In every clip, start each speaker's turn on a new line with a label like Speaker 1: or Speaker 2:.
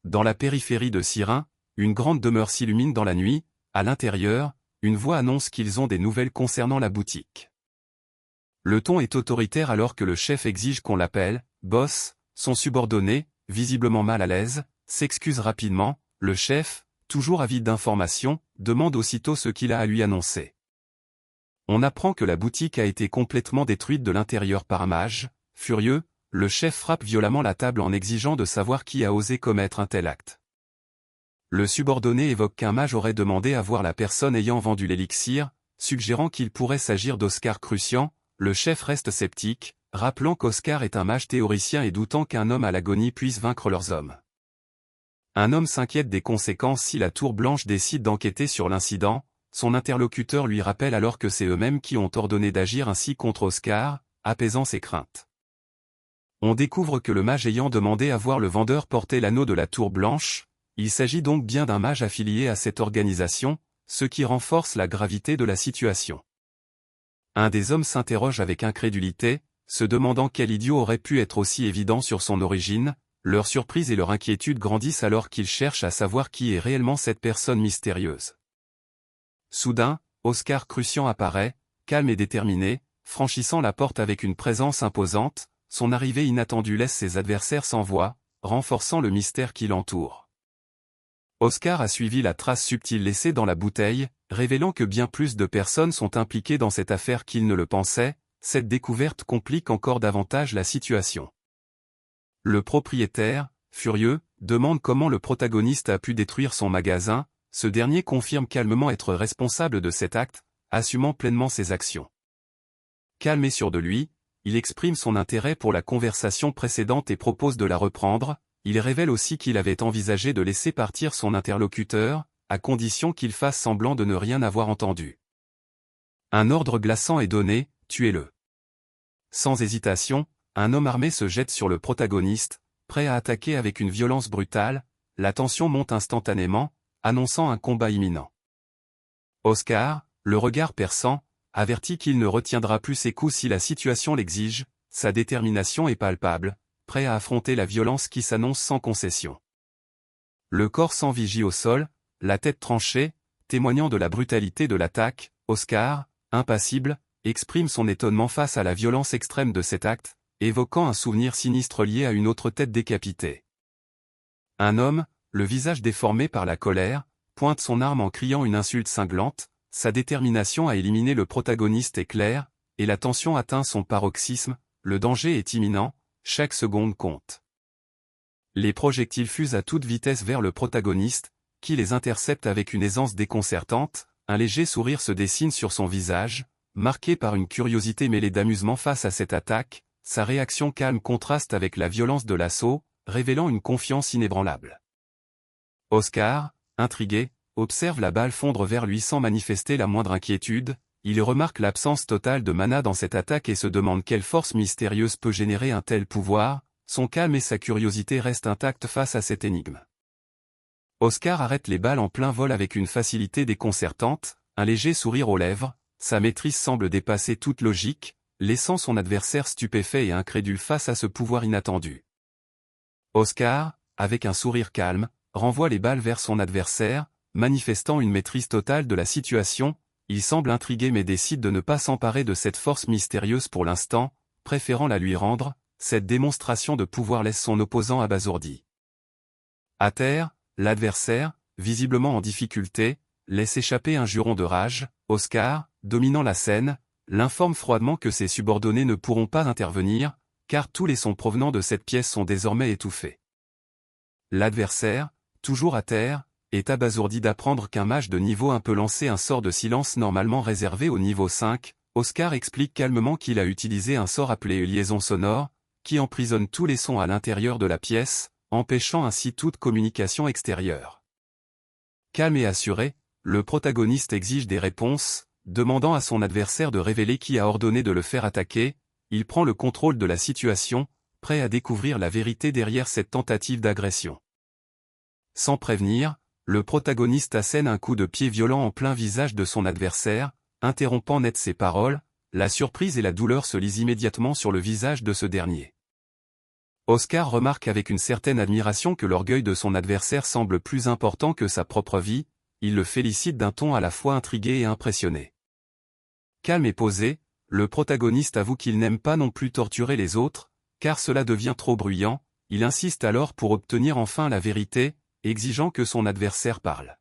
Speaker 1: dans la périphérie de Syrin, une grande demeure s'illumine dans la nuit. À l'intérieur, une voix annonce qu'ils ont des nouvelles concernant la boutique. Le ton est autoritaire alors que le chef exige qu'on l'appelle « boss ». Son subordonné, visiblement mal à l'aise, s'excuse rapidement. Le chef, toujours avide d'informations, demande aussitôt ce qu'il a à lui annoncer. On apprend que la boutique a été complètement détruite de l'intérieur par un mage. Furieux, le chef frappe violemment la table en exigeant de savoir qui a osé commettre un tel acte. Le subordonné évoque qu'un mage aurait demandé à voir la personne ayant vendu l'élixir, suggérant qu'il pourrait s'agir d'Oscar Crucian. Le chef reste sceptique, rappelant qu'Oscar est un mage théoricien et doutant qu'un homme à l'agonie puisse vaincre leurs hommes. Un homme s'inquiète des conséquences si la Tour Blanche décide d'enquêter sur l'incident. Son interlocuteur lui rappelle alors que c'est eux-mêmes qui ont ordonné d'agir ainsi contre Oscar, apaisant ses craintes. On découvre que le mage ayant demandé à voir le vendeur porter l'anneau de la Tour Blanche, il s'agit donc bien d'un mage affilié à cette organisation, ce qui renforce la gravité de la situation. Un des hommes s'interroge avec incrédulité, se demandant quel idiot aurait pu être aussi évident sur son origine. Leur surprise et leur inquiétude grandissent alors qu'ils cherchent à savoir qui est réellement cette personne mystérieuse. Soudain, Oscar Crucian apparaît, calme et déterminé, franchissant la porte avec une présence imposante. Son arrivée inattendue laisse ses adversaires sans voix, renforçant le mystère qui l'entoure. Oscar a suivi la trace subtile laissée dans la bouteille, révélant que bien plus de personnes sont impliquées dans cette affaire qu'il ne le pensait. Cette découverte complique encore davantage la situation. Le propriétaire, furieux, demande comment le protagoniste a pu détruire son magasin. Ce dernier confirme calmement être responsable de cet acte, assumant pleinement ses actions. Calme et sûr de lui, il exprime son intérêt pour la conversation précédente et propose de la reprendre. Il révèle aussi qu'il avait envisagé de laisser partir son interlocuteur, à condition qu'il fasse semblant de ne rien avoir entendu. Un ordre glaçant est donné, tuez-le. Sans hésitation, un homme armé se jette sur le protagoniste, prêt à attaquer avec une violence brutale. La tension monte instantanément, annonçant un combat imminent. Oscar, le regard perçant, avertit qu'il ne retiendra plus ses coups si la situation l'exige. Sa détermination est palpable, prêt à affronter la violence qui s'annonce sans concession. Le corps sans vigie au sol, la tête tranchée, témoignant de la brutalité de l'attaque. Oscar, impassible, exprime son étonnement face à la violence extrême de cet acte, évoquant un souvenir sinistre lié à une autre tête décapitée. Un homme, le visage déformé par la colère, pointe son arme en criant une insulte cinglante. Sa détermination à éliminer le protagoniste est claire, et la tension atteint son paroxysme. Le danger est imminent, chaque seconde compte. Les projectiles fusent à toute vitesse vers le protagoniste, qui les intercepte avec une aisance déconcertante. Un léger sourire se dessine sur son visage, marqué par une curiosité mêlée d'amusement face à cette attaque. Sa réaction calme contraste avec la violence de l'assaut, révélant une confiance inébranlable. Oscar, intrigué, observe la balle fondre vers lui sans manifester la moindre inquiétude. Il remarque l'absence totale de mana dans cette attaque et se demande quelle force mystérieuse peut générer un tel pouvoir. Son calme et sa curiosité restent intacts face à cette énigme. Oscar arrête les balles en plein vol avec une facilité déconcertante, un léger sourire aux lèvres. Sa maîtrise semble dépasser toute logique, laissant son adversaire stupéfait et incrédule face à ce pouvoir inattendu. Oscar, avec un sourire calme, renvoie les balles vers son adversaire, manifestant une maîtrise totale de la situation. Il semble intrigué mais décide de ne pas s'emparer de cette force mystérieuse pour l'instant, préférant la lui rendre. Cette démonstration de pouvoir laisse son opposant abasourdi. À terre, l'adversaire, visiblement en difficulté, laisse échapper un juron de rage. Oscar, dominant la scène, l'informe froidement que ses subordonnés ne pourront pas intervenir, car tous les sons provenant de cette pièce sont désormais étouffés. L'adversaire, toujours à terre, est abasourdi d'apprendre qu'un mage de niveau 1 peut lancer un sort de silence normalement réservé au niveau 5. Oscar explique calmement qu'il a utilisé un sort appelé liaison sonore, qui emprisonne tous les sons à l'intérieur de la pièce, empêchant ainsi toute communication extérieure. Calme et assuré, le protagoniste exige des réponses, demandant à son adversaire de révéler qui a ordonné de le faire attaquer. Il prend le contrôle de la situation, prêt à découvrir la vérité derrière cette tentative d'agression. Sans prévenir, le protagoniste assène un coup de pied violent en plein visage de son adversaire, interrompant net ses paroles. La surprise et la douleur se lisent immédiatement sur le visage de ce dernier. Oscar remarque avec une certaine admiration que l'orgueil de son adversaire semble plus important que sa propre vie, il le félicite d'un ton à la fois intrigué et impressionné. Calme et posé, le protagoniste avoue qu'il n'aime pas non plus torturer les autres, car cela devient trop bruyant, il insiste alors pour obtenir enfin la vérité, exigeant que son adversaire parle.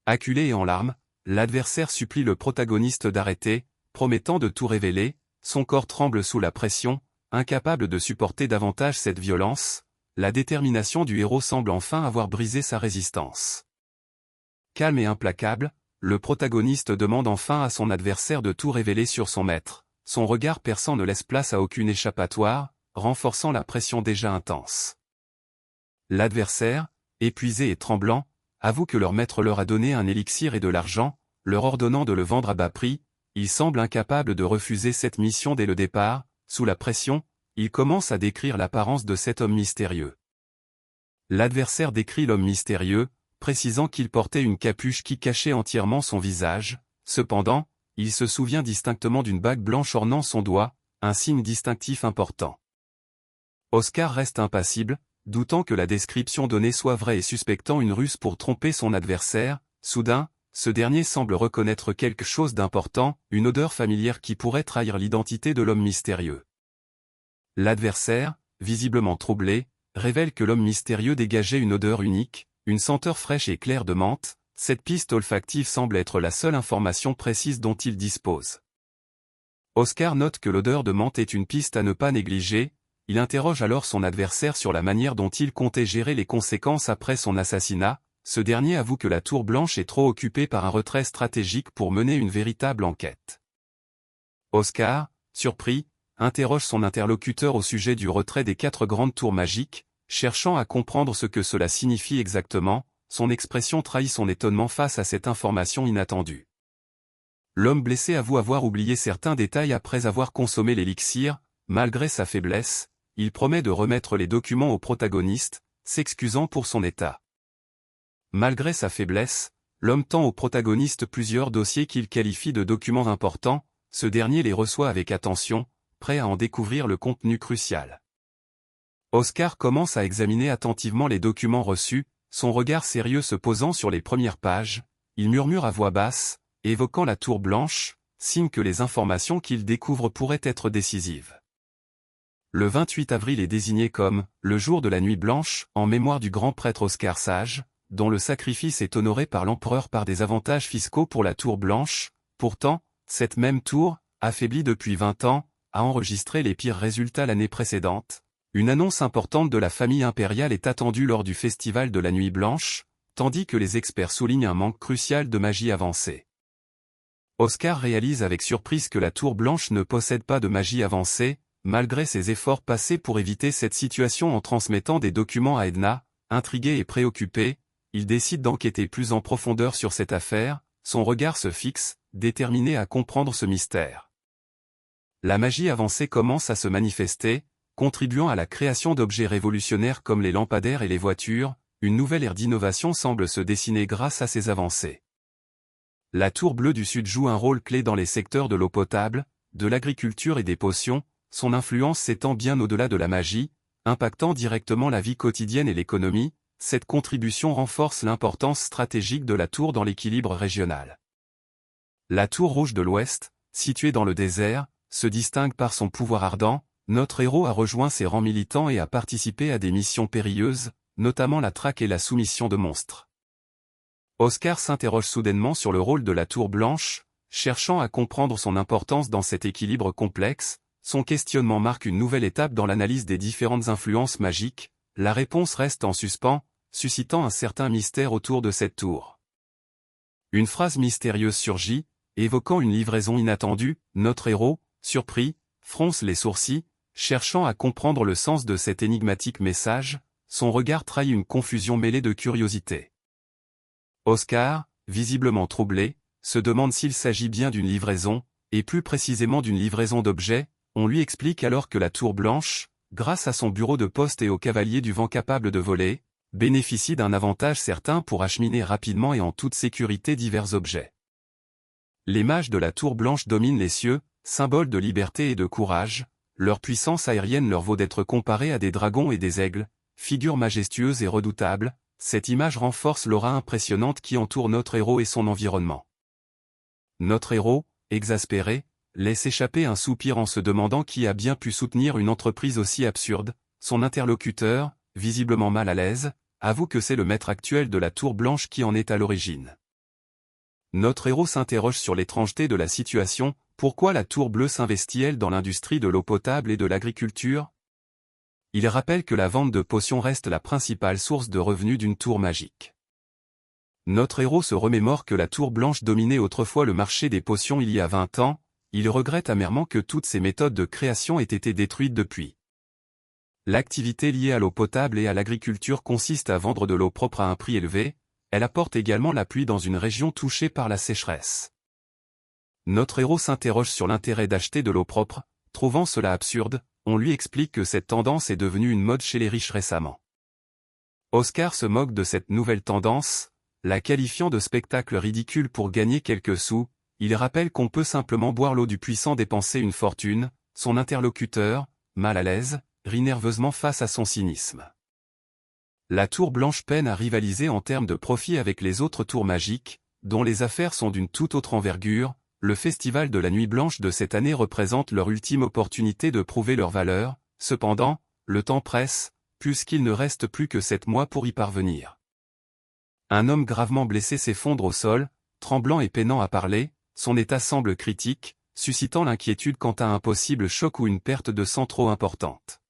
Speaker 1: Acculé et en larmes, l'adversaire supplie le protagoniste d'arrêter, promettant de tout révéler, son corps tremble sous la pression, incapable de supporter davantage cette violence, la détermination du héros semble enfin avoir brisé sa résistance. Calme et implacable, le protagoniste demande enfin à son adversaire de tout révéler sur son maître, son regard perçant ne laisse place à aucune échappatoire, renforçant la pression déjà intense. L'adversaire, épuisé et tremblant, avoue que leur maître leur a donné un élixir et de l'argent, leur ordonnant de le vendre à bas prix, il semble incapable de refuser cette mission dès le départ, sous la pression, il commence à décrire l'apparence de cet homme mystérieux. L'adversaire décrit l'homme mystérieux, précisant qu'il portait une capuche qui cachait entièrement son visage, cependant, il se souvient distinctement d'une bague blanche ornant son doigt, un signe distinctif important. Oscar reste impassible, doutant que la description donnée soit vraie et suspectant une ruse pour tromper son adversaire, soudain, ce dernier semble reconnaître quelque chose d'important, une odeur familière qui pourrait trahir l'identité de l'homme mystérieux. L'adversaire, visiblement troublé, révèle que l'homme mystérieux dégageait une odeur unique, une senteur fraîche et claire de menthe, cette piste olfactive semble être la seule information précise dont il dispose. Oscar note que l'odeur de menthe est une piste à ne pas négliger, il interroge alors son adversaire sur la manière dont il comptait gérer les conséquences après son assassinat, ce dernier avoue que la Tour Blanche est trop occupée par un retrait stratégique pour mener une véritable enquête. Oscar, surpris, interroge son interlocuteur au sujet du retrait des 4 grandes tours magiques, cherchant à comprendre ce que cela signifie exactement, son expression trahit son étonnement face à cette information inattendue. L'homme blessé avoue avoir oublié certains détails après avoir consommé l'élixir, malgré sa faiblesse, il promet de remettre les documents au protagoniste, s'excusant pour son état. Malgré sa faiblesse, l'homme tend au protagoniste plusieurs dossiers qu'il qualifie de documents importants, ce dernier les reçoit avec attention, prêt à en découvrir le contenu crucial. Oscar commence à examiner attentivement les documents reçus, son regard sérieux se posant sur les premières pages, il murmure à voix basse, évoquant la Tour Blanche, signe que les informations qu'il découvre pourraient être décisives. Le 28 avril est désigné comme « le jour de la nuit blanche » en mémoire du grand prêtre Oscar Sage, dont le sacrifice est honoré par l'empereur par des avantages fiscaux pour la Tour Blanche. Pourtant, cette même tour, affaiblie depuis 20 ans, a enregistré les pires résultats l'année précédente. Une annonce importante de la famille impériale est attendue lors du festival de la Nuit Blanche, tandis que les experts soulignent un manque crucial de magie avancée. Oscar réalise avec surprise que la Tour Blanche ne possède pas de magie avancée, malgré ses efforts passés pour éviter cette situation en transmettant des documents à Edna. Intrigué et préoccupé, il décide d'enquêter plus en profondeur sur cette affaire, son regard se fixe, déterminé à comprendre ce mystère. La magie avancée commence à se manifester, contribuant à la création d'objets révolutionnaires comme les lampadaires et les voitures, une nouvelle ère d'innovation semble se dessiner grâce à ces avancées. La Tour Bleue du Sud joue un rôle clé dans les secteurs de l'eau potable, de l'agriculture et des potions, son influence s'étend bien au-delà de la magie, impactant directement la vie quotidienne et l'économie. Cette contribution renforce l'importance stratégique de la tour dans l'équilibre régional. La Tour Rouge de l'Ouest, située dans le désert, se distingue par son pouvoir ardent. Notre héros a rejoint ses rangs militants et a participé à des missions périlleuses, notamment la traque et la soumission de monstres. Oscar s'interroge soudainement sur le rôle de la Tour Blanche, cherchant à comprendre son importance dans cet équilibre complexe. Son questionnement marque une nouvelle étape dans l'analyse des différentes influences magiques. La réponse reste en suspens, suscitant un certain mystère autour de cette tour. Une phrase mystérieuse surgit, évoquant une livraison inattendue. Notre héros, surpris, fronce les sourcils, cherchant à comprendre le sens de cet énigmatique message, son regard trahit une confusion mêlée de curiosité. Oscar, visiblement troublé, se demande s'il s'agit bien d'une livraison, et plus précisément d'une livraison d'objets. On lui explique alors que la Tour Blanche, grâce à son bureau de poste et aux cavaliers du vent capables de voler, bénéficie d'un avantage certain pour acheminer rapidement et en toute sécurité divers objets. Les mages de la Tour Blanche dominent les cieux, symbole de liberté et de courage. leur puissance aérienne leur vaut d'être comparée à des dragons et des aigles, figures majestueuses et redoutables. Cette image renforce l'aura impressionnante qui entoure notre héros et son environnement. Notre héros, exaspéré, laisse échapper un soupir en se demandant qui a bien pu soutenir une entreprise aussi absurde. Son interlocuteur, visiblement mal à l'aise, avoue que c'est le maître actuel de la Tour Blanche qui en est à l'origine. Notre héros s'interroge sur l'étrangeté de la situation. Pourquoi la Tour Bleue s'investit-elle dans l'industrie de l'eau potable et de l'agriculture? Il rappelle que la vente de potions reste la principale source de revenus d'une tour magique. Notre héros se remémore que la Tour Blanche dominait autrefois le marché des potions il y a 20 ans, il regrette amèrement que toutes ces méthodes de création aient été détruites depuis. L'activité liée à l'eau potable et à l'agriculture consiste à vendre de l'eau propre à un prix élevé, elle apporte également la pluie dans une région touchée par la sécheresse. Notre héros s'interroge sur l'intérêt d'acheter de l'eau propre, trouvant cela absurde. On lui explique que cette tendance est devenue une mode chez les riches récemment. Oscar se moque de cette nouvelle tendance, la qualifiant de spectacle ridicule pour gagner quelques sous. Il rappelle qu'on peut simplement boire l'eau du puissant dépenser une fortune. Son interlocuteur, mal à l'aise, rit nerveusement face à son cynisme. La Tour Blanche peine à rivaliser en termes de profit avec les autres tours magiques, dont les affaires sont d'une toute autre envergure. Le festival de la Nuit Blanche de cette année représente leur ultime opportunité de prouver leur valeur. Cependant, le temps presse, puisqu'il ne reste plus que 7 mois pour y parvenir. Un homme gravement blessé s'effondre au sol, tremblant et peinant à parler, son état semble critique, suscitant l'inquiétude quant à un possible choc ou une perte de sang trop importante.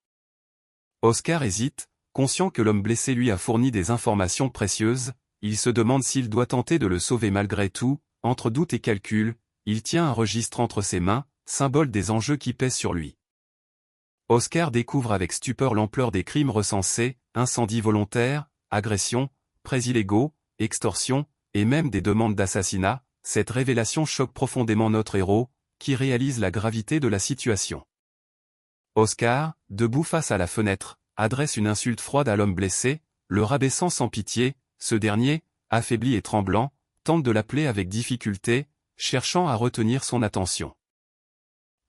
Speaker 1: Oscar hésite, conscient que l'homme blessé lui a fourni des informations précieuses, il se demande s'il doit tenter de le sauver malgré tout. Entre doute et calcul, il tient un registre entre ses mains, symbole des enjeux qui pèsent sur lui. Oscar découvre avec stupeur l'ampleur des crimes recensés, incendies volontaires, agressions, prêts illégaux, extorsions, et même des demandes d'assassinat. Cette révélation choque profondément notre héros, qui réalise la gravité de la situation. Oscar, debout face à la fenêtre, adresse une insulte froide à l'homme blessé, le rabaissant sans pitié. Ce dernier, affaibli et tremblant, tente de l'appeler avec difficulté, cherchant à retenir son attention.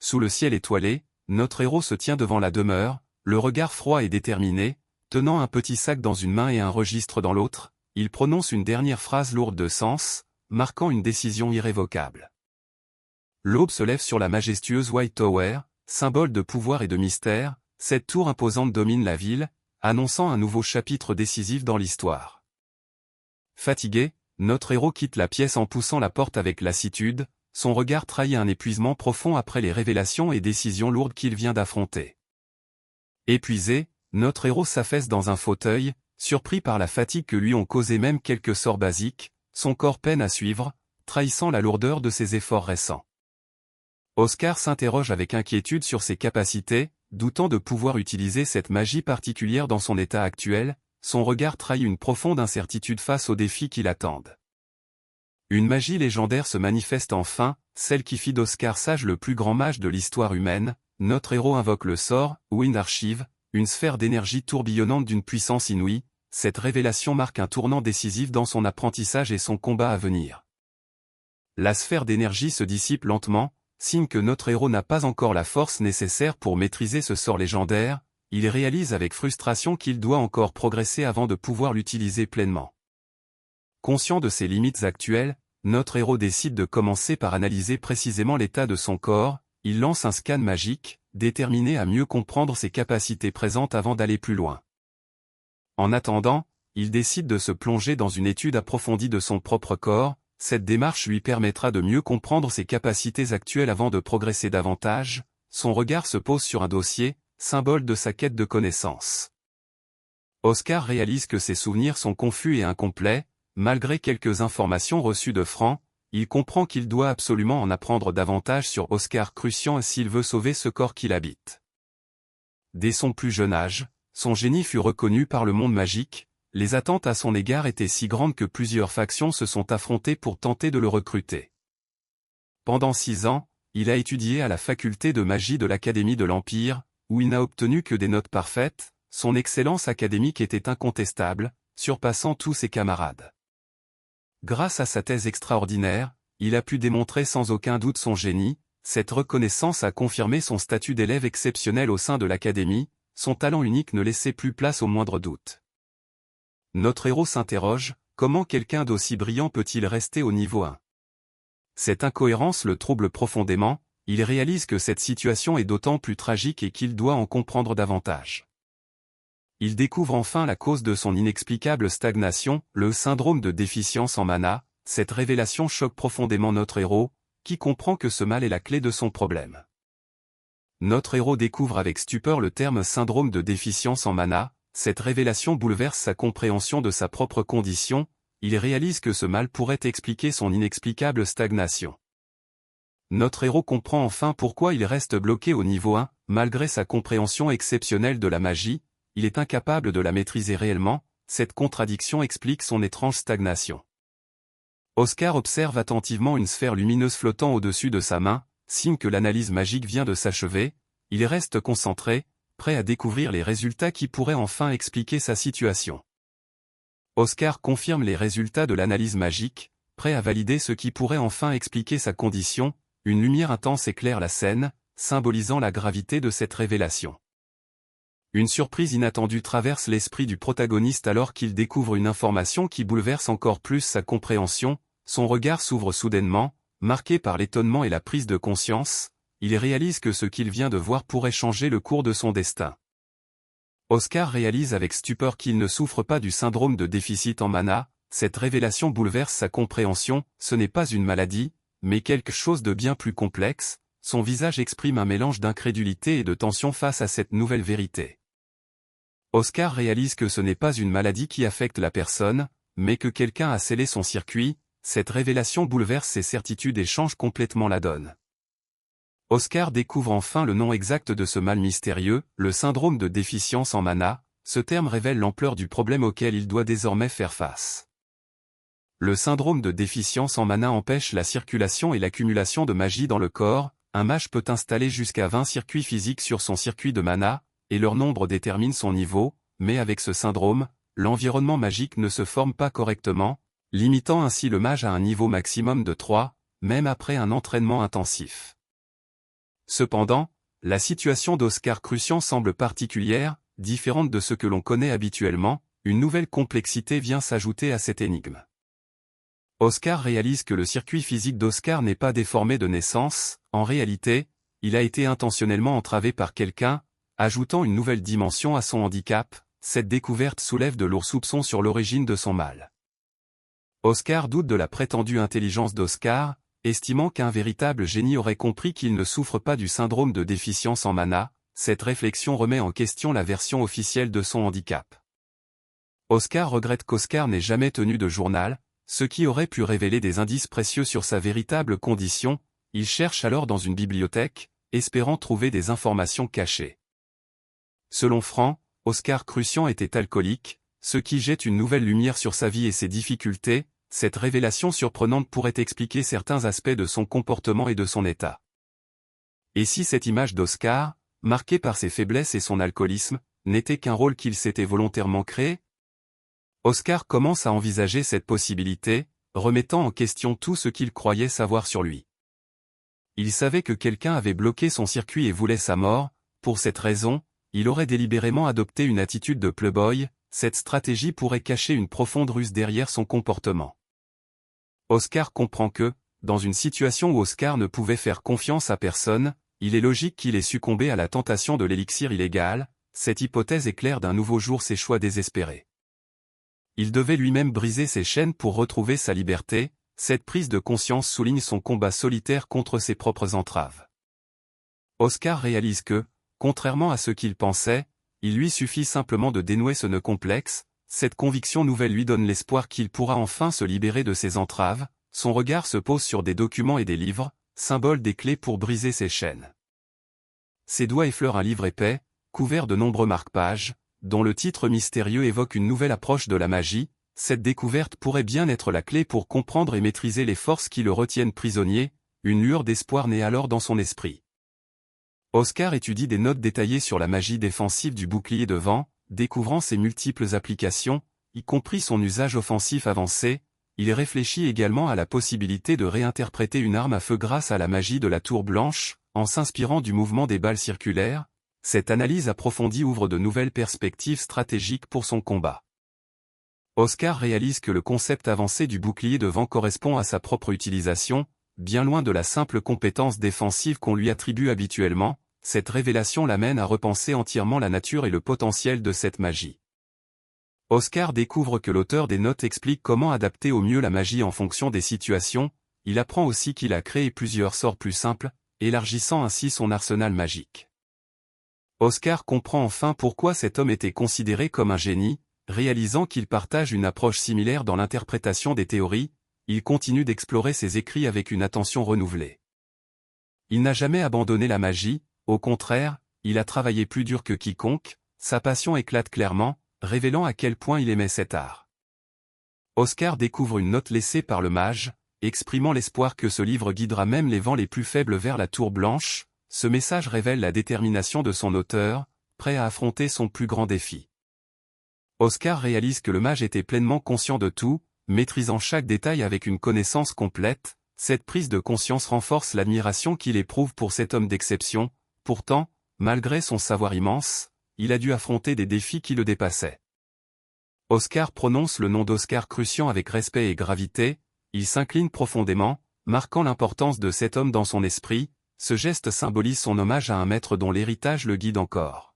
Speaker 1: Sous le ciel étoilé, notre héros se tient devant la demeure, le regard froid et déterminé, tenant un petit sac dans une main et un registre dans l'autre, il prononce une dernière phrase lourde de sens, marquant une décision irrévocable. L'aube se lève sur la majestueuse White Tower, symbole de pouvoir et de mystère. Cette tour imposante domine la ville, annonçant un nouveau chapitre décisif dans l'histoire. Fatigué, notre héros quitte la pièce en poussant la porte avec lassitude, son regard trahit un épuisement profond après les révélations et décisions lourdes qu'il vient d'affronter. Épuisé, notre héros s'affaisse dans un fauteuil, surpris par la fatigue que lui ont causé même quelques sorts basiques, son corps peine à suivre, trahissant la lourdeur de ses efforts récents. Oscar s'interroge avec inquiétude sur ses capacités, doutant de pouvoir utiliser cette magie particulière dans son état actuel. Son regard trahit une profonde incertitude face aux défis qui l'attendent. Une magie légendaire se manifeste enfin, celle qui fit d'Oscar Sage le plus grand mage de l'histoire humaine. Notre héros invoque le sort, Wind Archive, une sphère d'énergie tourbillonnante d'une puissance inouïe. Cette révélation marque un tournant décisif dans son apprentissage et son combat à venir. La sphère d'énergie se dissipe lentement, signe que notre héros n'a pas encore la force nécessaire pour maîtriser ce sort légendaire. Il réalise avec frustration qu'il doit encore progresser avant de pouvoir l'utiliser pleinement. Conscient de ses limites actuelles, notre héros décide de commencer par analyser précisément l'état de son corps. Il lance un scan magique, déterminé à mieux comprendre ses capacités présentes avant d'aller plus loin. En attendant, il décide de se plonger dans une étude approfondie de son propre corps. Cette démarche lui permettra de mieux comprendre ses capacités actuelles avant de progresser davantage. Son regard se pose sur un dossier, symbole de sa quête de connaissances. Oscar réalise que ses souvenirs sont confus et incomplets. Malgré quelques informations reçues de Franc, il comprend qu'il doit absolument en apprendre davantage sur Oscar Crucian s'il veut sauver ce corps qu'il habite. Dès son plus jeune âge, son génie fut reconnu par le monde magique. Les attentes à son égard étaient si grandes que plusieurs factions se sont affrontées pour tenter de le recruter. Pendant 6 ans, il a étudié à la faculté de magie de l'Académie de l'Empire, où il n'a obtenu que des notes parfaites. Son excellence académique était incontestable, surpassant tous ses camarades. Grâce à sa thèse extraordinaire, il a pu démontrer sans aucun doute son génie. cette reconnaissance a confirmé son statut d'élève exceptionnel au sein de l'académie, son talent unique ne laissait plus place au moindre doute. Notre héros s'interroge, comment quelqu'un d'aussi brillant peut-il rester au niveau 1 ? Cette incohérence le trouble profondément, il réalise que cette situation est d'autant plus tragique et qu'il doit en comprendre davantage. Il découvre enfin la cause de son inexplicable stagnation, le syndrome de déficience en mana. Cette révélation choque profondément notre héros, qui comprend que ce mal est la clé de son problème. Notre héros découvre avec stupeur le terme syndrome de déficience en mana. Cette révélation bouleverse sa compréhension de sa propre condition, il réalise que ce mal pourrait expliquer son inexplicable stagnation. Notre héros comprend enfin pourquoi il reste bloqué au niveau 1, malgré sa compréhension exceptionnelle de la magie, il est incapable de la maîtriser réellement, cette contradiction explique son étrange stagnation. Oscar observe attentivement une sphère lumineuse flottant au-dessus de sa main, signe que l'analyse magique vient de s'achever, il reste concentré, prêt à découvrir les résultats qui pourraient enfin expliquer sa situation. Oscar confirme les résultats de l'analyse magique, prêt à valider ce qui pourrait enfin expliquer sa condition, une lumière intense éclaire la scène, symbolisant la gravité de cette révélation. Une surprise inattendue traverse l'esprit du protagoniste alors qu'il découvre une information qui bouleverse encore plus sa compréhension, son regard s'ouvre soudainement, marqué par l'étonnement et la prise de conscience, il réalise que ce qu'il vient de voir pourrait changer le cours de son destin. Oscar réalise avec stupeur qu'il ne souffre pas du syndrome de déficit en mana, cette révélation bouleverse sa compréhension, ce n'est pas une maladie, mais quelque chose de bien plus complexe, son visage exprime un mélange d'incrédulité et de tension face à cette nouvelle vérité. Oscar réalise que ce n'est pas une maladie qui affecte la personne, mais que quelqu'un a scellé son circuit, cette révélation bouleverse ses certitudes et change complètement la donne. Oscar découvre enfin le nom exact de ce mal mystérieux, le syndrome de déficience en mana, ce terme révèle l'ampleur du problème auquel il doit désormais faire face. Le syndrome de déficience en mana empêche la circulation et l'accumulation de magie dans le corps, un mage peut installer jusqu'à 20 circuits physiques sur son circuit de mana, et leur nombre détermine son niveau, mais avec ce syndrome, l'environnement magique ne se forme pas correctement, limitant ainsi le mage à un niveau maximum de 3, même après un entraînement intensif. Cependant, la situation d'Oscar Crucian semble particulière, différente de ce que l'on connaît habituellement, une nouvelle complexité vient s'ajouter à cette énigme. Oscar réalise que le circuit physique d'Oscar n'est pas déformé de naissance, en réalité, il a été intentionnellement entravé par quelqu'un, ajoutant une nouvelle dimension à son handicap, cette découverte soulève de lourds soupçons sur l'origine de son mal. Oscar doute de la prétendue intelligence d'Oscar, estimant qu'un véritable génie aurait compris qu'il ne souffre pas du syndrome de déficience en mana, cette réflexion remet en question la version officielle de son handicap. Oscar regrette qu'Oscar n'ait jamais tenu de journal, ce qui aurait pu révéler des indices précieux sur sa véritable condition, il cherche alors dans une bibliothèque, espérant trouver des informations cachées. Selon Franck, Oscar Crucian était alcoolique, ce qui jette une nouvelle lumière sur sa vie et ses difficultés, cette révélation surprenante pourrait expliquer certains aspects de son comportement et de son état. Et si cette image d'Oscar, marquée par ses faiblesses et son alcoolisme, n'était qu'un rôle qu'il s'était volontairement créé ? Oscar commence à envisager cette possibilité, remettant en question tout ce qu'il croyait savoir sur lui. Il savait que quelqu'un avait bloqué son circuit et voulait sa mort, pour cette raison, il aurait délibérément adopté une attitude de playboy, cette stratégie pourrait cacher une profonde ruse derrière son comportement. Oscar comprend que, dans une situation où Oscar ne pouvait faire confiance à personne, il est logique qu'il ait succombé à la tentation de l'élixir illégal, cette hypothèse éclaire d'un nouveau jour ses choix désespérés. Il devait lui-même briser ses chaînes pour retrouver sa liberté, cette prise de conscience souligne son combat solitaire contre ses propres entraves. Oscar réalise que, contrairement à ce qu'il pensait, il lui suffit simplement de dénouer ce nœud complexe, cette conviction nouvelle lui donne l'espoir qu'il pourra enfin se libérer de ses entraves, son regard se pose sur des documents et des livres, symboles des clés pour briser ses chaînes. Ses doigts effleurent un livre épais, couvert de nombreux marque-pages, dont le titre mystérieux évoque une nouvelle approche de la magie, cette découverte pourrait bien être la clé pour comprendre et maîtriser les forces qui le retiennent prisonnier, une lueur d'espoir naît alors dans son esprit. Oscar étudie des notes détaillées sur la magie défensive du bouclier de vent, découvrant ses multiples applications, y compris son usage offensif avancé, il réfléchit également à la possibilité de réinterpréter une arme à feu grâce à la magie de la tour blanche, en s'inspirant du mouvement des balles circulaires. Cette analyse approfondie ouvre de nouvelles perspectives stratégiques pour son combat. Oscar réalise que le concept avancé du bouclier de vent correspond à sa propre utilisation, bien loin de la simple compétence défensive qu'on lui attribue habituellement. Cette révélation l'amène à repenser entièrement la nature et le potentiel de cette magie. Oscar découvre que l'auteur des notes explique comment adapter au mieux la magie en fonction des situations. Il apprend aussi qu'il a créé plusieurs sorts plus simples, élargissant ainsi son arsenal magique. Oscar comprend enfin pourquoi cet homme était considéré comme un génie, réalisant qu'il partage une approche similaire dans l'interprétation des théories. Il continue d'explorer ses écrits avec une attention renouvelée. Il n'a jamais abandonné la magie, au contraire, il a travaillé plus dur que quiconque, sa passion éclate clairement, révélant à quel point il aimait cet art. Oscar découvre une note laissée par le mage, exprimant l'espoir que ce livre guidera même les vents les plus faibles vers la tour blanche. Ce message révèle la détermination de son auteur, prêt à affronter son plus grand défi. Oscar réalise que le mage était pleinement conscient de tout, maîtrisant chaque détail avec une connaissance complète. Cette prise de conscience renforce l'admiration qu'il éprouve pour cet homme d'exception. Pourtant, malgré son savoir immense, il a dû affronter des défis qui le dépassaient. Oscar prononce le nom d'Oscar Crucian avec respect et gravité, il s'incline profondément, marquant l'importance de cet homme dans son esprit. Ce geste symbolise son hommage à un maître dont l'héritage le guide encore.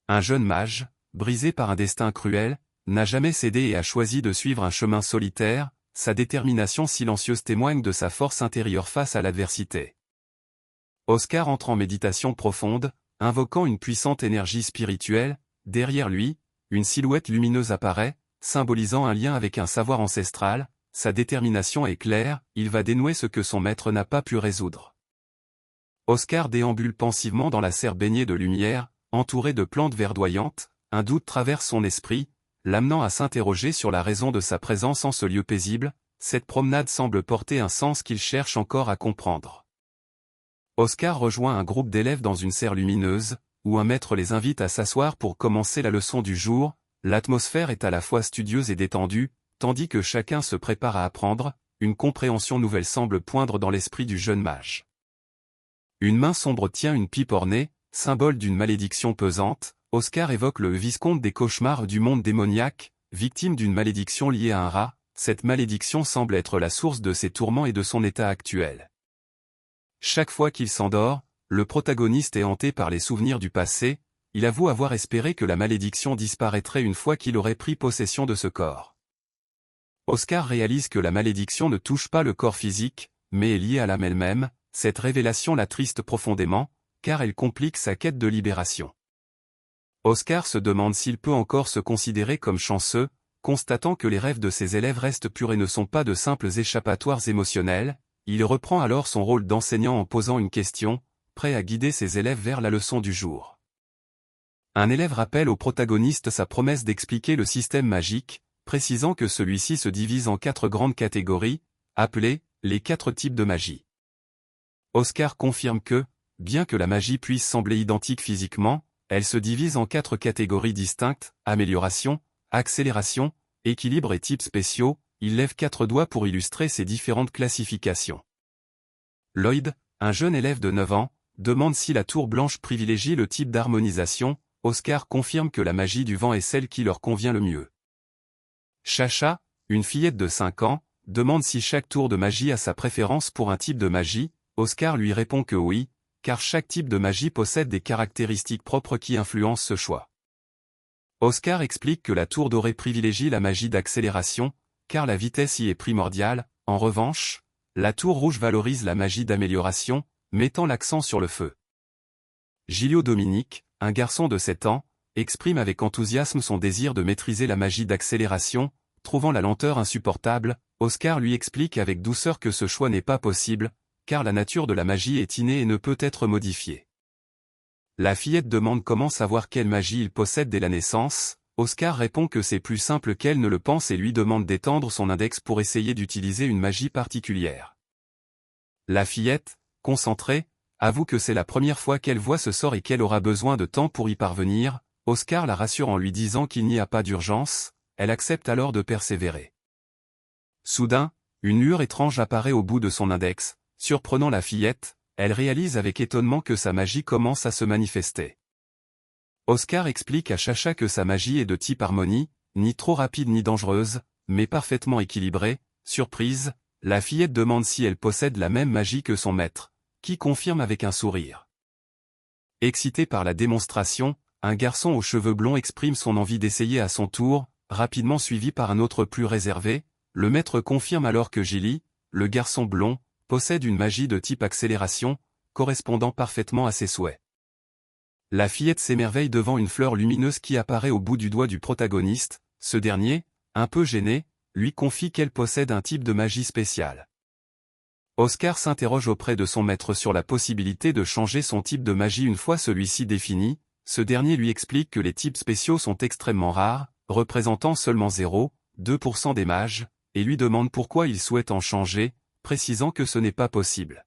Speaker 1: Un jeune mage, brisé par un destin cruel, n'a jamais cédé et a choisi de suivre un chemin solitaire. Sa détermination silencieuse témoigne de sa force intérieure face à l'adversité. Oscar entre en méditation profonde, invoquant une puissante énergie spirituelle. Derrière lui, une silhouette lumineuse apparaît, symbolisant un lien avec un savoir ancestral. Sa détermination est claire, il va dénouer ce que son maître n'a pas pu résoudre. Oscar déambule pensivement dans la serre baignée de lumière, entouré de plantes verdoyantes. Un doute traverse son esprit, l'amenant à s'interroger sur la raison de sa présence en ce lieu paisible. Cette promenade semble porter un sens qu'il cherche encore à comprendre. Oscar rejoint un groupe d'élèves dans une serre lumineuse, où un maître les invite à s'asseoir pour commencer la leçon du jour. L'atmosphère est à la fois studieuse et détendue, tandis que chacun se prépare à apprendre. Une compréhension nouvelle semble poindre dans l'esprit du jeune mage. Une main sombre tient une pipe ornée, symbole d'une malédiction pesante. Oscar évoque le viscomte des cauchemars du monde démoniaque, victime d'une malédiction liée à un rat. Cette malédiction semble être la source de ses tourments et de son état actuel. Chaque fois qu'il s'endort, le protagoniste est hanté par les souvenirs du passé. Il avoue avoir espéré que la malédiction disparaîtrait une fois qu'il aurait pris possession de ce corps. Oscar réalise que la malédiction ne touche pas le corps physique, mais est liée à l'âme elle-même. Cette révélation l'attriste profondément, car elle complique sa quête de libération. Oscar se demande s'il peut encore se considérer comme chanceux, constatant que les rêves de ses élèves restent purs et ne sont pas de simples échappatoires émotionnels. Il reprend alors son rôle d'enseignant en posant une question, prêt à guider ses élèves vers la leçon du jour. Un élève rappelle au protagoniste sa promesse d'expliquer le système magique, précisant que celui-ci se divise en 4 grandes catégories, appelées les 4 types de magie. Oscar confirme que, bien que la magie puisse sembler identique physiquement, elle se divise en 4 catégories distinctes, amélioration, accélération, équilibre et types spéciaux. Il lève 4 doigts pour illustrer ces différentes classifications. Lloyd, un jeune élève de 9 ans, demande si la tour blanche privilégie le type d'harmonisation. Oscar confirme que la magie du vent est celle qui leur convient le mieux. Chacha, une fillette de 5 ans, demande si chaque tour de magie a sa préférence pour un type de magie. Oscar lui répond que oui, car chaque type de magie possède des caractéristiques propres qui influencent ce choix. Oscar explique que la tour dorée privilégie la magie d'accélération, car la vitesse y est primordiale. En revanche, la tour rouge valorise la magie d'amélioration, mettant l'accent sur le feu. Gilio Dominique, un garçon de 7 ans, exprime avec enthousiasme son désir de maîtriser la magie d'accélération, trouvant la lenteur insupportable. Oscar lui explique avec douceur que ce choix n'est pas possible, car la nature de la magie est innée et ne peut être modifiée. La fillette demande comment savoir quelle magie il possède dès la naissance. Oscar répond que c'est plus simple qu'elle ne le pense et lui demande d'étendre son index pour essayer d'utiliser une magie particulière. La fillette, concentrée, avoue que c'est la première fois qu'elle voit ce sort et qu'elle aura besoin de temps pour y parvenir. Oscar la rassure en lui disant qu'il n'y a pas d'urgence, elle accepte alors de persévérer. Soudain, une lueur étrange apparaît au bout de son index, surprenant la fillette, elle réalise avec étonnement que sa magie commence à se manifester. Oscar explique à Chacha que sa magie est de type harmonie, ni trop rapide ni dangereuse, mais parfaitement équilibrée. Surprise, la fillette demande si elle possède la même magie que son maître, qui confirme avec un sourire. Excité par la démonstration, un garçon aux cheveux blonds exprime son envie d'essayer à son tour, rapidement suivi par un autre plus réservé. Le maître confirme alors que Gilly, le garçon blond, possède une magie de type accélération, correspondant parfaitement à ses souhaits. La fillette s'émerveille devant une fleur lumineuse qui apparaît au bout du doigt du protagoniste. Ce dernier, un peu gêné, lui confie qu'elle possède un type de magie spéciale. Oscar s'interroge auprès de son maître sur la possibilité de changer son type de magie une fois celui-ci défini. Ce dernier lui explique que les types spéciaux sont extrêmement rares, représentant seulement 0,2% des mages, et lui demande pourquoi il souhaite en changer, précisant que ce n'est pas possible.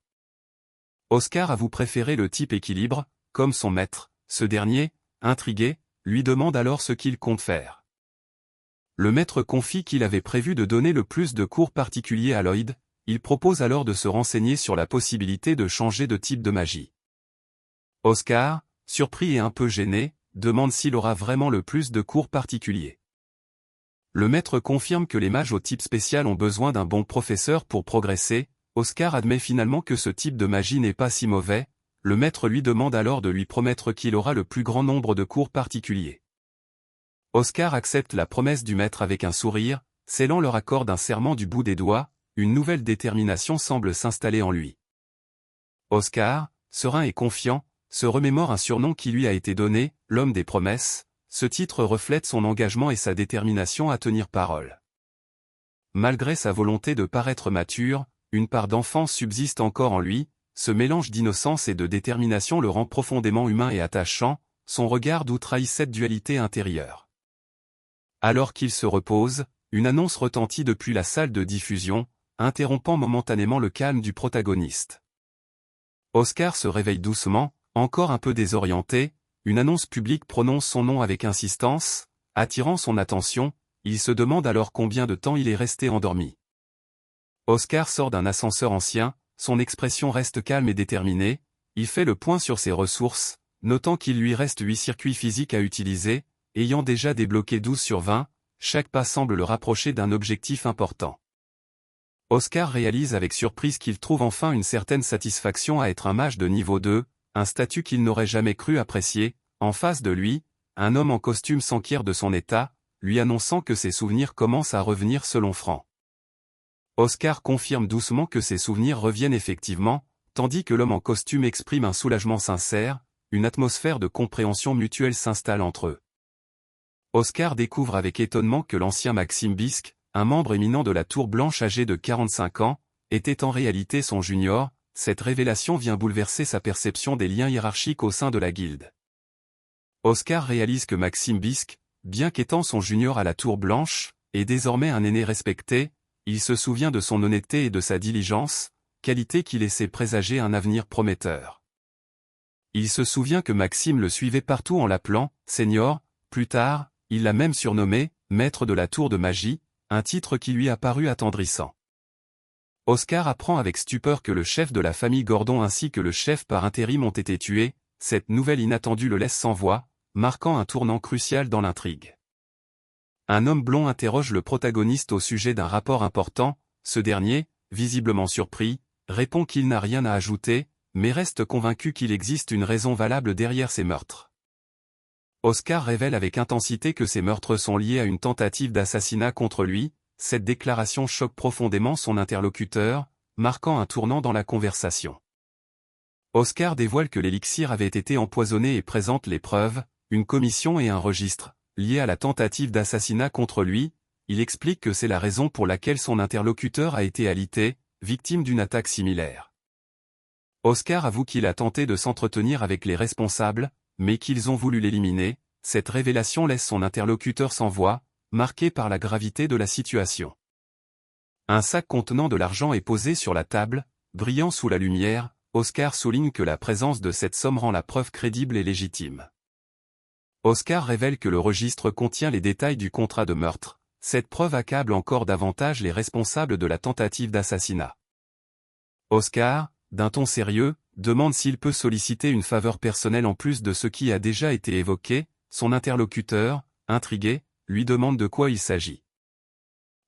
Speaker 1: Oscar avoue préférer le type équilibre, comme son maître. Ce dernier, intrigué, lui demande alors ce qu'il compte faire. Le maître confie qu'il avait prévu de donner le plus de cours particuliers à Lloyd. Il propose alors de se renseigner sur la possibilité de changer de type de magie. Oscar, surpris et un peu gêné, demande s'il aura vraiment le plus de cours particuliers. Le maître confirme que les mages au type spécial ont besoin d'un bon professeur pour progresser. Oscar admet finalement que ce type de magie n'est pas si mauvais. Le maître lui demande alors de lui promettre qu'il aura le plus grand nombre de cours particuliers. Oscar accepte la promesse du maître avec un sourire, scellant leur accord d'un serrement du bout des doigts. Une nouvelle détermination semble s'installer en lui. Oscar, serein et confiant, se remémore un surnom qui lui a été donné, l'homme des promesses. Ce titre reflète son engagement et sa détermination à tenir parole. Malgré sa volonté de paraître mature, une part d'enfance subsiste encore en lui. Ce mélange d'innocence et de détermination le rend profondément humain et attachant. Son regard d'où trahit cette dualité intérieure. Alors qu'il se repose, une annonce retentit depuis la salle de diffusion, interrompant momentanément le calme du protagoniste. Oscar se réveille doucement, encore un peu désorienté. Une annonce publique prononce son nom avec insistance, attirant son attention. Il se demande alors combien de temps il est resté endormi. Oscar sort d'un ascenseur ancien, son expression reste calme et déterminée. Il fait le point sur ses ressources, notant qu'il lui reste 8 circuits physiques à utiliser, ayant déjà débloqué 12 sur 20, chaque pas semble le rapprocher d'un objectif important. Oscar réalise avec surprise qu'il trouve enfin une certaine satisfaction à être un mage de niveau 2, un statut qu'il n'aurait jamais cru apprécier. En face de lui, un homme en costume s'enquiert de son état, lui annonçant que ses souvenirs commencent à revenir selon Franc. Oscar confirme doucement que ses souvenirs reviennent effectivement, tandis que l'homme en costume exprime un soulagement sincère. Une atmosphère de compréhension mutuelle s'installe entre eux. Oscar découvre avec étonnement que l'ancien Maxime Bisque, un membre éminent de la Tour Blanche âgé de 45 ans, était en réalité son junior. Cette révélation vient bouleverser sa perception des liens hiérarchiques au sein de la guilde. Oscar réalise que Maxime Bisque, bien qu'étant son junior à la Tour Blanche, est désormais un aîné respecté. Il se souvient de son honnêteté et de sa diligence, qualité qui laissait présager un avenir prometteur. Il se souvient que Maxime le suivait partout en l'appelant « Seigneur ». Plus tard, il l'a même surnommé « Maître de la Tour de Magie », un titre qui lui a paru attendrissant. Oscar apprend avec stupeur que le chef de la famille Gordon ainsi que le chef par intérim ont été tués. Cette nouvelle inattendue le laisse sans voix, marquant un tournant crucial dans l'intrigue. Un homme blond interroge le protagoniste au sujet d'un rapport important. Ce dernier, visiblement surpris, répond qu'il n'a rien à ajouter, mais reste convaincu qu'il existe une raison valable derrière ces meurtres. Oscar révèle avec intensité que ces meurtres sont liés à une tentative d'assassinat contre lui. Cette déclaration choque profondément son interlocuteur, marquant un tournant dans la conversation. Oscar dévoile que l'élixir avait été empoisonné et présente les preuves, une commission et un registre, liés à la tentative d'assassinat contre lui. Il explique que c'est la raison pour laquelle son interlocuteur a été alité, victime d'une attaque similaire. Oscar avoue qu'il a tenté de s'entretenir avec les responsables, mais qu'ils ont voulu l'éliminer. Cette révélation laisse son interlocuteur sans voix, marqué par la gravité de la situation. Un sac contenant de l'argent est posé sur la table, brillant sous la lumière. Oscar souligne que la présence de cette somme rend la preuve crédible et légitime. Oscar révèle que le registre contient les détails du contrat de meurtre. cette preuve accable encore davantage les responsables de la tentative d'assassinat. Oscar, d'un ton sérieux, demande s'il peut solliciter une faveur personnelle en plus de ce qui a déjà été évoqué. Son interlocuteur, intrigué, lui demande de quoi il s'agit.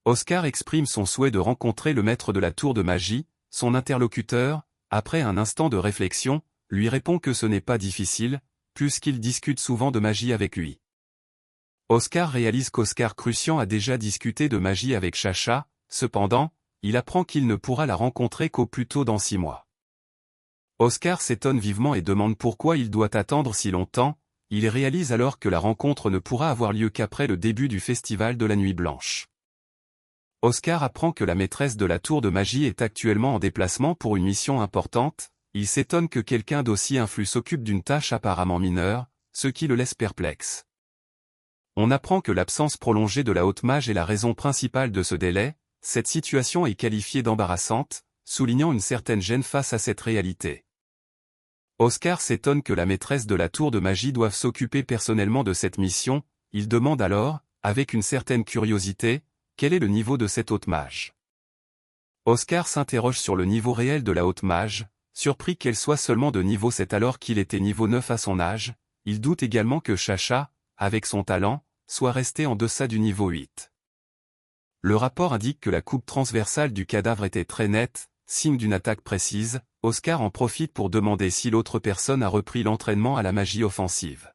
Speaker 1: Oscar exprime son souhait de rencontrer le maître de la tour de magie. Son interlocuteur, après un instant de réflexion, lui répond que ce n'est pas difficile, puisqu'il discute souvent de magie avec lui. Oscar réalise qu'Oscar Crucian a déjà discuté de magie avec Chacha, cependant, il apprend qu'il ne pourra la rencontrer qu'au plus tôt dans 6 mois. Oscar s'étonne vivement et demande pourquoi il doit attendre si longtemps. Il réalise alors que la rencontre ne pourra avoir lieu qu'après le début du festival de la Nuit Blanche. Oscar apprend que la maîtresse de la tour de magie est actuellement en déplacement pour une mission importante. Il s'étonne que quelqu'un d'aussi influent s'occupe d'une tâche apparemment mineure, ce qui le laisse perplexe. On apprend que l'absence prolongée de la haute mage est la raison principale de ce délai. Cette situation est qualifiée d'embarrassante, soulignant une certaine gêne face à cette réalité. Oscar s'étonne que la maîtresse de la tour de magie doive s'occuper personnellement de cette mission. Il demande alors, avec une certaine curiosité, quel est le niveau de cette haute mage. Oscar s'interroge sur le niveau réel de la haute mage, surpris qu'elle soit seulement de niveau 7 alors qu'il était niveau 9 à son âge. Il doute également que Chacha, avec son talent, soit resté en deçà du niveau 8. Le rapport indique que la coupe transversale du cadavre était très nette, signe d'une attaque précise. Oscar en profite pour demander si l'autre personne a repris l'entraînement à la magie offensive.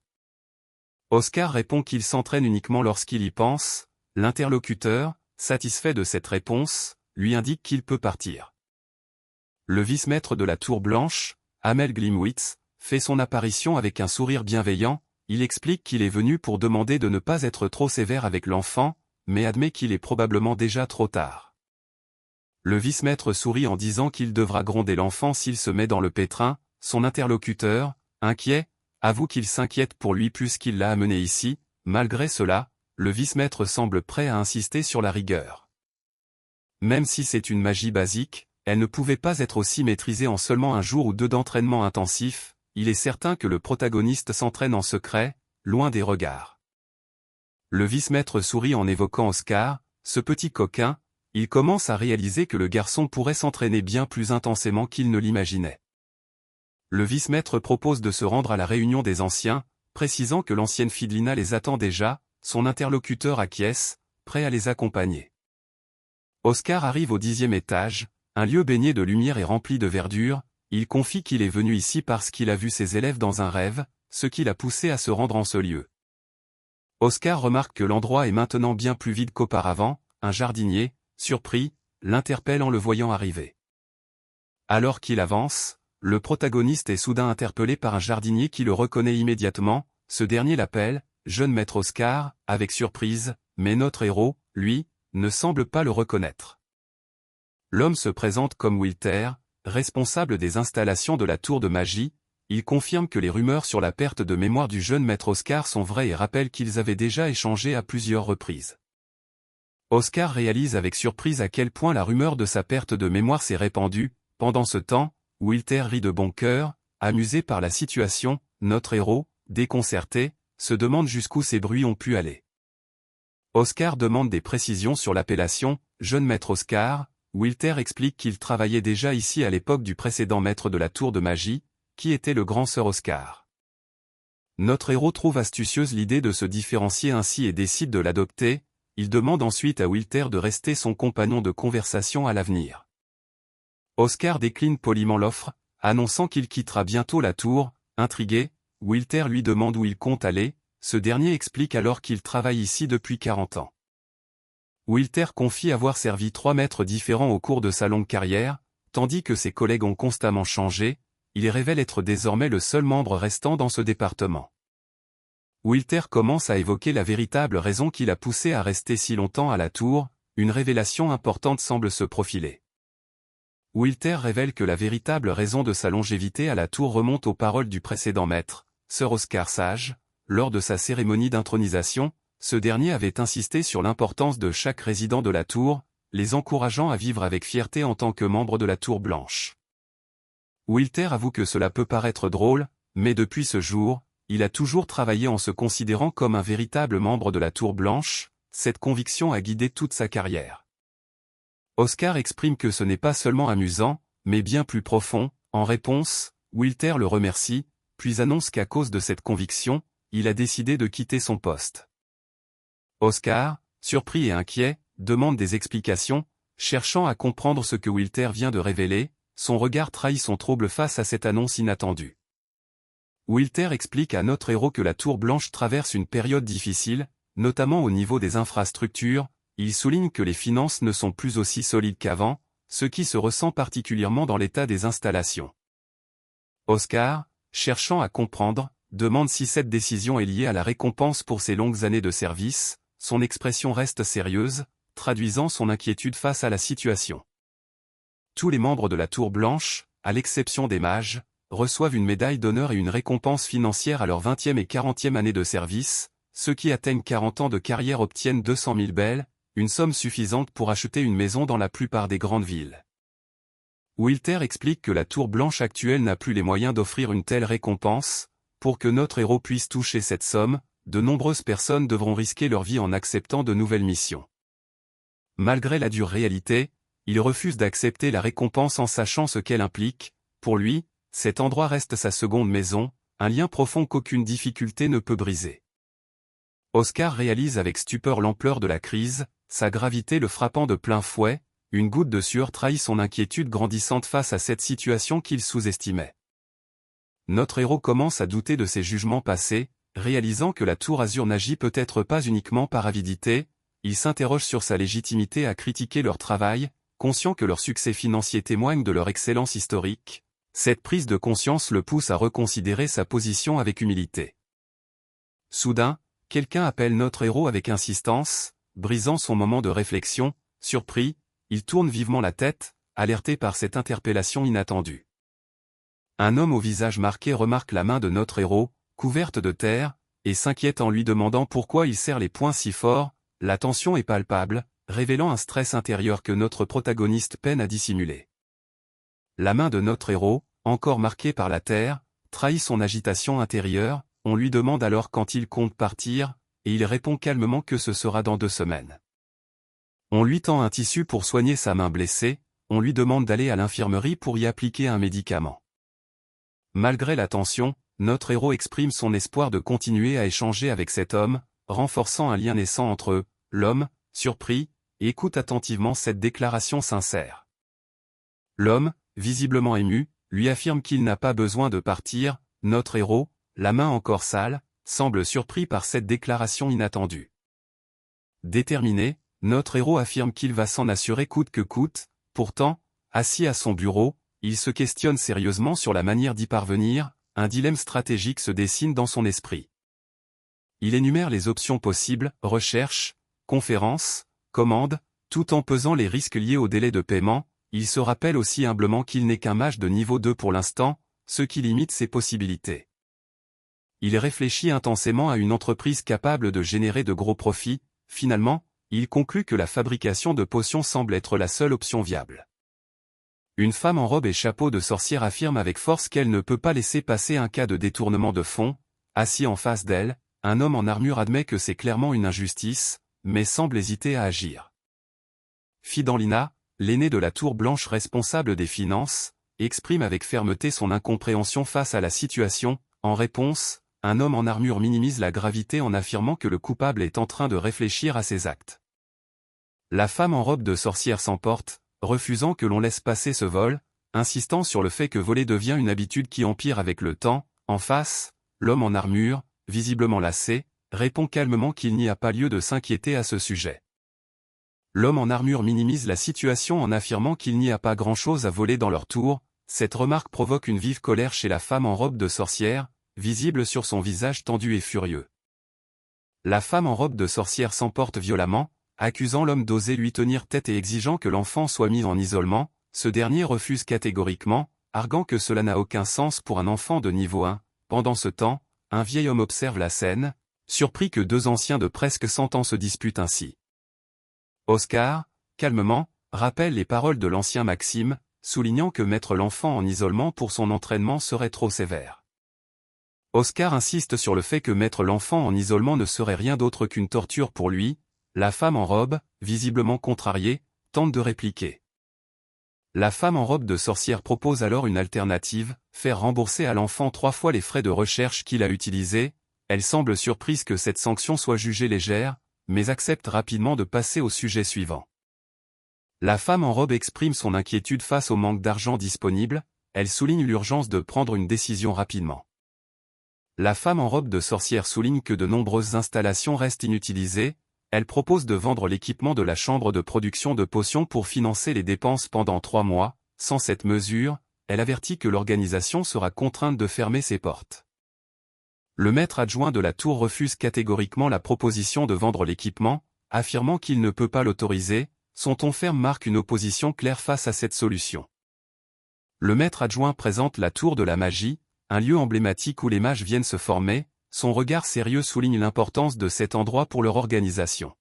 Speaker 1: Oscar répond qu'il s'entraîne uniquement lorsqu'il y pense. L'interlocuteur, satisfait de cette réponse, lui indique qu'il peut partir. Le vice-maître de la Tour Blanche, Amel Glimwitz, fait son apparition avec un sourire bienveillant. Il explique qu'il est venu pour demander de ne pas être trop sévère avec l'enfant, mais admet qu'il est probablement déjà trop tard. Le vice-maître sourit en disant qu'il devra gronder l'enfant s'il se met dans le pétrin. Son interlocuteur, inquiet, avoue qu'il s'inquiète pour lui puisqu'il l'a amené ici. Malgré cela, le vice-maître semble prêt à insister sur la rigueur. Même si c'est une magie basique, elle ne pouvait pas être aussi maîtrisée en seulement 1 jour ou 2 d'entraînement intensif. Il est certain que le protagoniste s'entraîne en secret, loin des regards. Le vice-maître sourit en évoquant Oscar, ce petit coquin. Il commence à réaliser que le garçon pourrait s'entraîner bien plus intensément qu'il ne l'imaginait. Le vice-maître propose de se rendre à la réunion des anciens, précisant que l'ancienne Fidlina les attend déjà. Son interlocuteur acquiesce, prêt à les accompagner. Oscar arrive au 10e étage, un lieu baigné de lumière et rempli de verdure. Il confie qu'il est venu ici parce qu'il a vu ses élèves dans un rêve, ce qui l'a poussé à se rendre en ce lieu. Oscar remarque que l'endroit est maintenant bien plus vide qu'auparavant. Un jardinier, surpris, l'interpelle en le voyant arriver. Alors qu'il avance, le protagoniste est soudain interpellé par un jardinier qui le reconnaît immédiatement. Ce dernier l'appelle « Jeune maître Oscar », avec surprise, mais notre héros, lui, ne semble pas le reconnaître. L'homme se présente comme Wilter, responsable des installations de la tour de magie. Il confirme que les rumeurs sur la perte de mémoire du jeune maître Oscar sont vraies et rappelle qu'ils avaient déjà échangé à plusieurs reprises. Oscar réalise avec surprise à quel point la rumeur de sa perte de mémoire s'est répandue. Pendant ce temps, Wilter rit de bon cœur, amusé par la situation. Notre héros, déconcerté, se demande jusqu'où ces bruits ont pu aller. Oscar demande des précisions sur l'appellation « Jeune maître Oscar ». Wilter explique qu'il travaillait déjà ici à l'époque du précédent maître de la tour de magie, qui était le grand sœur Oscar. Notre héros trouve astucieuse l'idée de se différencier ainsi et décide de l'adopter. Il demande ensuite à Wilter de rester son compagnon de conversation à l'avenir. Oscar décline poliment l'offre, annonçant qu'il quittera bientôt la tour. Intrigué, Wilter lui demande où il compte aller. Ce dernier explique alors qu'il travaille ici depuis 40 ans. Wilter confie avoir servi 3 maîtres différents au cours de sa longue carrière, tandis que ses collègues ont constamment changé. Il révèle être désormais le seul membre restant dans ce département. Wilter commence à évoquer la véritable raison qui l'a poussé à rester si longtemps à la tour. Une révélation importante semble se profiler. Wilter révèle que la véritable raison de sa longévité à la tour remonte aux paroles du précédent maître, Sir Oscar Sage. Lors de sa cérémonie d'intronisation, ce dernier avait insisté sur l'importance de chaque résident de la tour, les encourageant à vivre avec fierté en tant que membre de la Tour Blanche. Wilter avoue que cela peut paraître drôle, mais depuis ce jour, il a toujours travaillé en se considérant comme un véritable membre de la Tour Blanche. cette conviction a guidé toute sa carrière. Oscar exprime que ce n'est pas seulement amusant, mais bien plus profond. En réponse, Wilter le remercie, puis annonce qu'à cause de cette conviction, il a décidé de quitter son poste. Oscar, surpris et inquiet, demande des explications, cherchant à comprendre ce que Wilter vient de révéler. Son regard trahit son trouble face à cette annonce inattendue. Wilter explique à notre héros que la Tour Blanche traverse une période difficile, notamment au niveau des infrastructures. Il souligne que les finances ne sont plus aussi solides qu'avant, ce qui se ressent particulièrement dans l'état des installations. Oscar, cherchant à comprendre, demande si cette décision est liée à la récompense pour ses longues années de service. Son expression reste sérieuse, traduisant son inquiétude face à la situation. Tous les membres de la Tour Blanche, à l'exception des mages, reçoivent une médaille d'honneur et une récompense financière à leur 20e et 40e année de service. Ceux qui atteignent 40 ans de carrière obtiennent 200 000 bells, une somme suffisante pour acheter une maison dans la plupart des grandes villes. Wilter explique que la Tour Blanche actuelle n'a plus les moyens d'offrir une telle récompense. Pour que notre héros puisse toucher cette somme, de nombreuses personnes devront risquer leur vie en acceptant de nouvelles missions. Malgré la dure réalité, il refuse d'accepter la récompense en sachant ce qu'elle implique. Pour lui, cet endroit reste sa seconde maison, un lien profond qu'aucune difficulté ne peut briser. Oscar réalise avec stupeur l'ampleur de la crise, sa gravité le frappant de plein fouet. Une goutte de sueur trahit son inquiétude grandissante face à cette situation qu'il sous-estimait. Notre héros commence à douter de ses jugements passés, réalisant que la Tour Azur n'agit peut-être pas uniquement par avidité. Il s'interroge sur sa légitimité à critiquer leur travail, conscient que leur succès financier témoigne de leur excellence historique. Cette prise de conscience le pousse à reconsidérer sa position avec humilité. Soudain, quelqu'un appelle notre héros avec insistance, brisant son moment de réflexion. Surpris, il tourne vivement la tête, alerté par cette interpellation inattendue. Un homme au visage marqué remarque la main de notre héros, couverte de terre, et s'inquiète en lui demandant pourquoi il serre les poings si fort. La tension est palpable, révélant un stress intérieur que notre protagoniste peine à dissimuler. La main de notre héros, encore marquée par la terre, trahit son agitation intérieure. On lui demande alors quand il compte partir, et il répond calmement que ce sera dans 2 semaines. On lui tend un tissu pour soigner sa main blessée. On lui demande d'aller à l'infirmerie pour y appliquer un médicament. Malgré la tension, notre héros exprime son espoir de continuer à échanger avec cet homme, renforçant un lien naissant entre eux. L'homme, surpris, écoute attentivement cette déclaration sincère. L'homme, visiblement ému, lui affirme qu'il n'a pas besoin de partir. Notre héros, la main encore sale, semble surpris par cette déclaration inattendue. Déterminé, notre héros affirme qu'il va s'en assurer coûte que coûte. Pourtant, assis à son bureau, il se questionne sérieusement sur la manière d'y parvenir. Un dilemme stratégique se dessine dans son esprit. Il énumère les options possibles, recherche, conférence, commande, tout en pesant les risques liés au délai de paiement. Il se rappelle aussi humblement qu'il n'est qu'un mage de niveau 2 pour l'instant, ce qui limite ses possibilités. Il réfléchit intensément à une entreprise capable de générer de gros profits. Finalement, il conclut que la fabrication de potions semble être la seule option viable. Une femme en robe et chapeau de sorcière affirme avec force qu'elle ne peut pas laisser passer un cas de détournement de fonds. Assis en face d'elle, un homme en armure admet que c'est clairement une injustice, mais semble hésiter à agir. Fidanlina, l'aîné de la Tour Blanche responsable des finances, exprime avec fermeté son incompréhension face à la situation. En réponse, un homme en armure minimise la gravité en affirmant que le coupable est en train de réfléchir à ses actes. La femme en robe de sorcière s'emporte, refusant que l'on laisse passer ce vol, insistant sur le fait que voler devient une habitude qui empire avec le temps. En face, l'homme en armure, visiblement lassé, répond calmement qu'il n'y a pas lieu de s'inquiéter à ce sujet. L'homme en armure minimise la situation en affirmant qu'il n'y a pas grand-chose à voler dans leur tour. Cette remarque provoque une vive colère chez la femme en robe de sorcière, visible sur son visage tendu et furieux. La femme en robe de sorcière s'emporte violemment, accusant l'homme d'oser lui tenir tête et exigeant que l'enfant soit mis en isolement. Ce dernier refuse catégoriquement, arguant que cela n'a aucun sens pour un enfant de niveau 1. Pendant ce temps, un vieil homme observe la scène, surpris que 2 anciens de presque 100 ans se disputent ainsi. Oscar, calmement, rappelle les paroles de l'ancien Maxime, soulignant que mettre l'enfant en isolement pour son entraînement serait trop sévère. Oscar insiste sur le fait que mettre l'enfant en isolement ne serait rien d'autre qu'une torture pour lui. La femme en robe, visiblement contrariée, tente de répliquer. La femme en robe de sorcière propose alors une alternative, faire rembourser à l'enfant 3 fois les frais de recherche qu'il a utilisés. Elle semble surprise que cette sanction soit jugée légère, mais accepte rapidement de passer au sujet suivant. La femme en robe exprime son inquiétude face au manque d'argent disponible, elle souligne l'urgence de prendre une décision rapidement. La femme en robe de sorcière souligne que de nombreuses installations restent inutilisées, elle propose de vendre l'équipement de la chambre de production de potions pour financer les dépenses pendant 3 mois, sans cette mesure, elle avertit que l'organisation sera contrainte de fermer ses portes. Le maître adjoint de la tour refuse catégoriquement la proposition de vendre l'équipement, affirmant qu'il ne peut pas l'autoriser, son ton ferme marque une opposition claire face à cette solution. Le maître adjoint présente la tour de la magie, un lieu emblématique où les mages viennent se former, son regard sérieux souligne l'importance de cet endroit pour leur organisation.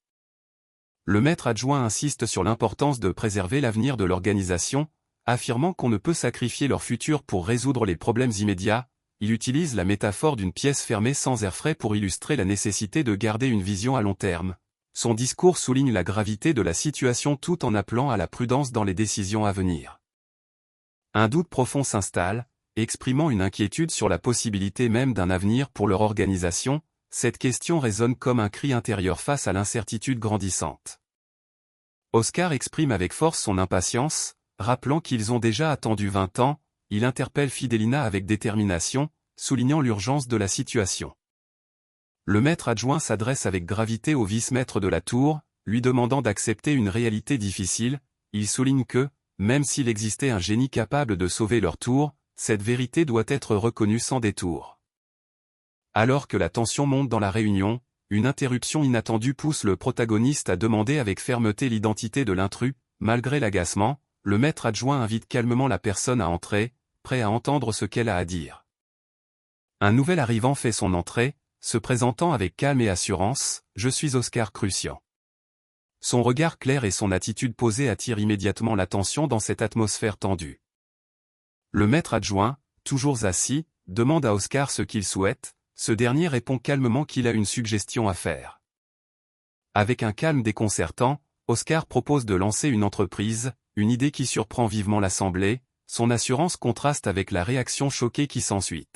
Speaker 1: Le maître adjoint insiste sur l'importance de préserver l'avenir de l'organisation, affirmant qu'on ne peut sacrifier leur futur pour résoudre les problèmes immédiats. Il utilise la métaphore d'une pièce fermée sans air frais pour illustrer la nécessité de garder une vision à long terme. Son discours souligne la gravité de la situation tout en appelant à la prudence dans les décisions à venir. Un doute profond s'installe, exprimant une inquiétude sur la possibilité même d'un avenir pour leur organisation. Cette question résonne comme un cri intérieur face à l'incertitude grandissante. Oscar exprime avec force son impatience, rappelant qu'ils ont déjà attendu 20 ans, il interpelle Fidelina avec détermination, soulignant l'urgence de la situation. Le maître adjoint s'adresse avec gravité au vice-maître de la tour, lui demandant d'accepter une réalité difficile. Il souligne que, même s'il existait un génie capable de sauver leur tour, cette vérité doit être reconnue sans détour. Alors que la tension monte dans la réunion, une interruption inattendue pousse le protagoniste à demander avec fermeté l'identité de l'intrus. Malgré l'agacement, le maître adjoint invite calmement la personne à entrer, prêt à entendre ce qu'elle a à dire. Un nouvel arrivant fait son entrée, se présentant avec calme et assurance, « Je suis Oscar Crucian ». Son regard clair et son attitude posée attirent immédiatement l'attention dans cette atmosphère tendue. Le maître adjoint, toujours assis, demande à Oscar ce qu'il souhaite, ce dernier répond calmement qu'il a une suggestion à faire. Avec un calme déconcertant, Oscar propose de lancer une entreprise, une idée qui surprend vivement l'assemblée, son assurance contraste avec la réaction choquée qui s'ensuit.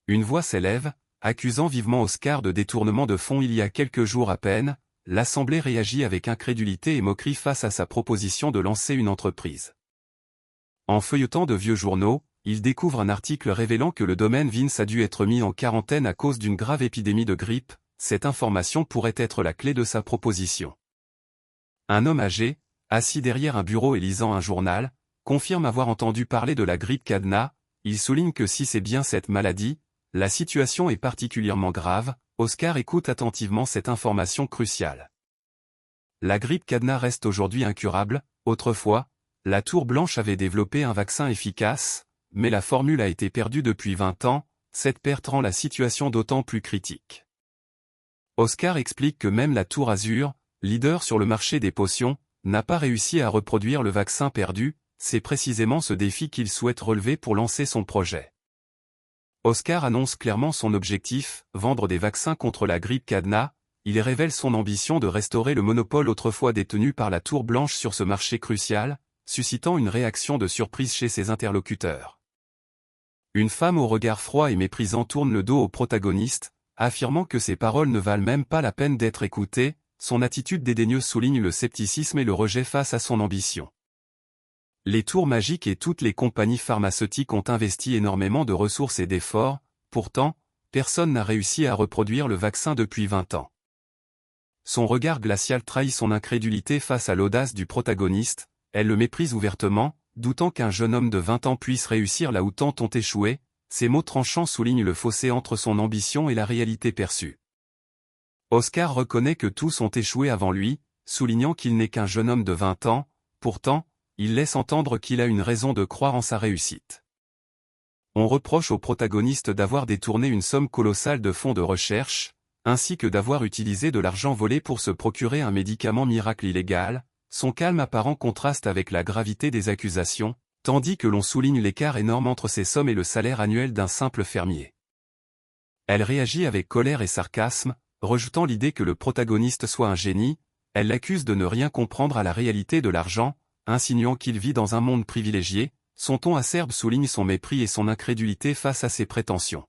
Speaker 1: Une voix s'élève, accusant vivement Oscar de détournement de fonds il y a quelques jours à peine. L'assemblée réagit avec incrédulité et moquerie face à sa proposition de lancer une entreprise. En feuilletant de vieux journaux, il découvre un article révélant que le domaine Vince a dû être mis en quarantaine à cause d'une grave épidémie de grippe. Cette information pourrait être la clé de sa proposition. Un homme âgé, assis derrière un bureau et lisant un journal, confirme avoir entendu parler de la grippe cadenas. Il souligne que si c'est bien cette maladie, la situation est particulièrement grave. Oscar écoute attentivement cette information cruciale. La grippe cadenas reste aujourd'hui incurable. Autrefois, la Tour Blanche avait développé un vaccin efficace, mais la formule a été perdue depuis 20 ans, cette perte rend la situation d'autant plus critique. Oscar explique que même la Tour Azur, leader sur le marché des potions, n'a pas réussi à reproduire le vaccin perdu. C'est précisément ce défi qu'il souhaite relever pour lancer son projet. Oscar annonce clairement son objectif, vendre des vaccins contre la grippe cadenas. Il révèle son ambition de restaurer le monopole autrefois détenu par la Tour Blanche sur ce marché crucial, suscitant une réaction de surprise chez ses interlocuteurs. Une femme au regard froid et méprisant tourne le dos au protagoniste, affirmant que ses paroles ne valent même pas la peine d'être écoutées. Son attitude dédaigneuse souligne le scepticisme et le rejet face à son ambition. Les tours magiques et toutes les compagnies pharmaceutiques ont investi énormément de ressources et d'efforts, pourtant, personne n'a réussi à reproduire le vaccin depuis 20 ans. Son regard glacial trahit son incrédulité face à l'audace du protagoniste, elle le méprise ouvertement, doutant qu'un jeune homme de 20 ans puisse réussir là où tant ont échoué. Ces mots tranchants soulignent le fossé entre son ambition et la réalité perçue. Oscar reconnaît que tous ont échoué avant lui, soulignant qu'il n'est qu'un jeune homme de 20 ans, pourtant, il laisse entendre qu'il a une raison de croire en sa réussite. On reproche au protagoniste d'avoir détourné une somme colossale de fonds de recherche, ainsi que d'avoir utilisé de l'argent volé pour se procurer un médicament miracle illégal. Son calme apparent contraste avec la gravité des accusations, tandis que l'on souligne l'écart énorme entre ces sommes et le salaire annuel d'un simple fermier. Elle réagit avec colère et sarcasme, rejetant l'idée que le protagoniste soit un génie, elle l'accuse de ne rien comprendre à la réalité de l'argent, insinuant qu'il vit dans un monde privilégié. Son ton acerbe souligne son mépris et son incrédulité face à ses prétentions.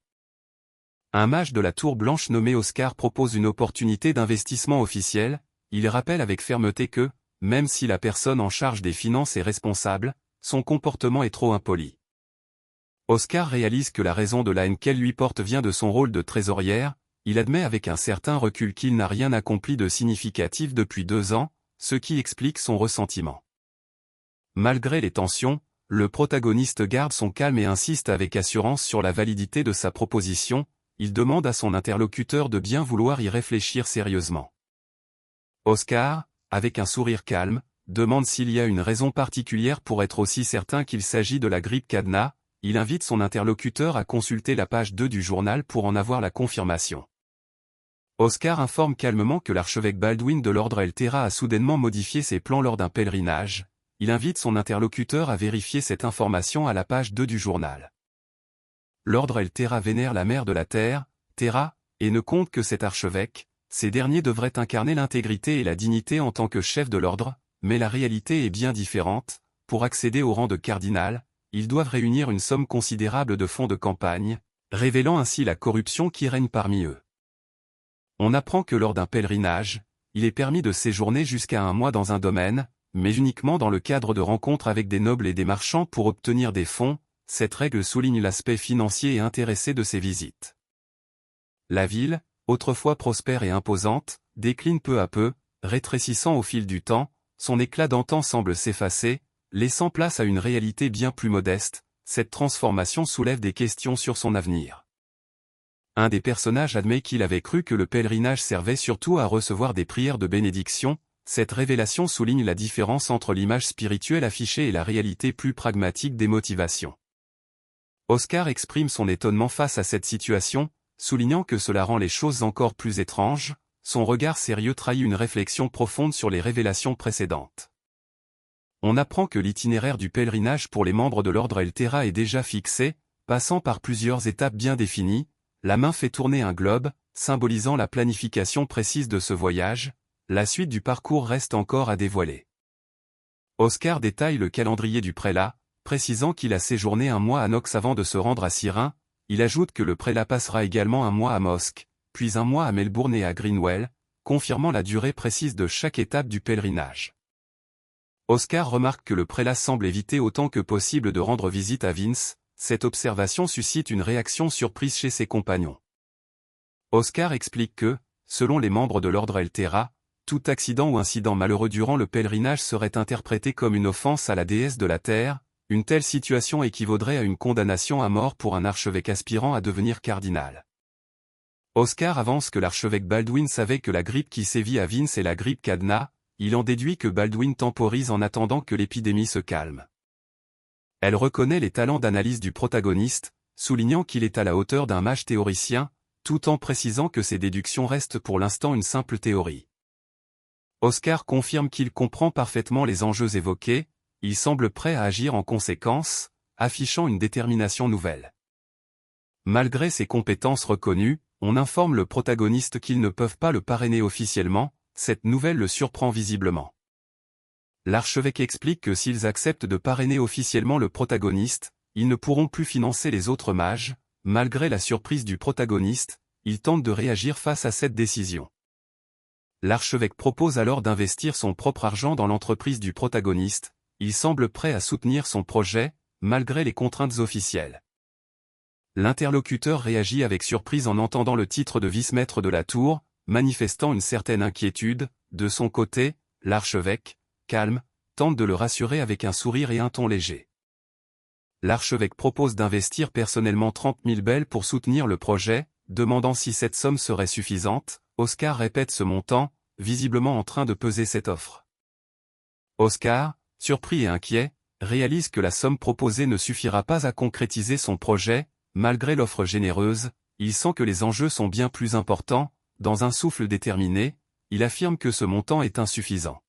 Speaker 1: Un mage de la Tour Blanche nommé Oscar propose une opportunité d'investissement officiel. Il rappelle avec fermeté que, même si la personne en charge des finances est responsable, son comportement est trop impoli. Oscar réalise que la raison de la haine qu'elle lui porte vient de son rôle de trésorière. Il admet avec un certain recul qu'il n'a rien accompli de significatif depuis 2 ans, ce qui explique son ressentiment. Malgré les tensions, le protagoniste garde son calme et insiste avec assurance sur la validité de sa proposition. Il demande à son interlocuteur de bien vouloir y réfléchir sérieusement. Oscar, avec un sourire calme, demande s'il y a une raison particulière pour être aussi certain qu'il s'agit de la grippe cadenas. Il invite son interlocuteur à consulter la page 2 du journal pour en avoir la confirmation. Oscar informe calmement que l'archevêque Baldwin de l'ordre El Terra a soudainement modifié ses plans lors d'un pèlerinage. Il invite son interlocuteur à vérifier cette information à la page 2 du journal. L'ordre El Terra vénère la mère de la terre, Terra, et ne compte que cet archevêque. Ces derniers devraient incarner l'intégrité et la dignité en tant que chef de l'ordre, mais la réalité est bien différente. Pour accéder au rang de cardinal, ils doivent réunir une somme considérable de fonds de campagne, révélant ainsi la corruption qui règne parmi eux. On apprend que lors d'un pèlerinage, il est permis de séjourner jusqu'à 1 mois dans un domaine, mais uniquement dans le cadre de rencontres avec des nobles et des marchands pour obtenir des fonds. Cette règle souligne l'aspect financier et intéressé de ces visites. La ville, autrefois prospère et imposante, décline peu à peu, rétrécissant au fil du temps. Son éclat d'antan semble s'effacer, laissant place à une réalité bien plus modeste. Cette transformation soulève des questions sur son avenir. Un des personnages admet qu'il avait cru que le pèlerinage servait surtout à recevoir des prières de bénédiction. Cette révélation souligne la différence entre l'image spirituelle affichée et la réalité plus pragmatique des motivations. Oscar exprime son étonnement face à cette situation, soulignant que cela rend les choses encore plus étranges. Son regard sérieux trahit une réflexion profonde sur les révélations précédentes. On apprend que l'itinéraire du pèlerinage pour les membres de l'ordre El Terra est déjà fixé, passant par plusieurs étapes bien définies. La main fait tourner un globe, symbolisant la planification précise de ce voyage. La suite du parcours reste encore à dévoiler. Oscar détaille le calendrier du prélat, précisant qu'il a séjourné 1 mois à Nox avant de se rendre à Syrin. Il ajoute que le prélat passera également 1 mois à Mosque, puis 1 mois à Melbourne et à Greenwell, confirmant la durée précise de chaque étape du pèlerinage. Oscar remarque que le prélat semble éviter autant que possible de rendre visite à Vince. Cette observation suscite une réaction surprise chez ses compagnons. Oscar explique que, selon les membres de l'ordre El Terra, tout accident ou incident malheureux durant le pèlerinage serait interprété comme une offense à la déesse de la terre. Une telle situation équivaudrait à une condamnation à mort pour un archevêque aspirant à devenir cardinal. Oscar avance que l'archevêque Baldwin savait que la grippe qui sévit à Vince est la grippe cadenas. Il en déduit que Baldwin temporise en attendant que l'épidémie se calme. Elle reconnaît les talents d'analyse du protagoniste, soulignant qu'il est à la hauteur d'un mage théoricien, tout en précisant que ses déductions restent pour l'instant une simple théorie. Oscar confirme qu'il comprend parfaitement les enjeux évoqués. Il semble prêt à agir en conséquence, affichant une détermination nouvelle. Malgré ses compétences reconnues, on informe le protagoniste qu'ils ne peuvent pas le parrainer officiellement. Cette nouvelle le surprend visiblement. L'archevêque explique que s'ils acceptent de parrainer officiellement le protagoniste, ils ne pourront plus financer les autres mages. Malgré la surprise du protagoniste, il tente de réagir face à cette décision. L'archevêque propose alors d'investir son propre argent dans l'entreprise du protagoniste. Il semble prêt à soutenir son projet, malgré les contraintes officielles. L'interlocuteur réagit avec surprise en entendant le titre de vice-maître de la tour, manifestant une certaine inquiétude. De son côté, l'archevêque, calme, tente de le rassurer avec un sourire et un ton léger. L'archevêque propose d'investir personnellement 30 000 bels pour soutenir le projet, demandant si cette somme serait suffisante. Oscar répète ce montant, visiblement en train de peser cette offre. Oscar, surpris et inquiet, réalise que la somme proposée ne suffira pas à concrétiser son projet. Malgré l'offre généreuse, il sent que les enjeux sont bien plus importants. Dans un souffle déterminé, il affirme que ce montant est insuffisant.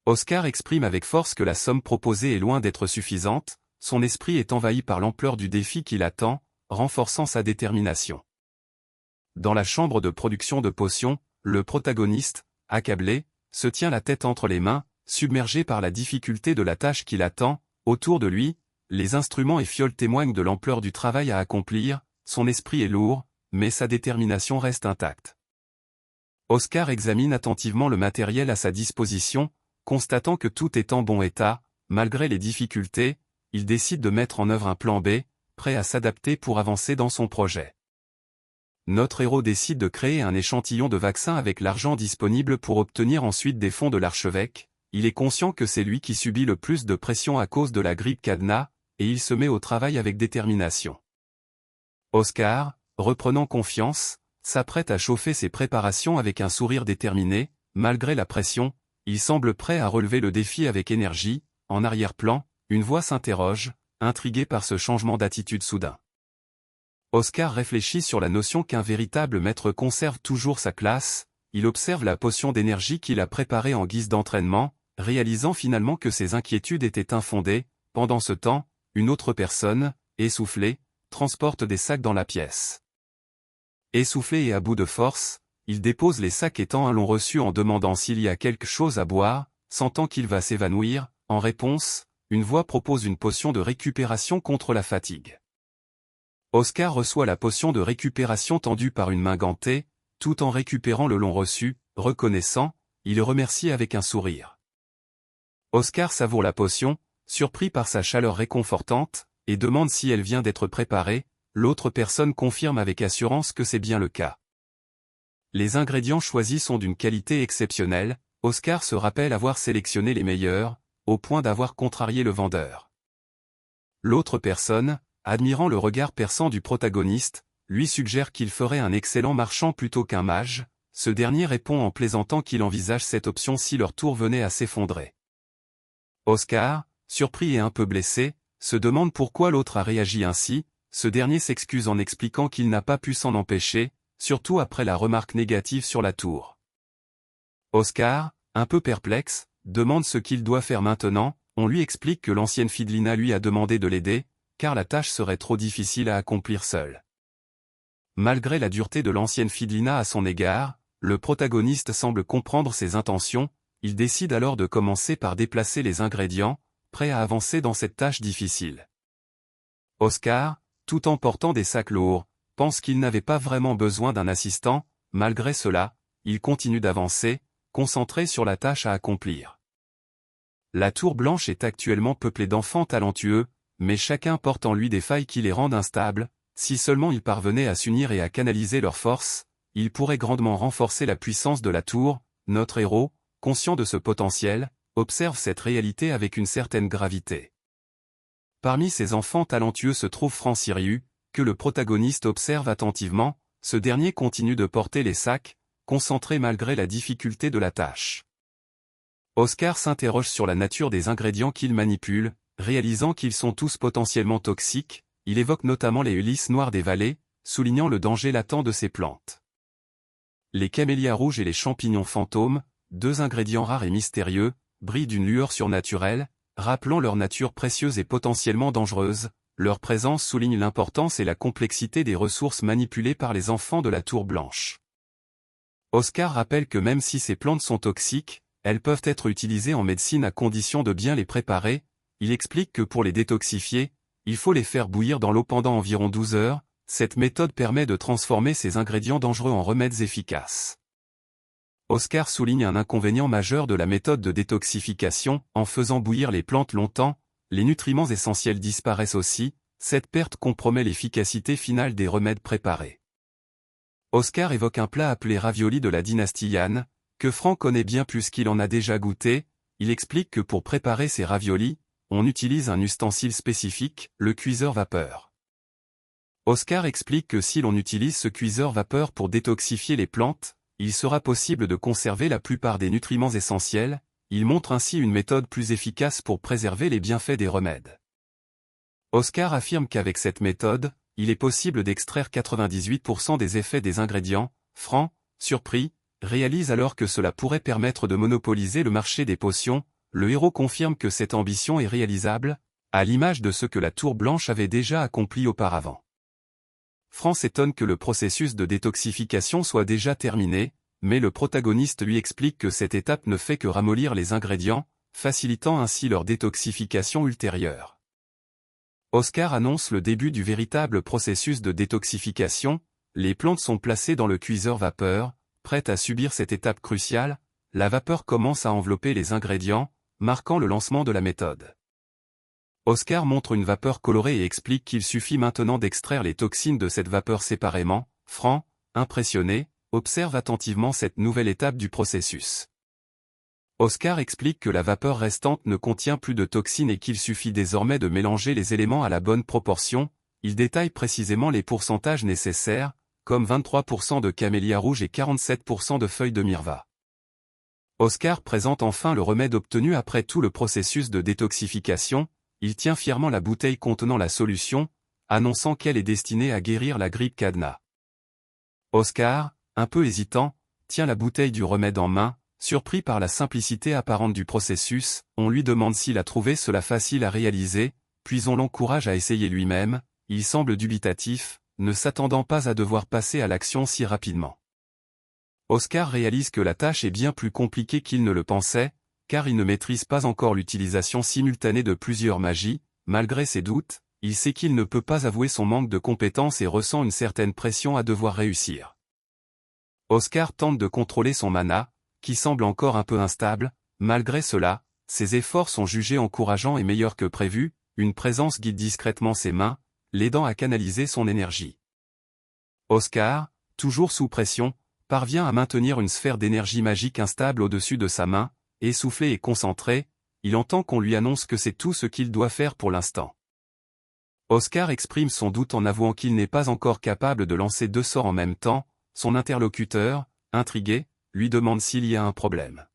Speaker 1: Oscar exprime avec force que la somme proposée est loin d'être suffisante. Son esprit est envahi par l'ampleur du défi qui l'attend, renforçant sa détermination. Dans la chambre de production de potions, le protagoniste, accablé, se tient la tête entre les mains, submergé par la difficulté de la tâche qui l'attend. Autour de lui, les instruments et fioles témoignent de l'ampleur du travail à accomplir, son esprit est lourd, mais sa détermination reste intacte. Oscar examine attentivement le matériel à sa disposition, constatant que tout est en bon état. Malgré les difficultés, il décide de mettre en œuvre un plan B, prêt à s'adapter pour avancer dans son projet. Notre héros décide de créer un échantillon de vaccin avec l'argent disponible pour obtenir ensuite des fonds de l'archevêque. Il est conscient que c'est lui qui subit le plus de pression à cause de la grippe cadenas, et il se met au travail avec détermination. Oscar, reprenant confiance, s'apprête à chauffer ses préparations avec un sourire déterminé. Malgré la pression, il semble prêt à relever le défi avec énergie. En arrière-plan, une voix s'interroge, intriguée par ce changement d'attitude soudain. Oscar réfléchit sur la notion qu'un véritable maître conserve toujours sa classe. Il observe la potion d'énergie qu'il a préparée en guise d'entraînement, réalisant finalement que ses inquiétudes étaient infondées. Pendant ce temps, une autre personne, essoufflée, transporte des sacs dans la pièce. Essoufflé et à bout de force, il dépose les sacs étant un long reçu en demandant s'il y a quelque chose à boire. Sentant qu'il va s'évanouir, en réponse, une voix propose une potion de récupération contre la fatigue. Oscar reçoit la potion de récupération tendue par une main gantée, tout en récupérant le long reçu. Reconnaissant, il remercie avec un sourire. Oscar savoure la potion, surpris par sa chaleur réconfortante, et demande si elle vient d'être préparée. L'autre personne confirme avec assurance que c'est bien le cas. Les ingrédients choisis sont d'une qualité exceptionnelle. Oscar se rappelle avoir sélectionné les meilleurs, au point d'avoir contrarié le vendeur. L'autre personne, admirant le regard perçant du protagoniste, lui suggère qu'il ferait un excellent marchand plutôt qu'un mage. Ce dernier répond en plaisantant qu'il envisage cette option si leur tour venait à s'effondrer. Oscar, surpris et un peu blessé, se demande pourquoi l'autre a réagi ainsi. Ce dernier s'excuse en expliquant qu'il n'a pas pu s'en empêcher, surtout après la remarque négative sur la tour. Oscar, un peu perplexe, demande ce qu'il doit faire maintenant. On lui explique que l'ancienne Fidlina lui a demandé de l'aider, car la tâche serait trop difficile à accomplir seul. Malgré la dureté de l'ancienne Fidlina à son égard, le protagoniste semble comprendre ses intentions. Il décide alors de commencer par déplacer les ingrédients, prêt à avancer dans cette tâche difficile. Oscar, tout en portant des sacs lourds, pense qu'il n'avait pas vraiment besoin d'un assistant. Malgré cela, il continue d'avancer, concentré sur la tâche à accomplir. La Tour Blanche est actuellement peuplée d'enfants talentueux, mais chacun porte en lui des failles qui les rendent instables. Si seulement ils parvenaient à s'unir et à canaliser leurs forces, ils pourraient grandement renforcer la puissance de la tour. Notre héros, conscient de ce potentiel, observe cette réalité avec une certaine gravité. Parmi ces enfants talentueux se trouve Franciriu, que le protagoniste observe attentivement. Ce dernier continue de porter les sacs, concentré malgré la difficulté de la tâche. Oscar s'interroge sur la nature des ingrédients qu'il manipule, réalisant qu'ils sont tous potentiellement toxiques. Il évoque notamment les hélices noires des vallées, soulignant le danger latent de ces plantes. Les camélias rouges et les champignons fantômes, deux ingrédients rares et mystérieux, brillent d'une lueur surnaturelle, rappelant leur nature précieuse et potentiellement dangereuse. Leur présence souligne l'importance et la complexité des ressources manipulées par les enfants de la Tour Blanche. Oscar rappelle que même si ces plantes sont toxiques, elles peuvent être utilisées en médecine à condition de bien les préparer. Il explique que pour les détoxifier, il faut les faire bouillir dans l'eau pendant environ 12 heures. Cette méthode permet de transformer ces ingrédients dangereux en remèdes efficaces. Oscar souligne un inconvénient majeur de la méthode de détoxification. En faisant bouillir les plantes longtemps, les nutriments essentiels disparaissent aussi. Cette perte compromet l'efficacité finale des remèdes préparés. Oscar évoque un plat appelé ravioli de la dynastie Yan, que Franck connaît bien puisqu'il en a déjà goûté. Il explique que pour préparer ces raviolis, on utilise un ustensile spécifique, le cuiseur vapeur. Oscar explique que si l'on utilise ce cuiseur vapeur pour détoxifier les plantes, il sera possible de conserver la plupart des nutriments essentiels. Il montre ainsi une méthode plus efficace pour préserver les bienfaits des remèdes. Oscar affirme qu'avec cette méthode, il est possible d'extraire 98% des effets des ingrédients. Franck, surpris, réalise alors que cela pourrait permettre de monopoliser le marché des potions. Le héros confirme que cette ambition est réalisable, à l'image de ce que la Tour Blanche avait déjà accompli auparavant. Franck s'étonne que le processus de détoxification soit déjà terminé, mais le protagoniste lui explique que cette étape ne fait que ramollir les ingrédients, facilitant ainsi leur détoxification ultérieure. Oscar annonce le début du véritable processus de détoxification, les plantes sont placées dans le cuiseur vapeur, prêtes à subir cette étape cruciale, la vapeur commence à envelopper les ingrédients, marquant le lancement de la méthode. Oscar montre une vapeur colorée et explique qu'il suffit maintenant d'extraire les toxines de cette vapeur séparément. Franck, impressionné, observe attentivement cette nouvelle étape du processus. Oscar explique que la vapeur restante ne contient plus de toxines et qu'il suffit désormais de mélanger les éléments à la bonne proportion. Il détaille précisément les pourcentages nécessaires, comme 23% de camélia rouge et 47% de feuilles de myrva. Oscar présente enfin le remède obtenu après tout le processus de détoxification. Il tient fièrement la bouteille contenant la solution, annonçant qu'elle est destinée à guérir la grippe cadenas. Oscar, un peu hésitant, tient la bouteille du remède en main, surpris par la simplicité apparente du processus. On lui demande s'il a trouvé cela facile à réaliser, puis on l'encourage à essayer lui-même. Il semble dubitatif, ne s'attendant pas à devoir passer à l'action si rapidement. Oscar réalise que la tâche est bien plus compliquée qu'il ne le pensait, car il ne maîtrise pas encore l'utilisation simultanée de plusieurs magies. Malgré ses doutes, il sait qu'il ne peut pas avouer son manque de compétences et ressent une certaine pression à devoir réussir. Oscar tente de contrôler son mana, qui semble encore un peu instable. Malgré cela, ses efforts sont jugés encourageants et meilleurs que prévu. Une présence guide discrètement ses mains, l'aidant à canaliser son énergie. Oscar, toujours sous pression, parvient à maintenir une sphère d'énergie magique instable au-dessus de sa main. Essoufflé et concentré, il entend qu'on lui annonce que c'est tout ce qu'il doit faire pour l'instant. Oscar exprime son doute en avouant qu'il n'est pas encore capable de lancer 2 sorts en même temps. Son interlocuteur, intrigué, lui demande s'il y a un problème.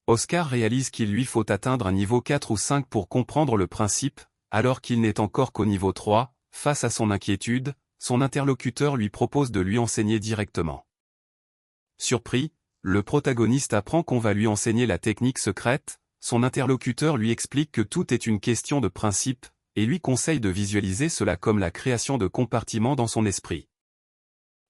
Speaker 1: Oscar réalise qu'il lui faut atteindre un niveau 4 ou 5 pour comprendre le principe, alors qu'il n'est encore qu'au niveau 3. Face à son inquiétude, son interlocuteur lui propose de lui enseigner directement. Surpris, le protagoniste apprend qu'on va lui enseigner la technique secrète. Son interlocuteur lui explique que tout est une question de principe, et lui conseille de visualiser cela comme la création de compartiments dans son esprit.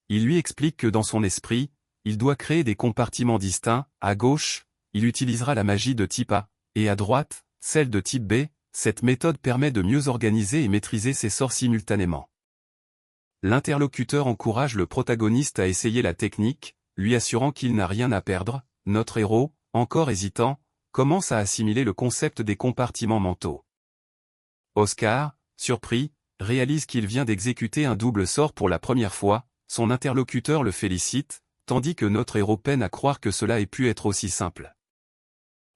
Speaker 1: Il lui explique que dans son esprit, il doit créer des compartiments distincts. À gauche, il utilisera la magie de type A, et à droite, celle de type B. Cette méthode permet de mieux organiser et maîtriser ses sorts simultanément. L'interlocuteur encourage le protagoniste à essayer la technique, lui assurant qu'il n'a rien à perdre. Notre héros, encore hésitant, commence à assimiler le concept des compartiments mentaux. Oscar, surpris, réalise qu'il vient d'exécuter un double sort pour la première fois. Son interlocuteur le félicite, tandis que notre héros peine à croire que cela ait pu être aussi simple.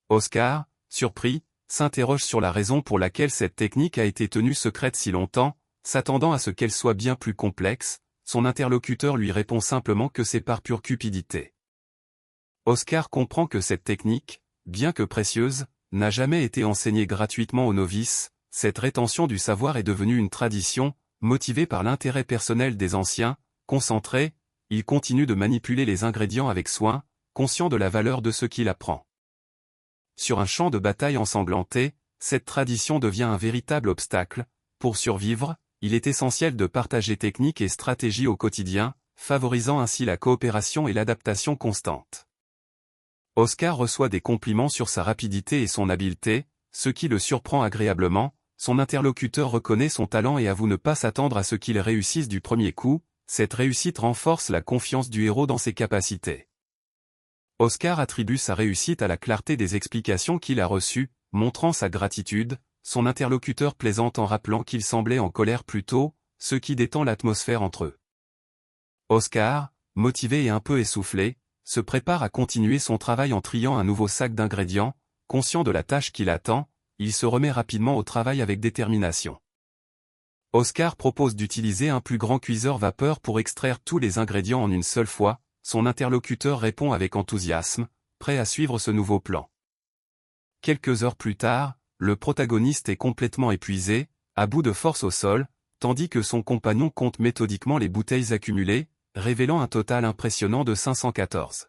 Speaker 1: Oscar, surpris, s'interroge sur la raison pour laquelle cette technique a été tenue secrète si longtemps, s'attendant à ce qu'elle soit bien plus complexe. Son interlocuteur lui répond simplement que c'est par pure cupidité. Oscar comprend que cette technique, bien que précieuse, n'a jamais été enseignée gratuitement aux novices. Cette rétention du savoir est devenue une tradition, motivée par l'intérêt personnel des anciens. Concentré, il continue de manipuler les ingrédients avec soin, conscient de la valeur de ce qu'il apprend. Sur un champ de bataille ensanglanté, cette tradition devient un véritable obstacle. Pour survivre, il est essentiel de partager techniques et stratégies au quotidien, favorisant ainsi la coopération et l'adaptation constante. Oscar reçoit des compliments sur sa rapidité et son habileté, ce qui le surprend agréablement. Son interlocuteur reconnaît son talent et avoue ne pas s'attendre à ce qu'il réussisse du premier coup. Cette réussite renforce la confiance du héros dans ses capacités. Oscar attribue sa réussite à la clarté des explications qu'il a reçues, montrant sa gratitude. Son interlocuteur plaisante en rappelant qu'il semblait en colère plus tôt, ce qui détend l'atmosphère entre eux. Oscar, motivé et un peu essoufflé, se prépare à continuer son travail en triant un nouveau sac d'ingrédients. Conscient de la tâche qui l'attend, il se remet rapidement au travail avec détermination. Oscar propose d'utiliser un plus grand cuiseur vapeur pour extraire tous les ingrédients en une seule fois. Son interlocuteur répond avec enthousiasme, prêt à suivre ce nouveau plan. Quelques heures plus tard, le protagoniste est complètement épuisé, à bout de force au sol, tandis que son compagnon compte méthodiquement les bouteilles accumulées, révélant un total impressionnant de 514.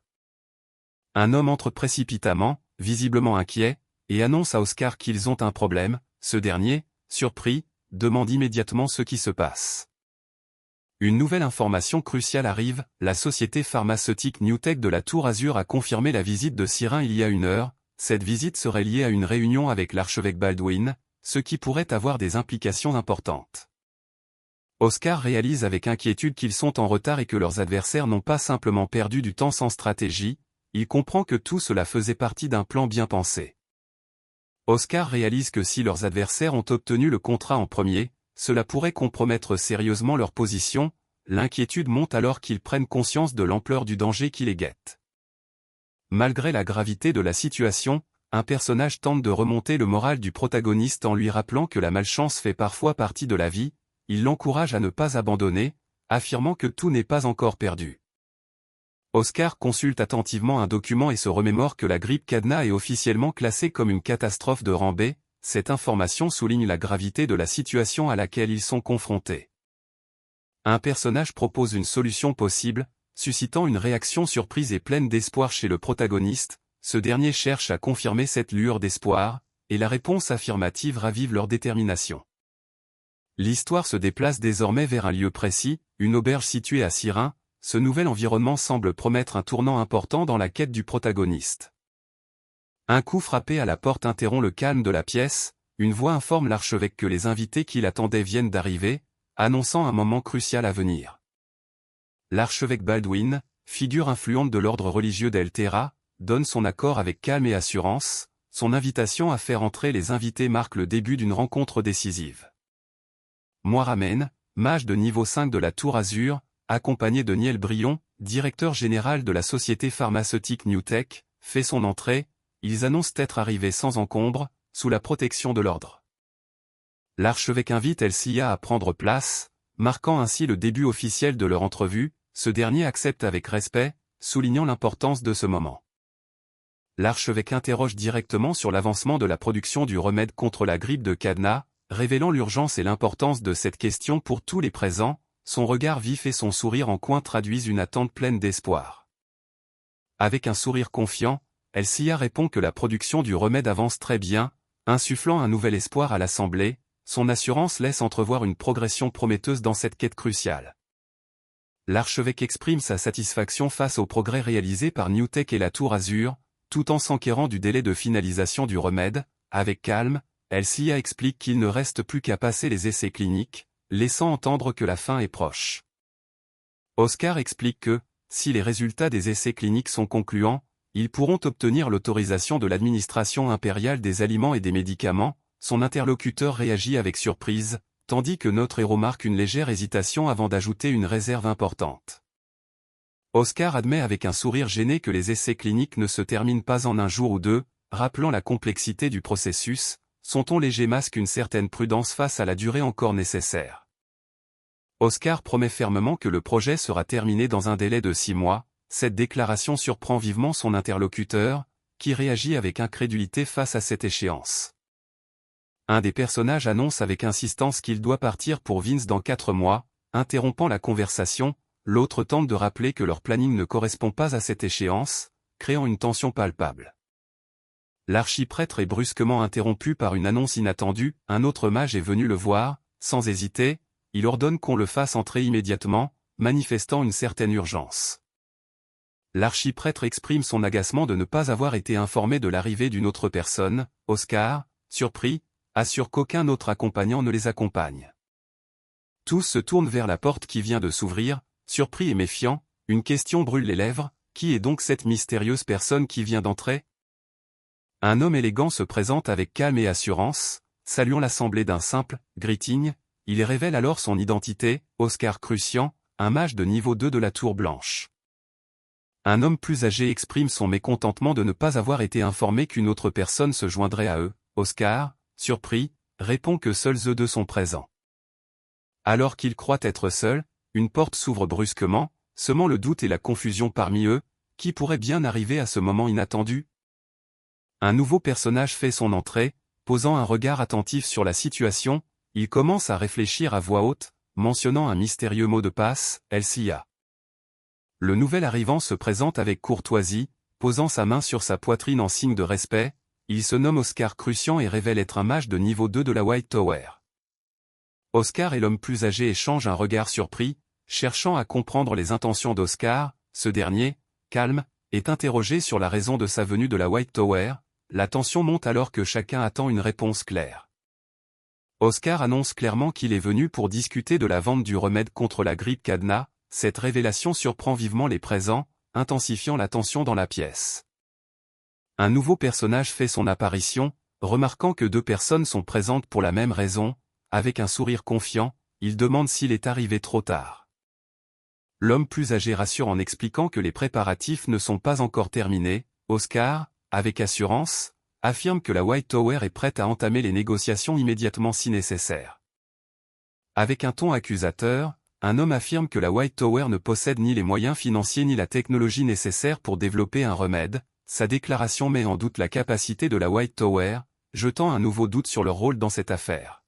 Speaker 1: Un homme entre précipitamment, visiblement inquiet, et annonce à Oscar qu'ils ont un problème. Ce dernier, surpris, demande immédiatement ce qui se passe. Une nouvelle information cruciale arrive, la société pharmaceutique Newtek de la Tour Azur a confirmé la visite de Sirin il y a 1 heure. Cette visite serait liée à une réunion avec l'archevêque Baldwin, ce qui pourrait avoir des implications importantes. Oscar réalise avec inquiétude qu'ils sont en retard et que leurs adversaires n'ont pas simplement perdu du temps sans stratégie, il comprend que tout cela faisait partie d'un plan bien pensé. Oscar réalise que si leurs adversaires ont obtenu le contrat en premier, cela pourrait compromettre sérieusement leur position, l'inquiétude monte alors qu'ils prennent conscience de l'ampleur du danger qui les guette. Malgré la gravité de la situation, un personnage tente de remonter le moral du protagoniste en lui rappelant que la malchance fait parfois partie de la vie, il l'encourage à ne pas abandonner, affirmant que tout n'est pas encore perdu. Oscar consulte attentivement un document et se remémore que la grippe cadenas est officiellement classée comme une catastrophe de rang B, cette information souligne la gravité de la situation à laquelle ils sont confrontés. Un personnage propose une solution possible, suscitant une réaction surprise et pleine d'espoir chez le protagoniste, ce dernier cherche à confirmer cette lueur d'espoir, et la réponse affirmative ravive leur détermination. L'histoire se déplace désormais vers un lieu précis, une auberge située à Sirin. Ce nouvel environnement semble promettre un tournant important dans la quête du protagoniste. Un coup frappé à la porte interrompt le calme de la pièce, une voix informe l'archevêque que les invités qui l'attendaient viennent d'arriver, annonçant un moment crucial à venir. L'archevêque Baldwin, figure influente de l'ordre religieux d'El Terra, donne son accord avec calme et assurance, son invitation à faire entrer les invités marque le début d'une rencontre décisive. Moiramen, mage de niveau 5 de la Tour Azur, accompagné de Niel Brion, directeur général de la société pharmaceutique Newtek, fait son entrée, ils annoncent être arrivés sans encombre, sous la protection de l'ordre. L'archevêque invite Elsia à prendre place, marquant ainsi le début officiel de leur entrevue, ce dernier accepte avec respect, soulignant l'importance de ce moment. L'archevêque interroge directement sur l'avancement de la production du remède contre la grippe de cadenas, révélant l'urgence et l'importance de cette question pour tous les présents. Son regard vif et son sourire en coin traduisent une attente pleine d'espoir. Avec un sourire confiant, Elsia répond que la production du remède avance très bien, insufflant un nouvel espoir à l'Assemblée, son assurance laisse entrevoir une progression prometteuse dans cette quête cruciale. L'archevêque exprime sa satisfaction face aux progrès réalisés par Newtek et la Tour Azur, tout en s'enquérant du délai de finalisation du remède. Avec calme, Elsia explique qu'il ne reste plus qu'à passer les essais cliniques, laissant entendre que la fin est proche. Oscar explique que, si les résultats des essais cliniques sont concluants, ils pourront obtenir l'autorisation de l'administration impériale des aliments et des médicaments. Son interlocuteur réagit avec surprise, tandis que notre héros marque une légère hésitation avant d'ajouter une réserve importante. Oscar admet avec un sourire gêné que les essais cliniques ne se terminent pas en un jour ou deux, rappelant la complexité du processus. Son ton léger masque une certaine prudence face à la durée encore nécessaire. Oscar promet fermement que le projet sera terminé dans un délai de 6 mois, cette déclaration surprend vivement son interlocuteur, qui réagit avec incrédulité face à cette échéance. Un des personnages annonce avec insistance qu'il doit partir pour Vince dans 4 mois, interrompant la conversation, l'autre tente de rappeler que leur planning ne correspond pas à cette échéance, créant une tension palpable. L'archiprêtre est brusquement interrompu par une annonce inattendue, un autre mage est venu le voir, sans hésiter, il ordonne qu'on le fasse entrer immédiatement, manifestant une certaine urgence. L'archiprêtre exprime son agacement de ne pas avoir été informé de l'arrivée d'une autre personne. Oscar, surpris, assure qu'aucun autre accompagnant ne les accompagne. Tous se tournent vers la porte qui vient de s'ouvrir, surpris et méfiants, une question brûle les lèvres, qui est donc cette mystérieuse personne qui vient d'entrer ? Un homme élégant se présente avec calme et assurance, saluant l'assemblée d'un simple « greeting », il révèle alors son identité, Oscar Crucian, un mage de niveau 2 de la Tour Blanche. Un homme plus âgé exprime son mécontentement de ne pas avoir été informé qu'une autre personne se joindrait à eux. Oscar, surpris, répond que seuls eux deux sont présents. Alors qu'il croit être seul, une porte s'ouvre brusquement, semant le doute et la confusion parmi eux. Qui pourrait bien arriver à ce moment inattendu ? Un nouveau personnage fait son entrée, posant un regard attentif sur la situation, il commence à réfléchir à voix haute, mentionnant un mystérieux mot de passe, Elsia. Le nouvel arrivant se présente avec courtoisie, posant sa main sur sa poitrine en signe de respect, il se nomme Oscar Crucian et révèle être un mage de niveau 2 de la White Tower. Oscar et l'homme plus âgé échangent un regard surpris, cherchant à comprendre les intentions d'Oscar. Ce dernier, calme, est interrogé sur la raison de sa venue de la White Tower. La tension monte alors que chacun attend une réponse claire. Oscar annonce clairement qu'il est venu pour discuter de la vente du remède contre la grippe cadenas. Cette révélation surprend vivement les présents, intensifiant la tension dans la pièce. Un nouveau personnage fait son apparition, remarquant que deux personnes sont présentes pour la même raison. Avec un sourire confiant, il demande s'il est arrivé trop tard. L'homme plus âgé rassure en expliquant que les préparatifs ne sont pas encore terminés. Oscar, avec assurance, affirme que la White Tower est prête à entamer les négociations immédiatement si nécessaire. Avec un ton accusateur, un homme affirme que la White Tower ne possède ni les moyens financiers ni la technologie nécessaire pour développer un remède. Sa déclaration met en doute la capacité de la White Tower, jetant un nouveau doute sur leur rôle dans cette affaire.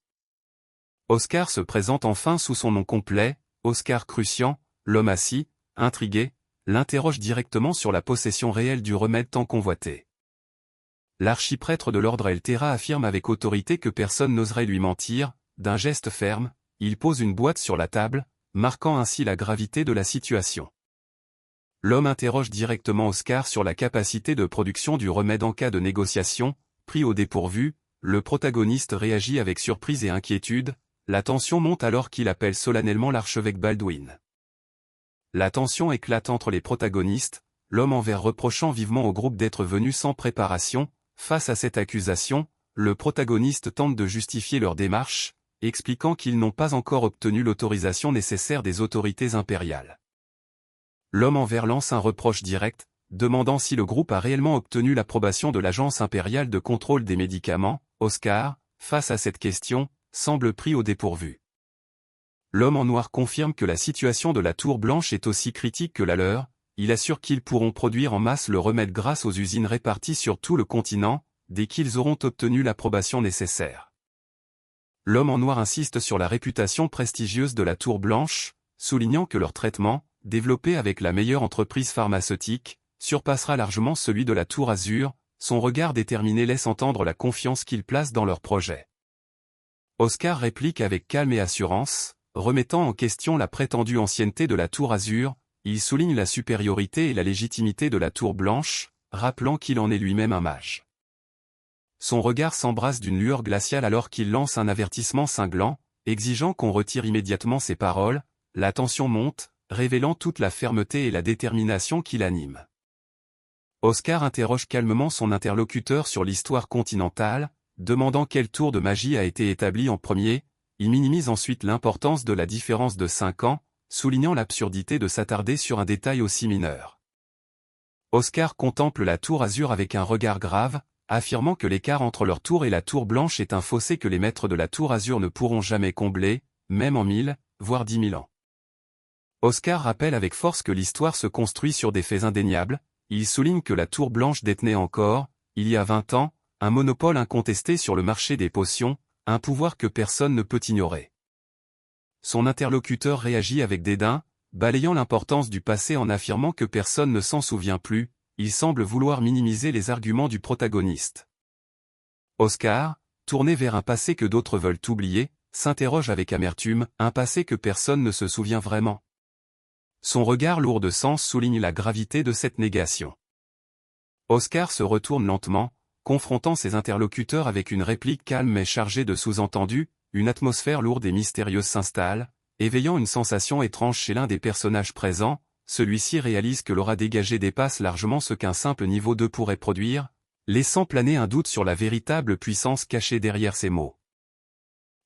Speaker 1: Oscar se présente enfin sous son nom complet. Oscar Crucian, l'homme assis, intrigué, l'interroge directement sur la possession réelle du remède tant convoité. L'archiprêtre de l'ordre El Terra affirme avec autorité que personne n'oserait lui mentir. D'un geste ferme, il pose une boîte sur la table, marquant ainsi la gravité de la situation. L'homme interroge directement Oscar sur la capacité de production du remède en cas de négociation. Pris au dépourvu, le protagoniste réagit avec surprise et inquiétude. La tension monte alors qu'il appelle solennellement l'archevêque Baldwin. La tension éclate entre les protagonistes, l'homme envers reprochant vivement au groupe d'être venu sans préparation. Face à cette accusation, le protagoniste tente de justifier leur démarche, expliquant qu'ils n'ont pas encore obtenu l'autorisation nécessaire des autorités impériales. L'homme envers lance un reproche direct, demandant si le groupe a réellement obtenu l'approbation de l'Agence impériale de contrôle des médicaments. Oscar, face à cette question, semble pris au dépourvu. L'homme en noir confirme que la situation de la Tour Blanche est aussi critique que la leur. Il assure qu'ils pourront produire en masse le remède grâce aux usines réparties sur tout le continent, dès qu'ils auront obtenu l'approbation nécessaire. L'homme en noir insiste sur la réputation prestigieuse de la Tour Blanche, soulignant que leur traitement, développé avec la meilleure entreprise pharmaceutique, surpassera largement celui de la Tour Azur. Son regard déterminé laisse entendre la confiance qu'il place dans leur projet. Oscar réplique avec calme et assurance, remettant en question la prétendue ancienneté de la Tour Azur. Il souligne la supériorité et la légitimité de la Tour Blanche, rappelant qu'il en est lui-même un mage. Son regard s'embrase d'une lueur glaciale alors qu'il lance un avertissement cinglant, exigeant qu'on retire immédiatement ses paroles. La tension monte, révélant toute la fermeté et la détermination qui l'animent. Oscar interroge calmement son interlocuteur sur l'histoire continentale, demandant quel tour de magie a été établi en premier. Il minimise ensuite l'importance de la différence de 5 ans, soulignant l'absurdité de s'attarder sur un détail aussi mineur. Oscar contemple la tour Azur avec un regard grave, affirmant que l'écart entre leur tour et la tour Blanche est un fossé que les maîtres de la tour Azur ne pourront jamais combler, même en 1000, voire 10 000 ans. Oscar rappelle avec force que l'histoire se construit sur des faits indéniables. Il souligne que la tour Blanche détenait encore, il y a 20 ans, un monopole incontesté sur le marché des potions, un pouvoir que personne ne peut ignorer. Son interlocuteur réagit avec dédain, balayant l'importance du passé en affirmant que personne ne s'en souvient plus. Il semble vouloir minimiser les arguments du protagoniste. Oscar, tourné vers un passé que d'autres veulent oublier, s'interroge avec amertume, un passé que personne ne se souvient vraiment. Son regard lourd de sens souligne la gravité de cette négation. Oscar se retourne lentement, confrontant ses interlocuteurs avec une réplique calme mais chargée de sous-entendus. Une atmosphère lourde et mystérieuse s'installe, éveillant une sensation étrange chez l'un des personnages présents. Celui-ci réalise que l'aura dégagée dépasse largement ce qu'un simple niveau 2 pourrait produire, laissant planer un doute sur la véritable puissance cachée derrière ces mots.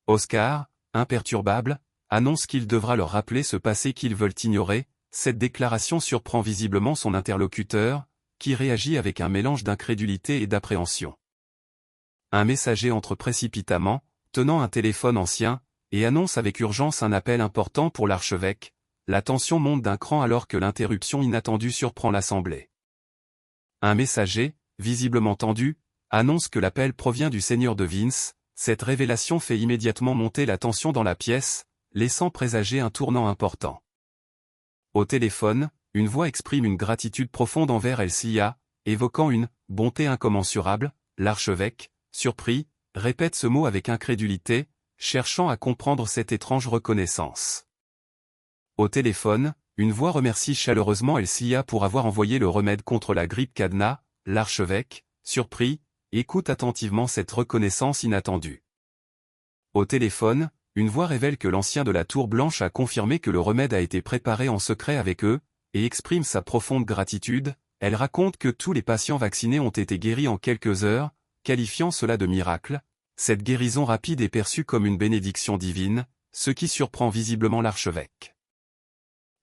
Speaker 1: Oscar, imperturbable, annonce qu'il devra leur rappeler ce passé qu'ils veulent ignorer. Cette déclaration surprend visiblement son interlocuteur, qui réagit avec un mélange d'incrédulité et d'appréhension. Un messager entre précipitamment, tenant un téléphone ancien, et annonce avec urgence un appel important pour l'archevêque. La tension monte d'un cran alors que l'interruption inattendue surprend l'assemblée. Un messager, visiblement tendu, annonce que l'appel provient du seigneur de Vince. Cette révélation fait immédiatement monter la tension dans la pièce, laissant présager un tournant important. Au téléphone, une voix exprime une gratitude profonde envers Elsia, évoquant une « bonté incommensurable ». L'archevêque, surpris, répète ce mot avec incrédulité, cherchant à comprendre cette étrange reconnaissance. Au téléphone, une voix remercie chaleureusement Elsia pour avoir envoyé le remède contre la grippe cadenas. L'archevêque, surpris, écoute attentivement cette reconnaissance inattendue. Au téléphone, une voix révèle que l'ancien de la Tour Blanche a confirmé que le remède a été préparé en secret avec eux, et exprime sa profonde gratitude. Elle raconte que tous les patients vaccinés ont été guéris en quelques heures, qualifiant cela de miracle. Cette guérison rapide est perçue comme une bénédiction divine, ce qui surprend visiblement l'archevêque.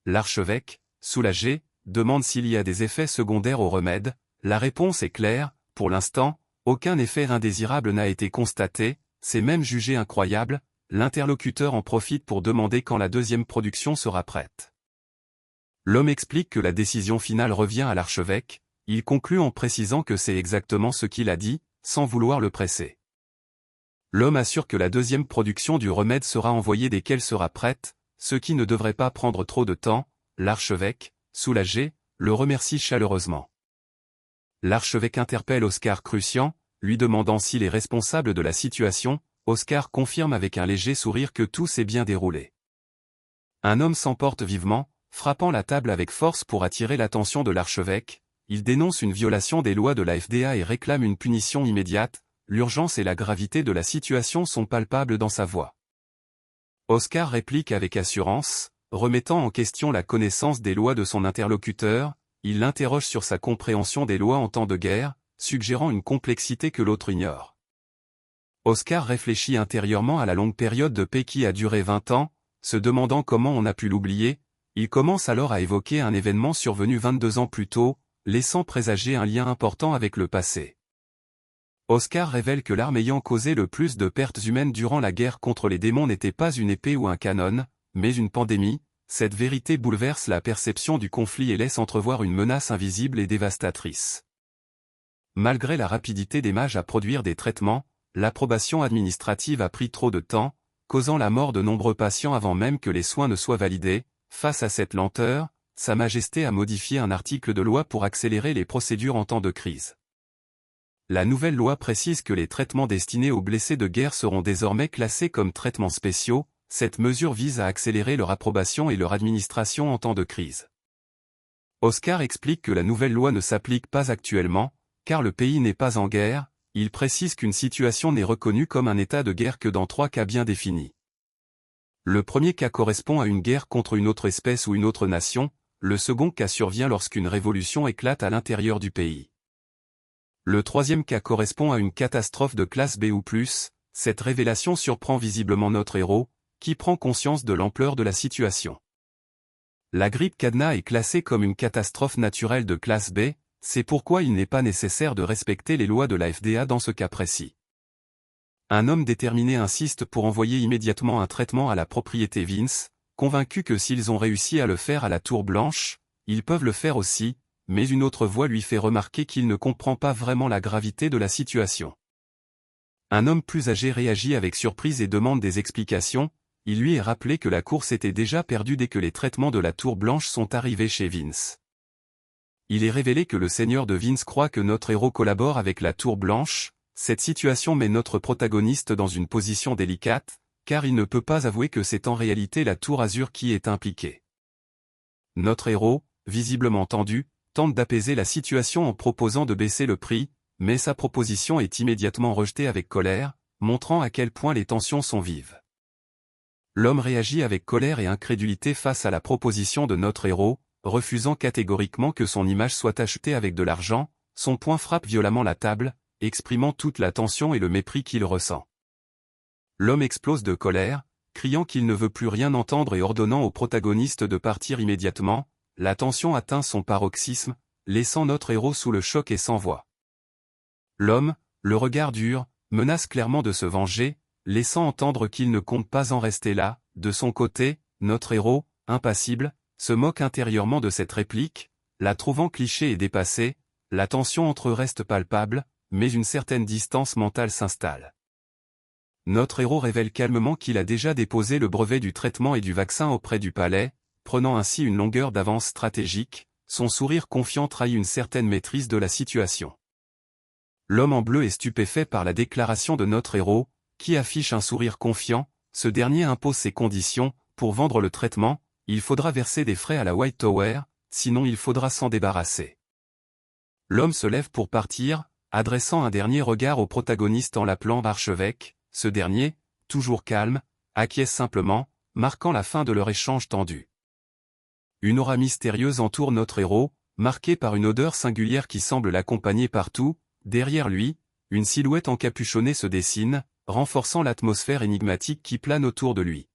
Speaker 1: L'archevêque, soulagé, demande s'il y a des effets secondaires au remède. La réponse est claire, pour l'instant, aucun effet indésirable n'a été constaté, c'est même jugé incroyable. L'interlocuteur en profite pour demander quand la deuxième production sera prête. L'homme explique que la décision finale revient à l'archevêque, il conclut en précisant que c'est exactement ce qu'il a dit, sans vouloir le presser. L'homme assure que la deuxième production du remède sera envoyée dès qu'elle sera prête, ce qui ne devrait pas prendre trop de temps. L'archevêque, soulagé, le remercie chaleureusement. L'archevêque interpelle Oscar Crucian, lui demandant s'il est responsable de la situation. Oscar confirme avec un léger sourire que tout s'est bien déroulé. Un homme s'emporte vivement, frappant la table avec force pour attirer l'attention de l'archevêque. Il dénonce une violation des lois de la FDA et réclame une punition immédiate. L'urgence et la gravité de la situation sont palpables dans sa voix. Oscar réplique avec assurance, remettant en question la connaissance des lois de son interlocuteur. Il l'interroge sur sa compréhension des lois en temps de guerre, suggérant une complexité que l'autre ignore. Oscar réfléchit intérieurement à la longue période de paix qui a duré 20 ans, se demandant comment on a pu l'oublier. Il commence alors à évoquer un événement survenu 22 ans plus tôt, laissant présager un lien important avec le passé. Oscar révèle que l'arme ayant causé le plus de pertes humaines durant la guerre contre les démons n'était pas une épée ou un canon, mais une pandémie. Cette vérité bouleverse la perception du conflit et laisse entrevoir une menace invisible et dévastatrice. Malgré la rapidité des mages à produire des traitements, l'approbation administrative a pris trop de temps, causant la mort de nombreux patients avant même que les soins ne soient validés. Face à cette lenteur, Sa Majesté a modifié un article de loi pour accélérer les procédures en temps de crise. La nouvelle loi précise que les traitements destinés aux blessés de guerre seront désormais classés comme traitements spéciaux. Cette mesure vise à accélérer leur approbation et leur administration en temps de crise. Oscar explique que la nouvelle loi ne s'applique pas actuellement, car le pays n'est pas en guerre. Il précise qu'une situation n'est reconnue comme un état de guerre que dans 3 cas bien définis. Le premier cas correspond à une guerre contre une autre espèce ou une autre nation, le second cas survient lorsqu'une révolution éclate à l'intérieur du pays. Le troisième cas correspond à une catastrophe de classe B ou plus. Cette révélation surprend visiblement notre héros, qui prend conscience de l'ampleur de la situation. La grippe cadenas est classée comme une catastrophe naturelle de classe B, c'est pourquoi il n'est pas nécessaire de respecter les lois de la FDA dans ce cas précis. Un homme déterminé insiste pour envoyer immédiatement un traitement à la propriété Vince, convaincu que s'ils ont réussi à le faire à la Tour Blanche, ils peuvent le faire aussi, mais une autre voix lui fait remarquer qu'il ne comprend pas vraiment la gravité de la situation. Un homme plus âgé réagit avec surprise et demande des explications. Il lui est rappelé que la course était déjà perdue dès que les traitements de la Tour Blanche sont arrivés chez Vince. Il est révélé que le seigneur de Vince croit que notre héros collabore avec la Tour Blanche. Cette situation met notre protagoniste dans une position délicate, car il ne peut pas avouer que c'est en réalité la Tour Azur qui est impliquée. Notre héros, visiblement tendu, tente d'apaiser la situation en proposant de baisser le prix, mais sa proposition est immédiatement rejetée avec colère, montrant à quel point les tensions sont vives. L'homme réagit avec colère et incrédulité face à la proposition de notre héros, refusant catégoriquement que son image soit achetée avec de l'argent. Son poing frappe violemment la table, exprimant toute la tension et le mépris qu'il ressent. L'homme explose de colère, criant qu'il ne veut plus rien entendre et ordonnant au protagoniste de partir immédiatement. La tension atteint son paroxysme, laissant notre héros sous le choc et sans voix. L'homme, le regard dur, menace clairement de se venger, laissant entendre qu'il ne compte pas en rester là. De son côté, notre héros, impassible, se moque intérieurement de cette réplique, la trouvant cliché et dépassée. La tension entre eux reste palpable, mais une certaine distance mentale s'installe. Notre héros révèle calmement qu'il a déjà déposé le brevet du traitement et du vaccin auprès du palais, prenant ainsi une longueur d'avance stratégique. Son sourire confiant trahit une certaine maîtrise de la situation. L'homme en bleu est stupéfait par la déclaration de notre héros, qui affiche un sourire confiant. Ce dernier impose ses conditions. Pour vendre le traitement, il faudra verser des frais à la White Tower, sinon il faudra s'en débarrasser. L'homme se lève pour partir, adressant un dernier regard au protagoniste en l'appelant archevêque. Ce dernier, toujours calme, acquiesce simplement, marquant la fin de leur échange tendu. Une aura mystérieuse entoure notre héros, marquée par une odeur singulière qui semble l'accompagner partout. Derrière lui, une silhouette encapuchonnée se dessine, renforçant l'atmosphère énigmatique qui plane autour de lui.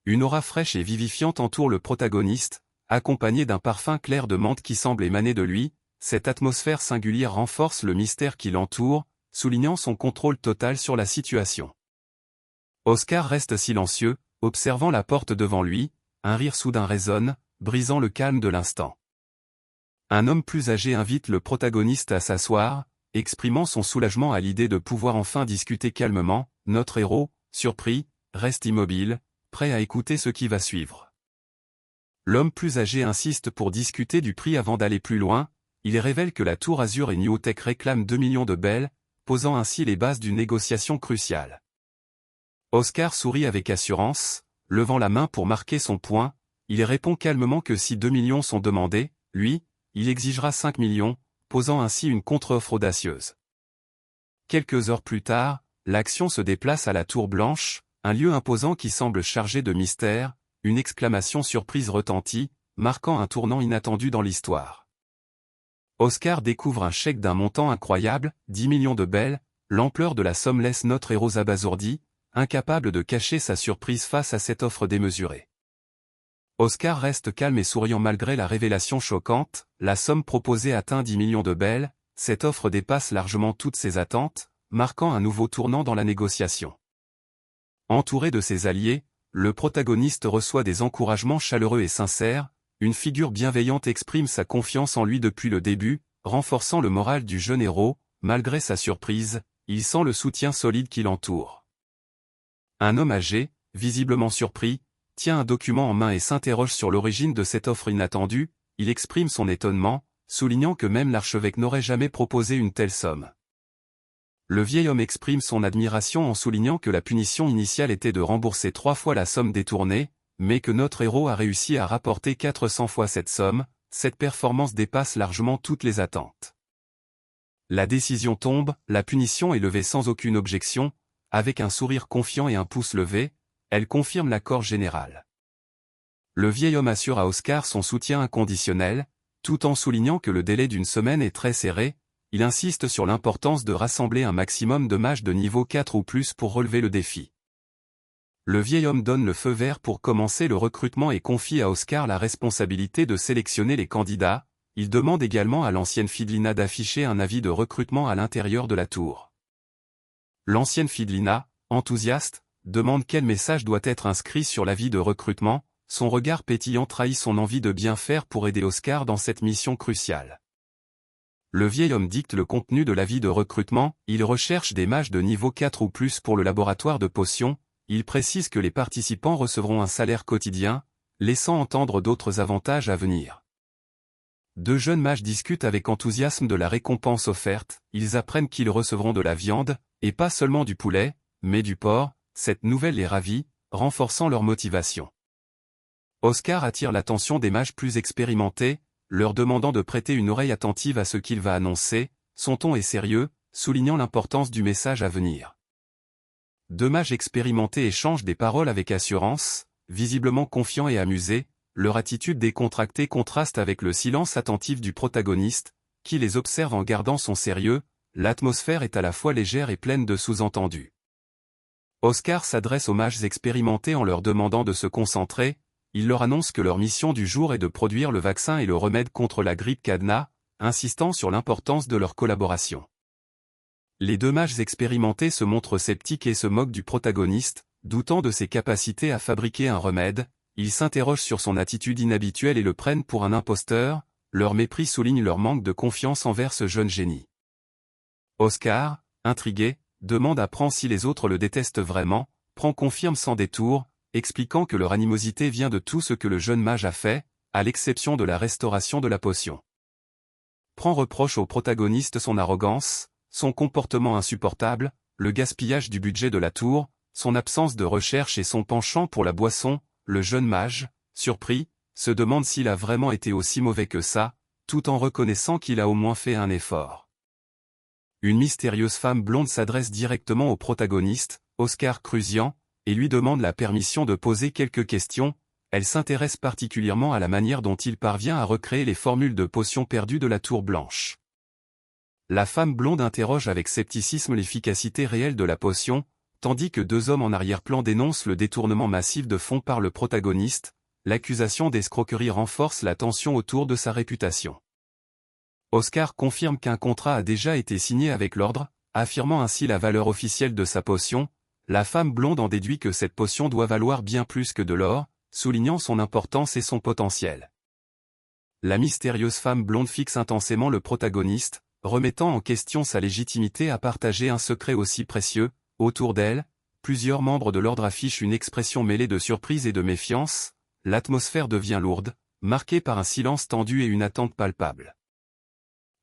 Speaker 1: Une aura fraîche et vivifiante entoure le protagoniste, accompagnée d'un parfum clair de menthe qui semble émaner de lui. Cette atmosphère singulière renforce le mystère qui l'entoure, soulignant son contrôle total sur la situation. Oscar reste silencieux, observant la porte devant lui, un rire soudain résonne, brisant le calme de l'instant. Un homme plus âgé invite le protagoniste à s'asseoir, exprimant son soulagement à l'idée de pouvoir enfin discuter calmement. Notre héros, surpris, reste immobile, prêt à écouter ce qui va suivre. L'homme plus âgé insiste pour discuter du prix avant d'aller plus loin. Il révèle que la Tour Azur et Newtek réclament 2 millions de bells, posant ainsi les bases d'une négociation cruciale. Oscar sourit avec assurance, levant la main pour marquer son point. Il répond calmement que si 2 millions sont demandés, lui, il exigera 5 millions, posant ainsi une contre-offre audacieuse. Quelques heures plus tard, l'action se déplace à la Tour Blanche, un lieu imposant qui semble chargé de mystère. Une exclamation surprise retentit, marquant un tournant inattendu dans l'histoire. Oscar découvre un chèque d'un montant incroyable, 10 millions de bells. L'ampleur de la somme laisse notre héros abasourdi, incapable de cacher sa surprise face à cette offre démesurée. Oscar reste calme et souriant malgré la révélation choquante. La somme proposée atteint 10 millions de bells. Cette offre dépasse largement toutes ses attentes, marquant un nouveau tournant dans la négociation. Entouré de ses alliés, le protagoniste reçoit des encouragements chaleureux et sincères. Une figure bienveillante exprime sa confiance en lui depuis le début, renforçant le moral du jeune héros. Malgré sa surprise, il sent le soutien solide qui l'entoure. Un homme âgé, visiblement surpris, tient un document en main et s'interroge sur l'origine de cette offre inattendue. Il exprime son étonnement, soulignant que même l'archevêque n'aurait jamais proposé une telle somme. Le vieil homme exprime son admiration en soulignant que la punition initiale était de rembourser 3 fois la somme détournée, mais que notre héros a réussi à rapporter 400 fois cette somme. Cette performance dépasse largement toutes les attentes. La décision tombe, la punition est levée sans aucune objection. Avec un sourire confiant et un pouce levé, elle confirme l'accord général. Le vieil homme assure à Oscar son soutien inconditionnel, tout en soulignant que le délai d'une semaine est très serré. Il insiste sur l'importance de rassembler un maximum de mages de niveau 4 ou plus pour relever le défi. Le vieil homme donne le feu vert pour commencer le recrutement et confie à Oscar la responsabilité de sélectionner les candidats. Il demande également à l'ancienne Fidlina d'afficher un avis de recrutement à l'intérieur de la tour. L'ancienne Fidlina, enthousiaste, demande quel message doit être inscrit sur l'avis de recrutement. Son regard pétillant trahit son envie de bien faire pour aider Oscar dans cette mission cruciale. Le vieil homme dicte le contenu de l'avis de recrutement. Il recherche des mages de niveau 4 ou plus pour le laboratoire de potions. Il précise que les participants recevront un salaire quotidien, laissant entendre d'autres avantages à venir. 2 jeunes mages discutent avec enthousiasme de la récompense offerte. Ils apprennent qu'ils recevront de la viande, et pas seulement du poulet, mais du porc. Cette nouvelle les ravit, renforçant leur motivation. Oscar attire l'attention des mages plus expérimentés, leur demandant de prêter une oreille attentive à ce qu'il va annoncer. Son ton est sérieux, soulignant l'importance du message à venir. 2 mages expérimentés échangent des paroles avec assurance, visiblement confiants et amusés. Leur attitude décontractée contraste avec le silence attentif du protagoniste, qui les observe en gardant son sérieux. L'atmosphère est à la fois légère et pleine de sous-entendus. Oscar s'adresse aux mages expérimentés en leur demandant de se concentrer. Il leur annonce que leur mission du jour est de produire le vaccin et le remède contre la grippe cadenas, insistant sur l'importance de leur collaboration. Les 2 mages expérimentés se montrent sceptiques et se moquent du protagoniste, doutant de ses capacités à fabriquer un remède. Ils s'interrogent sur son attitude inhabituelle et le prennent pour un imposteur. Leur mépris souligne leur manque de confiance envers ce jeune génie. Oscar, intrigué, demande à Pran si les autres le détestent vraiment. Pran confirme sans détour, expliquant que leur animosité vient de tout ce que le jeune mage a fait, à l'exception de la restauration de la potion. Pran reproche au protagoniste son arrogance, son comportement insupportable, le gaspillage du budget de la tour, son absence de recherche et son penchant pour la boisson. Le jeune mage, surpris, se demande s'il a vraiment été aussi mauvais que ça, tout en reconnaissant qu'il a au moins fait un effort. Une mystérieuse femme blonde s'adresse directement au protagoniste, Oscar Crusian, et lui demande la permission de poser quelques questions. Elle s'intéresse particulièrement à la manière dont il parvient à recréer les formules de potions perdues de la Tour Blanche. La femme blonde interroge avec scepticisme l'efficacité réelle de la potion, tandis que deux hommes en arrière-plan dénoncent le détournement massif de fonds par le protagoniste. L'accusation d'escroquerie renforce la tension autour de sa réputation. Oscar confirme qu'un contrat a déjà été signé avec l'ordre, affirmant ainsi la valeur officielle de sa potion. La femme blonde en déduit que cette potion doit valoir bien plus que de l'or, soulignant son importance et son potentiel. La mystérieuse femme blonde fixe intensément le protagoniste, remettant en question sa légitimité à partager un secret aussi précieux. Autour d'elle, plusieurs membres de l'ordre affichent une expression mêlée de surprise et de méfiance. L'atmosphère devient lourde, marquée par un silence tendu et une attente palpable.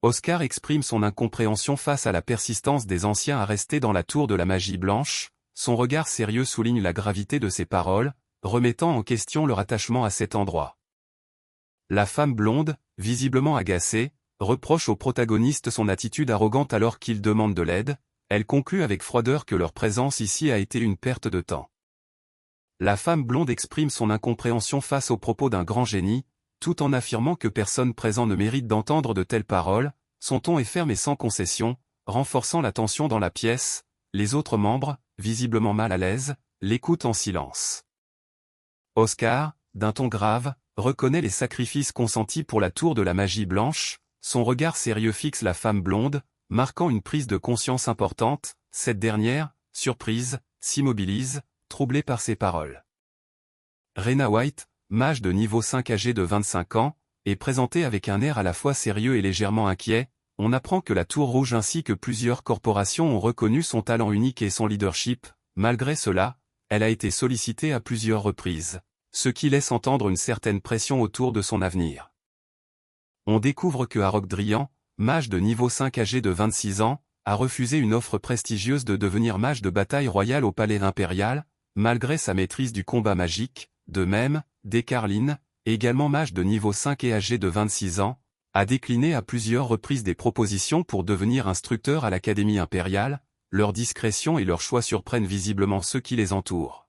Speaker 1: Oscar exprime son incompréhension face à la persistance des anciens à rester dans la tour de la magie blanche. Son regard sérieux souligne la gravité de ses paroles, remettant en question leur attachement à cet endroit. La femme blonde, visiblement agacée, reproche au protagoniste son attitude arrogante alors qu'il demande de l'aide. Elle conclut avec froideur que leur présence ici a été une perte de temps. La femme blonde exprime son incompréhension face aux propos d'un grand génie, tout en affirmant que personne présent ne mérite d'entendre de telles paroles. Son ton est ferme et sans concession, renforçant la tension dans la pièce. Les autres membres, visiblement mal à l'aise, l'écoutent en silence. Oscar, d'un ton grave, reconnaît les sacrifices consentis pour la tour de la magie blanche. Son regard sérieux fixe la femme blonde, marquant une prise de conscience importante. Cette dernière, surprise, s'immobilise, troublée par ses paroles. Rena White, mage de niveau 5 âgée de 25 ans, est présentée avec un air à la fois sérieux et légèrement inquiet. On apprend que la Tour Rouge ainsi que plusieurs corporations ont reconnu son talent unique et son leadership. Malgré cela, elle a été sollicitée à plusieurs reprises, ce qui laisse entendre une certaine pression autour de son avenir. On découvre que Harrock Drian, mage de niveau 5 âgé de 26 ans, a refusé une offre prestigieuse de devenir mage de bataille royale au palais impérial, malgré sa maîtrise du combat magique. De même, Descarlin, également mage de niveau 5 et âgé de 26 ans, a décliné à plusieurs reprises des propositions pour devenir instructeur à l'Académie impériale. Leur discrétion et leur choix surprennent visiblement ceux qui les entourent.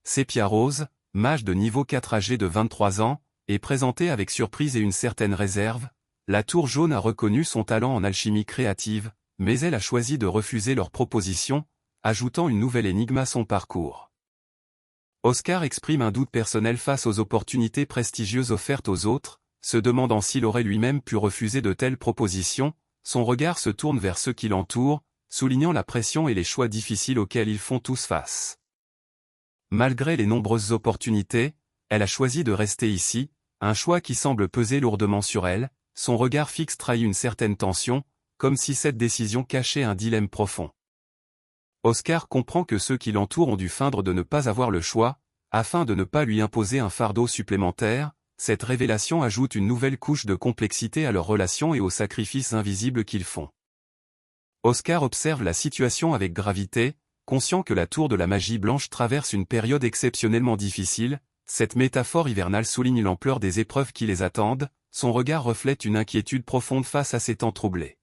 Speaker 1: Sepia Rose, mage de niveau 4 âgé de 23 ans, est présentée avec surprise et une certaine réserve. La Tour Jaune a reconnu son talent en alchimie créative, mais elle a choisi de refuser leurs propositions, ajoutant une nouvelle énigme à son parcours. Oscar exprime un doute personnel face aux opportunités prestigieuses offertes aux autres, se demandant s'il aurait lui-même pu refuser de telles propositions. Son regard se tourne vers ceux qui l'entourent, soulignant la pression et les choix difficiles auxquels ils font tous face. Malgré les nombreuses opportunités, elle a choisi de rester ici, un choix qui semble peser lourdement sur elle. Son regard fixe trahit une certaine tension, comme si cette décision cachait un dilemme profond. Oscar comprend que ceux qui l'entourent ont dû feindre de ne pas avoir le choix, afin de ne pas lui imposer un fardeau supplémentaire. Cette révélation ajoute une nouvelle couche de complexité à leur relation et aux sacrifices invisibles qu'ils font. Oscar observe la situation avec gravité, conscient que la tour de la magie blanche traverse une période exceptionnellement difficile. Cette métaphore hivernale souligne l'ampleur des épreuves qui les attendent. Son regard reflète une inquiétude profonde face à ces temps troublés.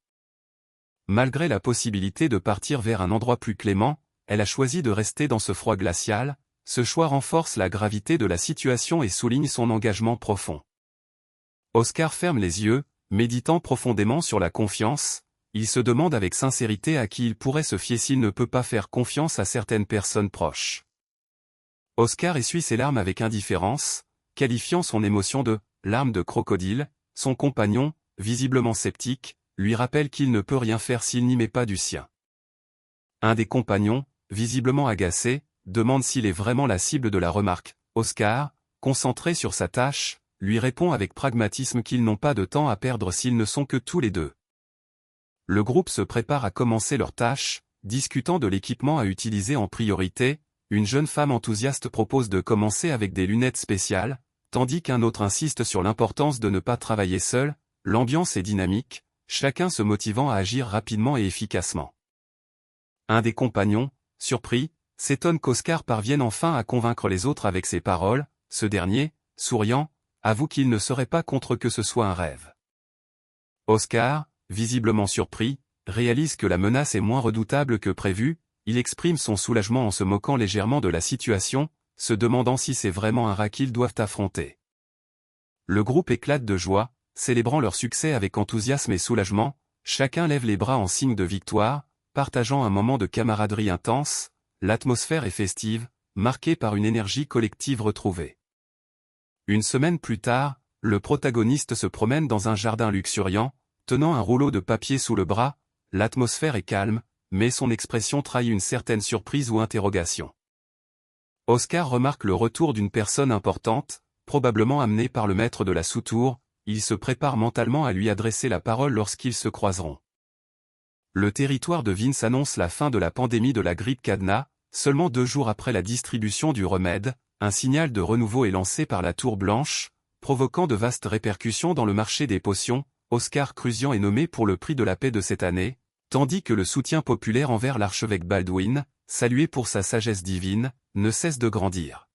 Speaker 1: Malgré la possibilité de partir vers un endroit plus clément, elle a choisi de rester dans ce froid glacial. Ce choix renforce la gravité de la situation et souligne son engagement profond. Oscar ferme les yeux, méditant profondément sur la confiance. Il se demande avec sincérité à qui il pourrait se fier s'il ne peut pas faire confiance à certaines personnes proches. Oscar essuie ses larmes avec indifférence, qualifiant son émotion de « larmes de crocodile ». Son compagnon, visiblement sceptique, lui rappelle qu'il ne peut rien faire s'il n'y met pas du sien. Un des compagnons, visiblement agacé, demande s'il est vraiment la cible de la remarque. Oscar, concentré sur sa tâche, lui répond avec pragmatisme qu'ils n'ont pas de temps à perdre s'ils ne sont que tous les deux. Le groupe se prépare à commencer leur tâche, discutant de l'équipement à utiliser en priorité. Une jeune femme enthousiaste propose de commencer avec des lunettes spéciales, tandis qu'un autre insiste sur l'importance de ne pas travailler seul. L'ambiance est dynamique, chacun se motivant à agir rapidement et efficacement. Un des compagnons, surpris, s'étonne qu'Oscar parvienne enfin à convaincre les autres avec ses paroles. ce dernier, souriant, avoue qu'il ne serait pas contre que ce soit un rêve. Oscar, visiblement surpris, réalise que la menace est moins redoutable que prévu, il exprime son soulagement en se moquant légèrement de la situation, se demandant si c'est vraiment un rat qu'ils doivent affronter. Le groupe éclate de joie, célébrant leur succès avec enthousiasme et soulagement, chacun lève les bras en signe de victoire, partageant un moment de camaraderie intense, l'atmosphère est festive, marquée par une énergie collective retrouvée. Une semaine plus tard, le protagoniste se promène dans un jardin luxuriant, tenant un rouleau de papier sous le bras, l'atmosphère est calme, mais son expression trahit une certaine surprise ou interrogation. Oscar remarque le retour d'une personne importante, probablement amenée par le maître de la sous-tour, il se prépare mentalement à lui adresser la parole lorsqu'ils se croiseront. Le territoire de Vince annonce la fin de la pandémie de la grippe cadenas, seulement 2 jours après la distribution du remède, un signal de renouveau est lancé par la Tour Blanche, provoquant de vastes répercussions dans le marché des potions. Oscar Crusian est nommé pour le prix de la paix de cette année, tandis que le soutien populaire envers l'archevêque Baldwin, salué pour sa sagesse divine, ne cesse de grandir.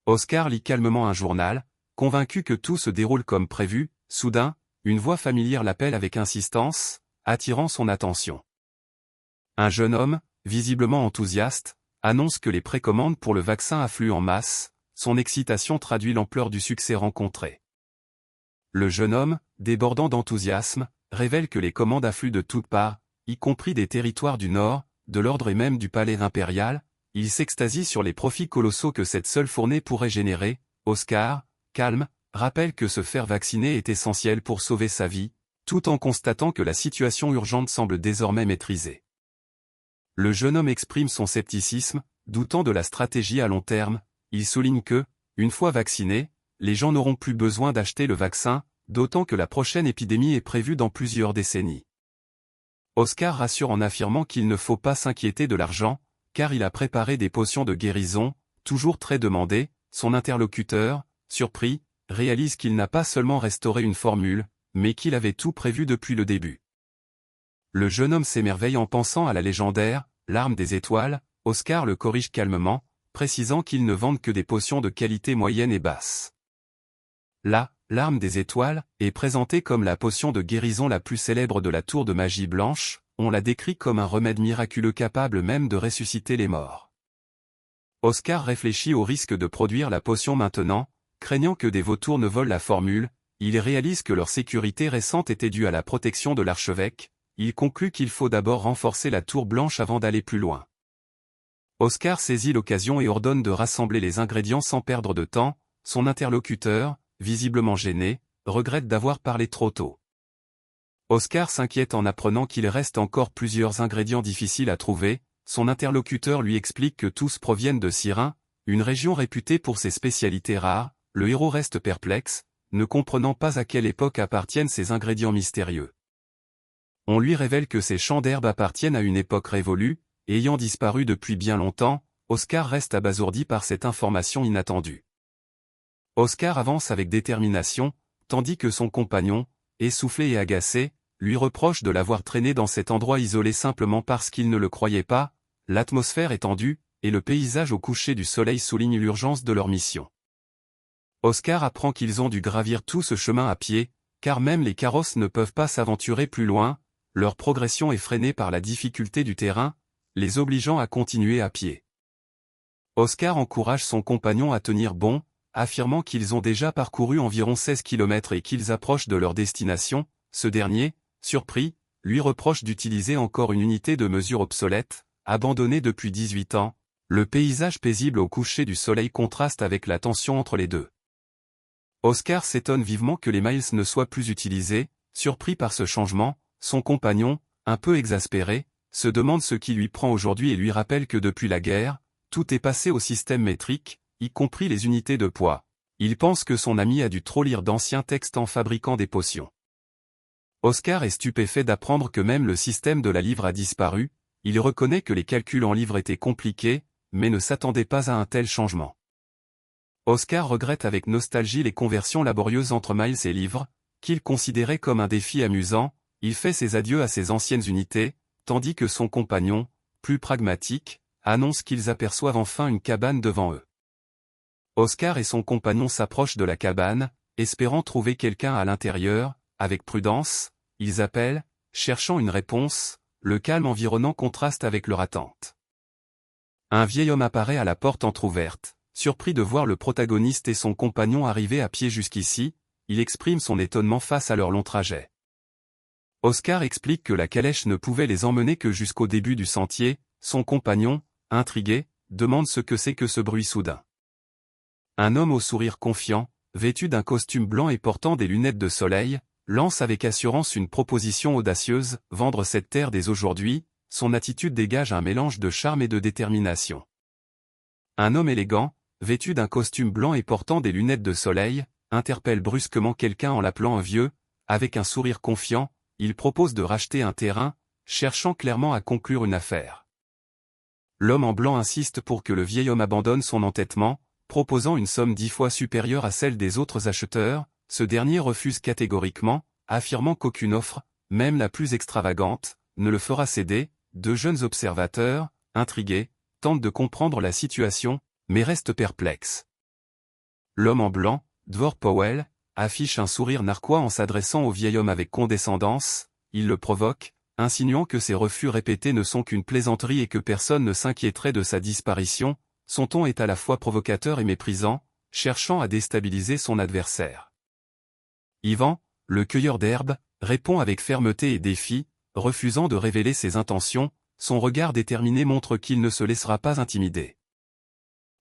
Speaker 1: Oscar lit calmement un journal, convaincu que tout se déroule comme prévu, soudain, une voix familière l'appelle avec insistance, attirant son attention. Un jeune homme, visiblement enthousiaste, annonce que les précommandes pour le vaccin affluent en masse, son excitation traduit l'ampleur du succès rencontré. Le jeune homme, débordant d'enthousiasme, révèle que les commandes affluent de toutes parts, y compris des territoires du Nord, de l'ordre et même du palais impérial, il s'extasie sur les profits colossaux que cette seule fournée pourrait générer. Oscar, calme, rappelle que se faire vacciner est essentiel pour sauver sa vie, tout en constatant que la situation urgente semble désormais maîtrisée. Le jeune homme exprime son scepticisme, doutant de la stratégie à long terme, il souligne que, une fois vaccinés, les gens n'auront plus besoin d'acheter le vaccin, d'autant que la prochaine épidémie est prévue dans plusieurs décennies. Oscar rassure en affirmant qu'il ne faut pas s'inquiéter de l'argent, car il a préparé des potions de guérison, toujours très demandées. Son interlocuteur, surpris, réalise qu'il n'a pas seulement restauré une formule, mais qu'il avait tout prévu depuis le début. Le jeune homme s'émerveille en pensant à la légendaire « l'arme des étoiles », Oscar le corrige calmement, précisant qu'ils ne vendent que des potions de qualité moyenne et basse. L'arme des étoiles est présentée comme la potion de guérison la plus célèbre de la tour de magie blanche, on la décrit comme un remède miraculeux capable même de ressusciter les morts. Oscar réfléchit au risque de produire la potion maintenant, craignant que des vautours ne volent la formule, il réalise que leur sécurité récente était due à la protection de l'archevêque, il conclut qu'il faut d'abord renforcer la tour blanche avant d'aller plus loin. Oscar saisit l'occasion et ordonne de rassembler les ingrédients sans perdre de temps, son interlocuteur, visiblement gêné, regrette d'avoir parlé trop tôt. Oscar s'inquiète en apprenant qu'il reste encore plusieurs ingrédients difficiles à trouver, son interlocuteur lui explique que tous proviennent de Syrin, une région réputée pour ses spécialités rares, le héros reste perplexe, ne comprenant pas à quelle époque appartiennent ces ingrédients mystérieux. On lui révèle que ces champs d'herbe appartiennent à une époque révolue, et ayant disparu depuis bien longtemps, Oscar reste abasourdi par cette information inattendue. Oscar avance avec détermination, tandis que son compagnon, essoufflé et agacé, lui reproche de l'avoir traîné dans cet endroit isolé simplement parce qu'il ne le croyait pas. L'atmosphère est tendue, et le paysage au coucher du soleil souligne l'urgence de leur mission. Oscar apprend qu'ils ont dû gravir tout ce chemin à pied, car même les carrosses ne peuvent pas s'aventurer plus loin, leur progression est freinée par la difficulté du terrain, les obligeant à continuer à pied. Oscar encourage son compagnon à tenir bon, affirmant qu'ils ont déjà parcouru environ 16 km et qu'ils approchent de leur destination. Ce dernier, surpris, lui reproche d'utiliser encore une unité de mesure obsolète, abandonnée depuis 18 ans. Le paysage paisible au coucher du soleil contraste avec la tension entre les deux. Oscar s'étonne vivement que les miles ne soient plus utilisés, surpris par ce changement, son compagnon, un peu exaspéré, se demande ce qui lui prend aujourd'hui et lui rappelle que depuis la guerre, tout est passé au système métrique, y compris les unités de poids. Il pense que son ami a dû trop lire d'anciens textes en fabriquant des potions. Oscar est stupéfait d'apprendre que même le système de la livre a disparu, il reconnaît que les calculs en livres étaient compliqués, mais ne s'attendait pas à un tel changement. Oscar regrette avec nostalgie les conversions laborieuses entre miles et livres, qu'il considérait comme un défi amusant, il fait ses adieux à ses anciennes unités, tandis que son compagnon, plus pragmatique, annonce qu'ils aperçoivent enfin une cabane devant eux. Oscar et son compagnon s'approchent de la cabane, espérant trouver quelqu'un à l'intérieur. Avec prudence, ils appellent, cherchant une réponse, le calme environnant contraste avec leur attente. Un vieil homme apparaît à la porte entr'ouverte, surpris de voir le protagoniste et son compagnon arriver à pied jusqu'ici, il exprime son étonnement face à leur long trajet. Oscar explique que la calèche ne pouvait les emmener que jusqu'au début du sentier, son compagnon, intrigué, demande ce que c'est que ce bruit soudain. Un homme au sourire confiant, vêtu d'un costume blanc et portant des lunettes de soleil, lance avec assurance une proposition audacieuse, vendre cette terre dès aujourd'hui, son attitude dégage un mélange de charme et de détermination. Un homme élégant, vêtu d'un costume blanc et portant des lunettes de soleil, interpelle brusquement quelqu'un en l'appelant un vieux, avec un sourire confiant, il propose de racheter un terrain, cherchant clairement à conclure une affaire. L'homme en blanc insiste pour que le vieil homme abandonne son entêtement, proposant une somme 10 fois supérieure à celle des autres acheteurs, ce dernier refuse catégoriquement, affirmant qu'aucune offre, même la plus extravagante, ne le fera céder. Deux jeunes observateurs, intrigués, tentent de comprendre la situation, mais restent perplexes. L'homme en blanc, Dvor Powell, affiche un sourire narquois en s'adressant au vieil homme avec condescendance, il le provoque, insinuant que ses refus répétés ne sont qu'une plaisanterie et que personne ne s'inquiéterait de sa disparition. Son ton est à la fois provocateur et méprisant, cherchant à déstabiliser son adversaire. Ivan, le cueilleur d'herbes, répond avec fermeté et défi, refusant de révéler ses intentions, son regard déterminé montre qu'il ne se laissera pas intimider.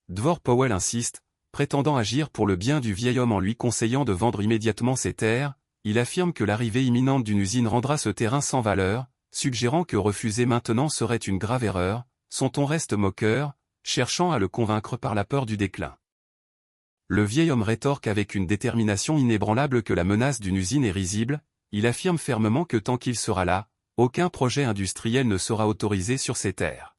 Speaker 1: Dvor Powell insiste, prétendant agir pour le bien du vieil homme en lui conseillant de vendre immédiatement ses terres, il affirme que l'arrivée imminente d'une usine rendra ce terrain sans valeur, suggérant que refuser maintenant serait une grave erreur, son ton reste moqueur, cherchant à le convaincre par la peur du déclin. Le vieil homme rétorque avec une détermination inébranlable que la menace d'une usine est risible, il affirme fermement que tant qu'il sera là, aucun projet industriel ne sera autorisé sur ces terres.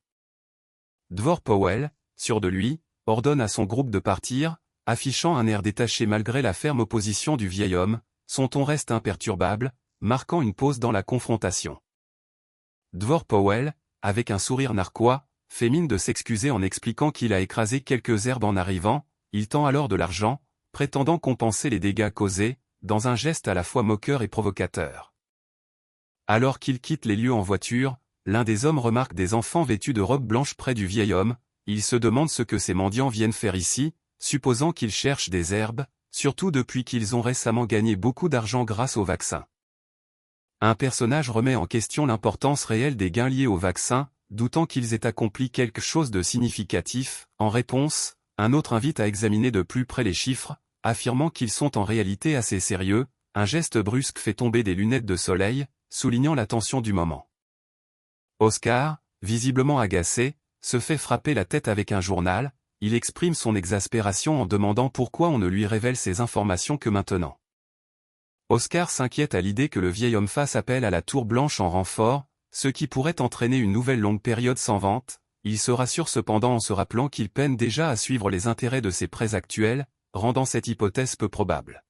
Speaker 1: Dvor Powell, sûr de lui, ordonne à son groupe de partir, affichant un air détaché malgré la ferme opposition du vieil homme, son ton reste imperturbable, marquant une pause dans la confrontation. Dvor Powell, avec un sourire narquois, fait mine de s'excuser en expliquant qu'il a écrasé quelques herbes en arrivant, il tend alors de l'argent, prétendant compenser les dégâts causés, dans un geste à la fois moqueur et provocateur. Alors qu'il quitte les lieux en voiture, l'un des hommes remarque des enfants vêtus de robes blanches près du vieil homme, il se demande ce que ces mendiants viennent faire ici, supposant qu'ils cherchent des herbes, surtout depuis qu'ils ont récemment gagné beaucoup d'argent grâce au vaccin. Un personnage remet en question l'importance réelle des gains liés au vaccin, doutant qu'ils aient accompli quelque chose de significatif. En réponse, un autre invite à examiner de plus près les chiffres, affirmant qu'ils sont en réalité assez sérieux. Un geste brusque fait tomber des lunettes de soleil, soulignant la tension du moment. Oscar, visiblement agacé, se fait frapper la tête avec un journal, il exprime son exaspération en demandant pourquoi on ne lui révèle ces informations que maintenant. Oscar s'inquiète à l'idée que le vieil homme fasse appel à la Tour Blanche en renfort, ce qui pourrait entraîner une nouvelle longue période sans vente. Il se rassure cependant en se rappelant qu'il peine déjà à suivre les intérêts de ses prêts actuels, rendant cette hypothèse peu probable.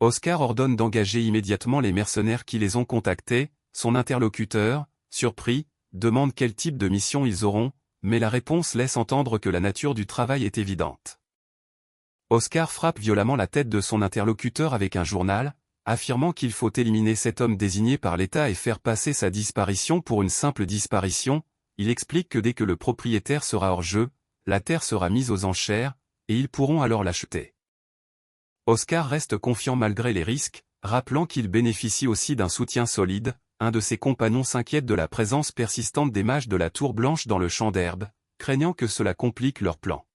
Speaker 1: Oscar ordonne d'engager immédiatement les mercenaires qui les ont contactés, son interlocuteur, surpris, demande quel type de mission ils auront, mais la réponse laisse entendre que la nature du travail est évidente. Oscar frappe violemment la tête de son interlocuteur avec un journal, affirmant qu'il faut éliminer cet homme désigné par l'État et faire passer sa disparition pour une simple disparition. Il explique que dès que le propriétaire sera hors jeu, la terre sera mise aux enchères, et ils pourront alors l'acheter. Oscar reste confiant malgré les risques, rappelant qu'il bénéficie aussi d'un soutien solide. Un de ses compagnons s'inquiète de la présence persistante des mages de la Tour Blanche dans le champ d'herbe, craignant que cela complique leur plan.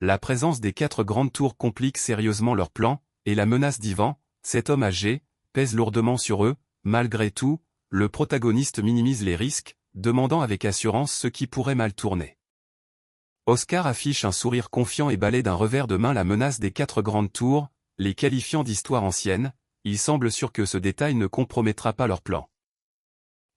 Speaker 1: La présence des 4 grandes tours complique sérieusement leur plan, et la menace d'Ivan, cet homme âgé, pèse lourdement sur eux. Malgré tout, le protagoniste minimise les risques, demandant avec assurance ce qui pourrait mal tourner. Oscar affiche un sourire confiant et balaie d'un revers de main la menace des 4 grandes tours, les qualifiant d'histoire ancienne. Il semble sûr que ce détail ne compromettra pas leur plan.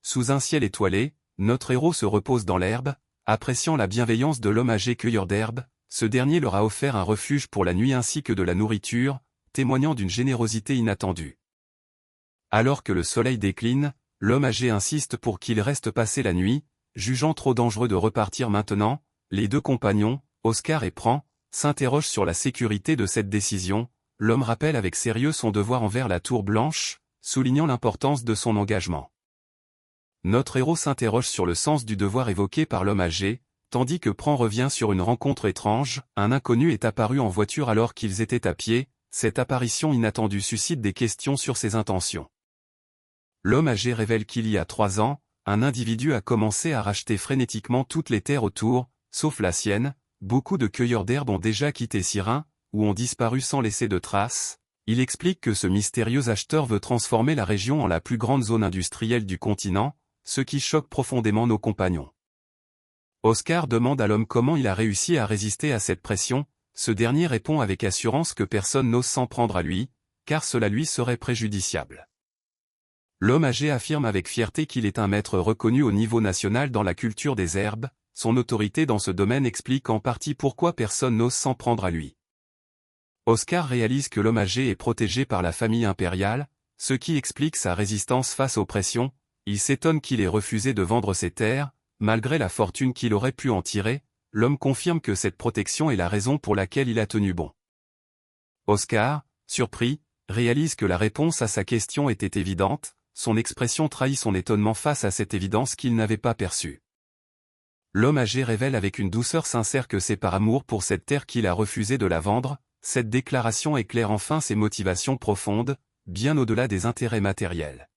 Speaker 1: Sous un ciel étoilé, notre héros se repose dans l'herbe, appréciant la bienveillance de l'homme âgé cueilleur d'herbes. Ce dernier leur a offert un refuge pour la nuit ainsi que de la nourriture, témoignant d'une générosité inattendue. Alors que le soleil décline, l'homme âgé insiste pour qu'il reste passer la nuit, jugeant trop dangereux de repartir maintenant. Les deux compagnons, Oscar et Pran, s'interroge sur la sécurité de cette décision, l'homme rappelle avec sérieux son devoir envers la Tour Blanche, soulignant l'importance de son engagement. Notre héros s'interroge sur le sens du devoir évoqué par l'homme âgé, tandis que Pran revient sur une rencontre étrange, un inconnu est apparu en voiture alors qu'ils étaient à pied, cette apparition inattendue suscite des questions sur ses intentions. L'homme âgé révèle qu'il y a 3 ans, un individu a commencé à racheter frénétiquement toutes les terres autour, sauf la sienne. Beaucoup de cueilleurs d'herbes ont déjà quitté Sirin, ou ont disparu sans laisser de traces. Il explique que ce mystérieux acheteur veut transformer la région en la plus grande zone industrielle du continent, ce qui choque profondément nos compagnons. Oscar demande à l'homme comment il a réussi à résister à cette pression. Ce dernier répond avec assurance que personne n'ose s'en prendre à lui, car cela lui serait préjudiciable. L'homme âgé affirme avec fierté qu'il est un maître reconnu au niveau national dans la culture des herbes. Son autorité dans ce domaine explique en partie pourquoi personne n'ose s'en prendre à lui. Oscar réalise que l'homme âgé est protégé par la famille impériale, ce qui explique sa résistance face aux pressions. Il s'étonne qu'il ait refusé de vendre ses terres, malgré la fortune qu'il aurait pu en tirer. L'homme confirme que cette protection est la raison pour laquelle il a tenu bon. Oscar, surpris, réalise que la réponse à sa question était évidente. Son expression trahit son étonnement face à cette évidence qu'il n'avait pas perçue. L'homme âgé révèle avec une douceur sincère que c'est par amour pour cette terre qu'il a refusé de la vendre. Cette déclaration éclaire enfin ses motivations profondes, bien au-delà des intérêts matériels.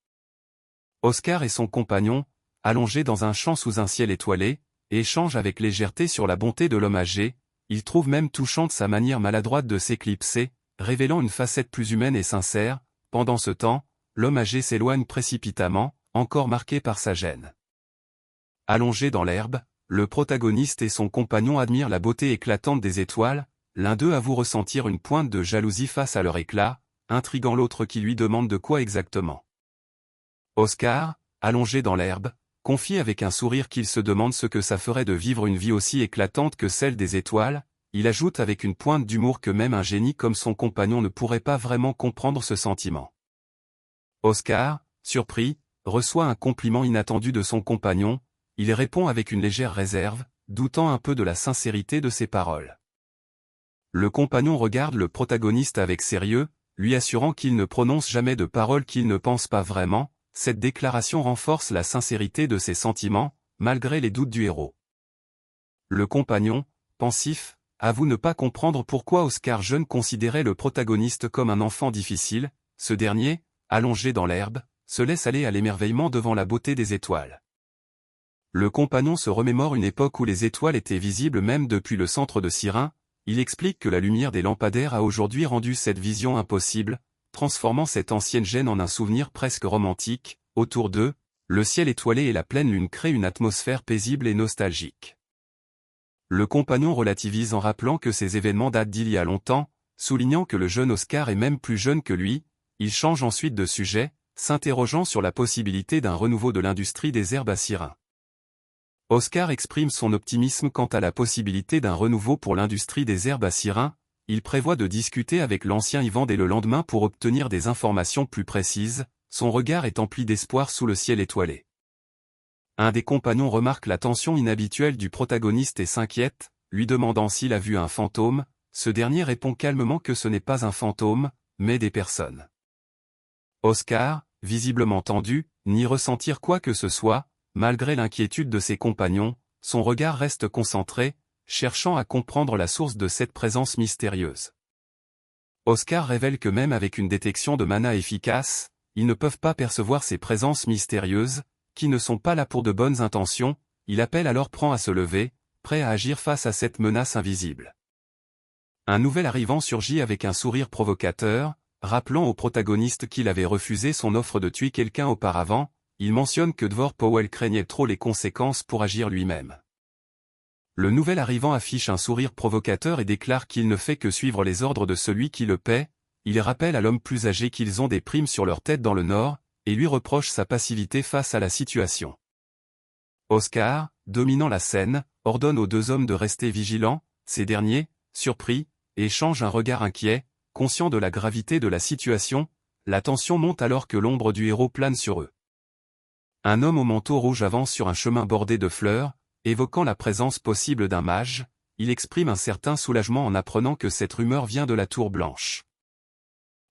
Speaker 1: Oscar et son compagnon, allongés dans un champ sous un ciel étoilé, échangent avec légèreté sur la bonté de l'homme âgé. Ils trouvent même touchante sa manière maladroite de s'éclipser, révélant une facette plus humaine et sincère. Pendant ce temps, l'homme âgé s'éloigne précipitamment, encore marqué par sa gêne. Allongé dans l'herbe, le protagoniste et son compagnon admirent la beauté éclatante des étoiles. L'un d'eux avoue ressentir une pointe de jalousie face à leur éclat, intriguant l'autre qui lui demande de quoi exactement. Oscar, allongé dans l'herbe, confie avec un sourire qu'il se demande ce que ça ferait de vivre une vie aussi éclatante que celle des étoiles. Il ajoute avec une pointe d'humour que même un génie comme son compagnon ne pourrait pas vraiment comprendre ce sentiment. Oscar, surpris, reçoit un compliment inattendu de son compagnon. Il répond avec une légère réserve, doutant un peu de la sincérité de ses paroles. Le compagnon regarde le protagoniste avec sérieux, lui assurant qu'il ne prononce jamais de paroles qu'il ne pense pas vraiment. Cette déclaration renforce la sincérité de ses sentiments, malgré les doutes du héros. Le compagnon, pensif, avoue ne pas comprendre pourquoi Oscar jeune considérait le protagoniste comme un enfant difficile. Ce dernier, allongé dans l'herbe, se laisse aller à l'émerveillement devant la beauté des étoiles. Le compagnon se remémore une époque où les étoiles étaient visibles même depuis le centre de Sirin. Il explique que la lumière des lampadaires a aujourd'hui rendu cette vision impossible, transformant cette ancienne gêne en un souvenir presque romantique. Autour d'eux, le ciel étoilé et la pleine lune créent une atmosphère paisible et nostalgique. Le compagnon relativise en rappelant que ces événements datent d'il y a longtemps, soulignant que le jeune Oscar est même plus jeune que lui. Il change ensuite de sujet, s'interrogeant sur la possibilité d'un renouveau de l'industrie des herbes à Sirin. Oscar exprime son optimisme quant à la possibilité d'un renouveau pour l'industrie des herbes à Sirin. Il prévoit de discuter avec l'ancien Ivan dès le lendemain pour obtenir des informations plus précises. Son regard est empli d'espoir sous le ciel étoilé. Un des compagnons remarque la tension inhabituelle du protagoniste et s'inquiète, lui demandant s'il a vu un fantôme. Ce dernier répond calmement que ce n'est pas un fantôme, mais des personnes. Oscar, visiblement tendu, nie ressentir quoi que ce soit. Malgré l'inquiétude de ses compagnons, son regard reste concentré, cherchant à comprendre la source de cette présence mystérieuse. Oscar révèle que même avec une détection de mana efficace, ils ne peuvent pas percevoir ces présences mystérieuses, qui ne sont pas là pour de bonnes intentions. Il appelle alors Pran à se lever, prêt à agir face à cette menace invisible. Un nouvel arrivant surgit avec un sourire provocateur, rappelant au protagoniste qu'il avait refusé son offre de tuer quelqu'un auparavant. Il mentionne que Dvor Powell craignait trop les conséquences pour agir lui-même. Le nouvel arrivant affiche un sourire provocateur et déclare qu'il ne fait que suivre les ordres de celui qui le paie. Il rappelle à l'homme plus âgé qu'ils ont des primes sur leur tête dans le nord, et lui reproche sa passivité face à la situation. Oscar, dominant la scène, ordonne aux 2 hommes de rester vigilants. Ces derniers, surpris, échangent un regard inquiet, conscients de la gravité de la situation. La tension monte alors que l'ombre du héros plane sur eux. Un homme au manteau rouge avance sur un chemin bordé de fleurs, évoquant la présence possible d'un mage. il exprime un certain soulagement en apprenant que cette rumeur vient de la Tour Blanche.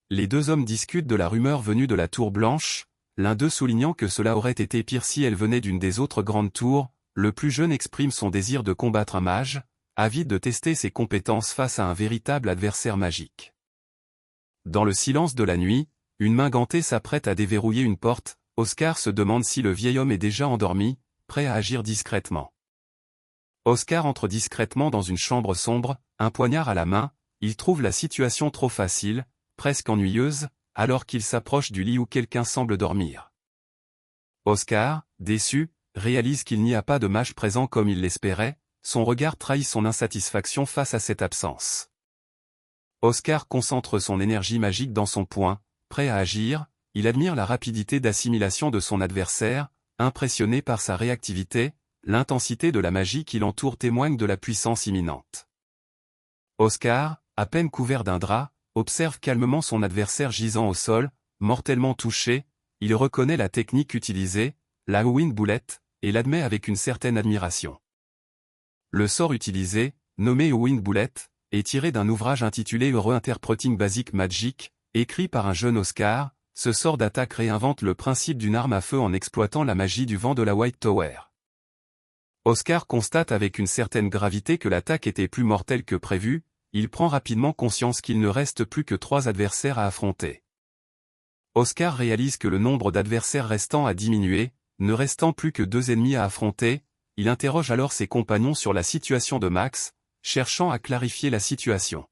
Speaker 1: Les deux hommes discutent de la rumeur venue de la Tour Blanche, l'un d'eux soulignant que cela aurait été pire si elle venait d'une des autres grandes tours. Le plus jeune exprime son désir de combattre un mage, avide de tester ses compétences face à un véritable adversaire magique. Dans le silence de la nuit, une main gantée s'apprête à déverrouiller une porte. Oscar se demande si le vieil homme est déjà endormi, prêt à agir discrètement. Oscar entre discrètement dans une chambre sombre, un poignard à la main. Il trouve la situation trop facile, presque ennuyeuse, alors qu'il s'approche du lit où quelqu'un semble dormir. Oscar, déçu, réalise qu'il n'y a pas de mage présent comme il l'espérait. Son regard trahit son insatisfaction face à cette absence. Oscar concentre son énergie magique dans son poing, prêt à agir. Il admire la rapidité d'assimilation de son adversaire, impressionné par sa réactivité. L'intensité de la magie qui l'entoure témoigne de la puissance imminente. Oscar, à peine couvert d'un drap, observe calmement son adversaire gisant au sol, mortellement touché. Il reconnaît la technique utilisée, la Wind Bullet, et l'admet avec une certaine admiration. Le sort utilisé, nommé Wind Bullet, est tiré d'un ouvrage intitulé Reinterpreting Basic Magic, écrit par un jeune Oscar. Ce sort d'attaque réinvente le principe d'une arme à feu en exploitant la magie du vent de la White Tower. Oscar constate avec une certaine gravité que l'attaque était plus mortelle que prévu. Il prend rapidement conscience qu'il ne reste plus que 3 adversaires à affronter. Oscar réalise que le nombre d'adversaires restants a diminué. Ne restant plus que 2 ennemis à affronter, il interroge alors ses compagnons sur la situation de Max, cherchant à clarifier la situation.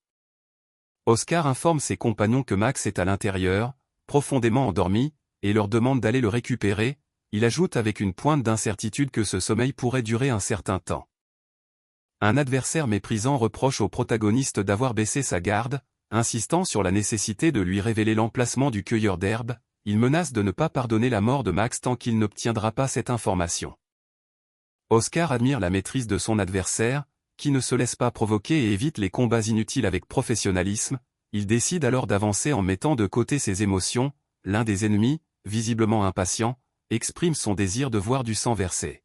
Speaker 1: Oscar informe ses compagnons que Max est à l'intérieur, profondément endormi, et leur demande d'aller le récupérer. Il ajoute avec une pointe d'incertitude que ce sommeil pourrait durer un certain temps. Un adversaire méprisant reproche au protagoniste d'avoir baissé sa garde, insistant sur la nécessité de lui révéler l'emplacement du cueilleur d'herbes. Il menace de ne pas pardonner la mort de Max tant qu'il n'obtiendra pas cette information. Oscar admire la maîtrise de son adversaire, qui ne se laisse pas provoquer et évite les combats inutiles avec professionnalisme. Il décide alors d'avancer en mettant de côté ses émotions. L'un des ennemis, visiblement impatient, exprime son désir de voir du sang versé.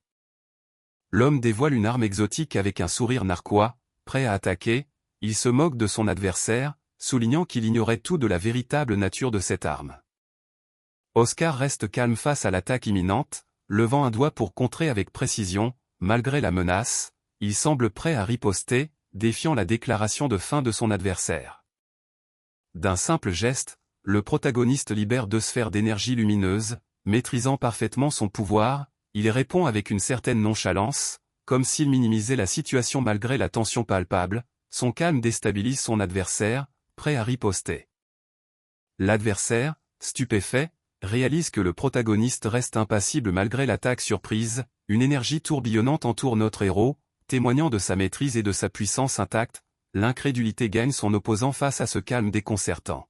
Speaker 1: L'homme dévoile une arme exotique avec un sourire narquois, prêt à attaquer. Il se moque de son adversaire, soulignant qu'il ignorait tout de la véritable nature de cette arme. Oscar reste calme face à l'attaque imminente, levant un doigt pour contrer avec précision. Malgré la menace, il semble prêt à riposter, défiant la déclaration de fin de son adversaire. D'un simple geste, le protagoniste libère 2 sphères d'énergie lumineuse. Maîtrisant parfaitement son pouvoir, il répond avec une certaine nonchalance, comme s'il minimisait la situation malgré la tension palpable. Son calme déstabilise son adversaire, prêt à riposter. L'adversaire, stupéfait, réalise que le protagoniste reste impassible malgré l'attaque surprise. Une énergie tourbillonnante entoure notre héros, témoignant de sa maîtrise et de sa puissance intacte. L'incrédulité gagne son opposant face à ce calme déconcertant.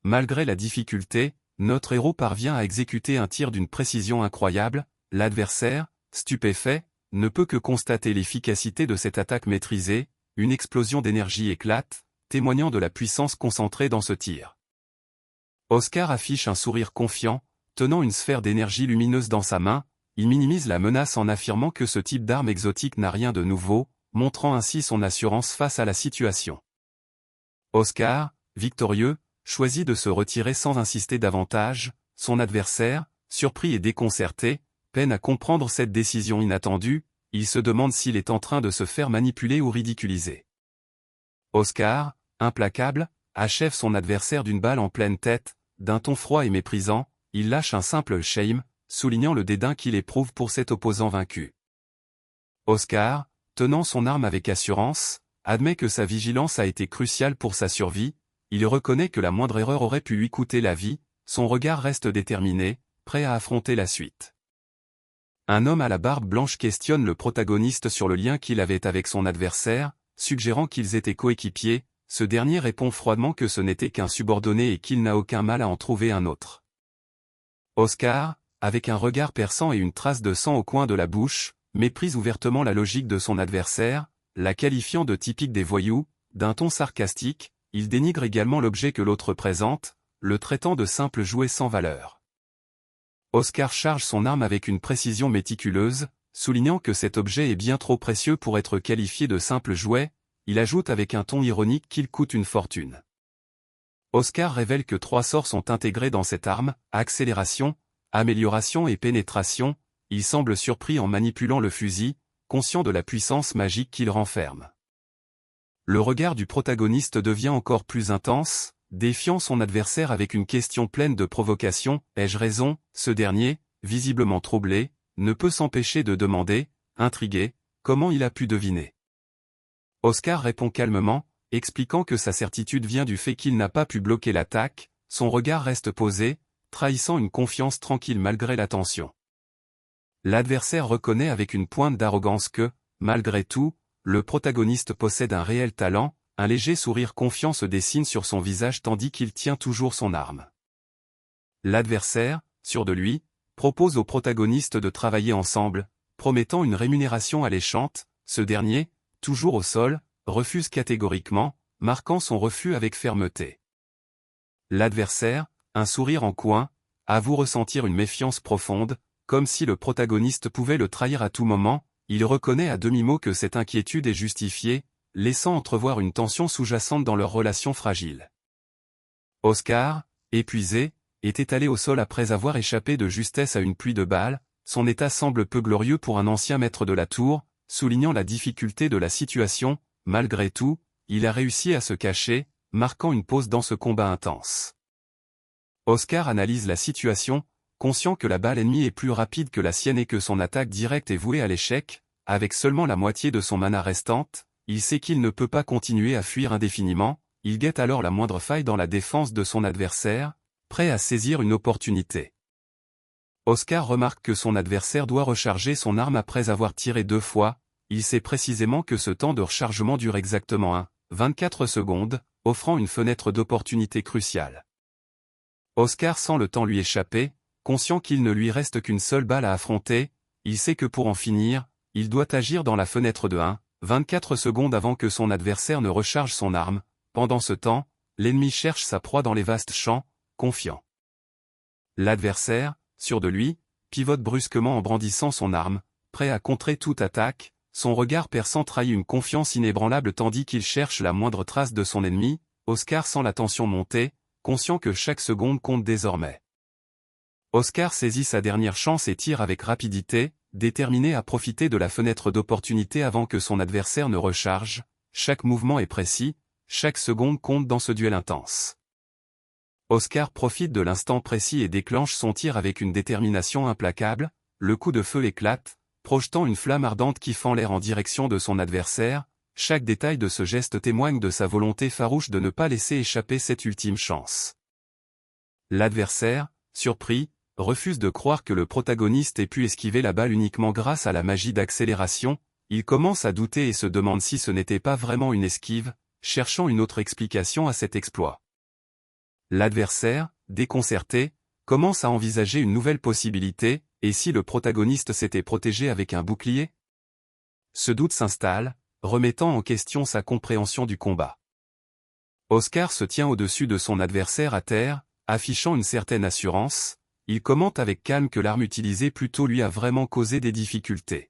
Speaker 1: Malgré la difficulté, notre héros parvient à exécuter un tir d'une précision incroyable. L'adversaire, stupéfait, ne peut que constater l'efficacité de cette attaque maîtrisée. Une explosion d'énergie éclate, témoignant de la puissance concentrée dans ce tir. Oscar affiche un sourire confiant, tenant une sphère d'énergie lumineuse dans sa main. Il minimise la menace en affirmant que ce type d'arme exotique n'a rien de nouveau, montrant ainsi son assurance face à la situation. Oscar, victorieux, choisit de se retirer sans insister davantage. Son adversaire, surpris et déconcerté, peine à comprendre cette décision inattendue. Il se demande s'il est en train de se faire manipuler ou ridiculiser. Oscar, implacable, achève son adversaire d'une balle en pleine tête. D'un ton froid et méprisant, il lâche un simple shame, soulignant le dédain qu'il éprouve pour cet opposant vaincu. Oscar, tenant son arme avec assurance, admet que sa vigilance a été cruciale pour sa survie. Il reconnaît que la moindre erreur aurait pu lui coûter la vie. Son regard reste déterminé, prêt à affronter la suite. Un homme à la barbe blanche questionne le protagoniste sur le lien qu'il avait avec son adversaire, suggérant qu'ils étaient coéquipiers. Ce dernier répond froidement que ce n'était qu'un subordonné et qu'il n'a aucun mal à en trouver un autre. Oscar, avec un regard perçant et une trace de sang au coin de la bouche, méprise ouvertement la logique de son adversaire, la qualifiant de typique des voyous. D'un ton sarcastique, il dénigre également l'objet que l'autre présente, le traitant de simple jouet sans valeur. Oscar charge son arme avec une précision méticuleuse, soulignant que cet objet est bien trop précieux pour être qualifié de simple jouet. Il ajoute avec un ton ironique qu'il coûte une fortune. Oscar révèle que 3 sorts sont intégrés dans cette arme, accélération, amélioration et pénétration. Il semble surpris en manipulant le fusil, conscient de la puissance magique qu'il renferme. Le regard du protagoniste devient encore plus intense, défiant son adversaire avec une question pleine de provocation. « Ai-je raison ?» Ce dernier, visiblement troublé, ne peut s'empêcher de demander, intrigué, comment il a pu deviner. Oscar répond calmement, expliquant que sa certitude vient du fait qu'il n'a pas pu bloquer l'attaque. Son regard reste posé, trahissant une confiance tranquille malgré la tension. L'adversaire reconnaît avec une pointe d'arrogance que, malgré tout, le protagoniste possède un réel talent. Un léger sourire confiant se dessine sur son visage tandis qu'il tient toujours son arme. L'adversaire, sûr de lui, propose au protagoniste de travailler ensemble, promettant une rémunération alléchante. Ce dernier, toujours au sol, refuse catégoriquement, marquant son refus avec fermeté. L'adversaire, un sourire en coin, avoue ressentir une méfiance profonde, comme si le protagoniste pouvait le trahir à tout moment. Il reconnaît à demi-mot que cette inquiétude est justifiée, laissant entrevoir une tension sous-jacente dans leur relation fragile. Oscar, épuisé, est étalé au sol après avoir échappé de justesse à une pluie de balles. Son état semble peu glorieux pour un ancien maître de la tour, soulignant la difficulté de la situation. Malgré tout, il a réussi à se cacher, marquant une pause dans ce combat intense. Oscar analyse la situation, conscient que la balle ennemie est plus rapide que la sienne et que son attaque directe est vouée à l'échec. Avec seulement la moitié de son mana restante, il sait qu'il ne peut pas continuer à fuir indéfiniment. Il guette alors la moindre faille dans la défense de son adversaire, prêt à saisir une opportunité. Oscar remarque que son adversaire doit recharger son arme après avoir tiré 2 fois. Il sait précisément que ce temps de rechargement dure exactement 24 secondes, offrant une fenêtre d'opportunité cruciale. Oscar sent le temps lui échapper, conscient qu'il ne lui reste qu'une seule balle à affronter. Il sait que pour en finir, il doit agir dans la fenêtre de 24 secondes avant que son adversaire ne recharge son arme. Pendant ce temps, l'ennemi cherche sa proie dans les vastes champs, confiant. L'adversaire, sûr de lui, pivote brusquement en brandissant son arme, prêt à contrer toute attaque. Son regard perçant trahit une confiance inébranlable tandis qu'il cherche la moindre trace de son ennemi. Oscar sent la tension monter, conscient que chaque seconde compte désormais. Oscar saisit sa dernière chance et tire avec rapidité, déterminé à profiter de la fenêtre d'opportunité avant que son adversaire ne recharge. Chaque mouvement est précis, chaque seconde compte dans ce duel intense. Oscar profite de l'instant précis et déclenche son tir avec une détermination implacable. Le coup de feu éclate, projetant une flamme ardente qui fend l'air en direction de son adversaire. Chaque détail de ce geste témoigne de sa volonté farouche de ne pas laisser échapper cette ultime chance. L'adversaire, surpris, refuse de croire que le protagoniste ait pu esquiver la balle uniquement grâce à la magie d'accélération. Il commence à douter et se demande si ce n'était pas vraiment une esquive, cherchant une autre explication à cet exploit. L'adversaire, déconcerté, commence à envisager une nouvelle possibilité. Et si le protagoniste s'était protégé avec un bouclier? Ce doute s'installe, remettant en question sa compréhension du combat. Oscar se tient au-dessus de son adversaire à terre, affichant une certaine assurance. Il commente avec calme que l'arme utilisée plus tôt lui a vraiment causé des difficultés.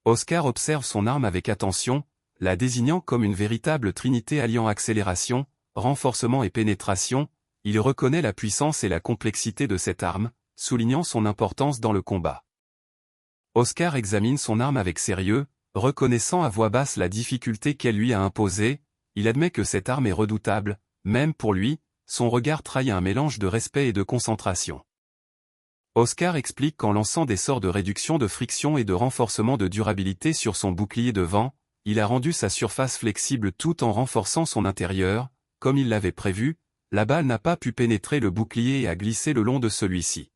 Speaker 1: Oscar observe son arme avec attention, la désignant comme une véritable trinité alliant accélération, renforcement et pénétration. Il reconnaît la puissance et la complexité de cette arme, soulignant son importance dans le combat. Oscar examine son arme avec sérieux, reconnaissant à voix basse la difficulté qu'elle lui a imposée. Il admet que cette arme est redoutable, même pour lui. Son regard trahit un mélange de respect et de concentration. Oscar explique qu'en lançant des sorts de réduction de friction et de renforcement de durabilité sur son bouclier devant, il a rendu sa surface flexible tout en renforçant son intérieur. Comme il l'avait prévu, la balle n'a pas pu pénétrer le bouclier et a glissé le long de celui-ci.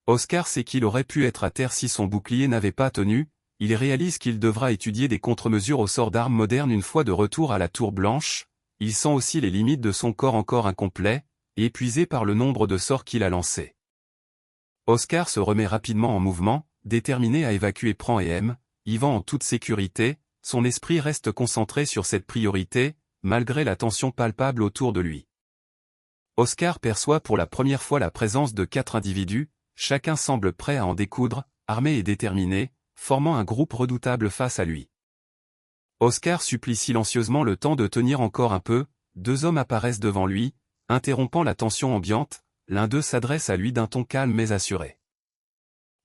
Speaker 1: Oscar sait qu'il aurait pu être à terre si son bouclier n'avait pas tenu. Il réalise qu'il devra étudier des contre-mesures au sort d'armes modernes une fois de retour à la Tour Blanche. Il sent aussi les limites de son corps encore incomplet, épuisé par le nombre de sorts qu'il a lancés. Oscar se remet rapidement en mouvement, déterminé à évacuer Pran et M, Yvan en toute sécurité. Son esprit reste concentré sur cette priorité, malgré la tension palpable autour de lui. Oscar perçoit pour la première fois la présence de 4 individus, chacun semble prêt à en découdre. armés et déterminés, formant un groupe redoutable face à lui. Oscar supplie silencieusement le temps de tenir encore un peu, deux hommes apparaissent devant lui, interrompant la tension ambiante, l'un d'eux s'adresse à lui d'un ton calme mais assuré.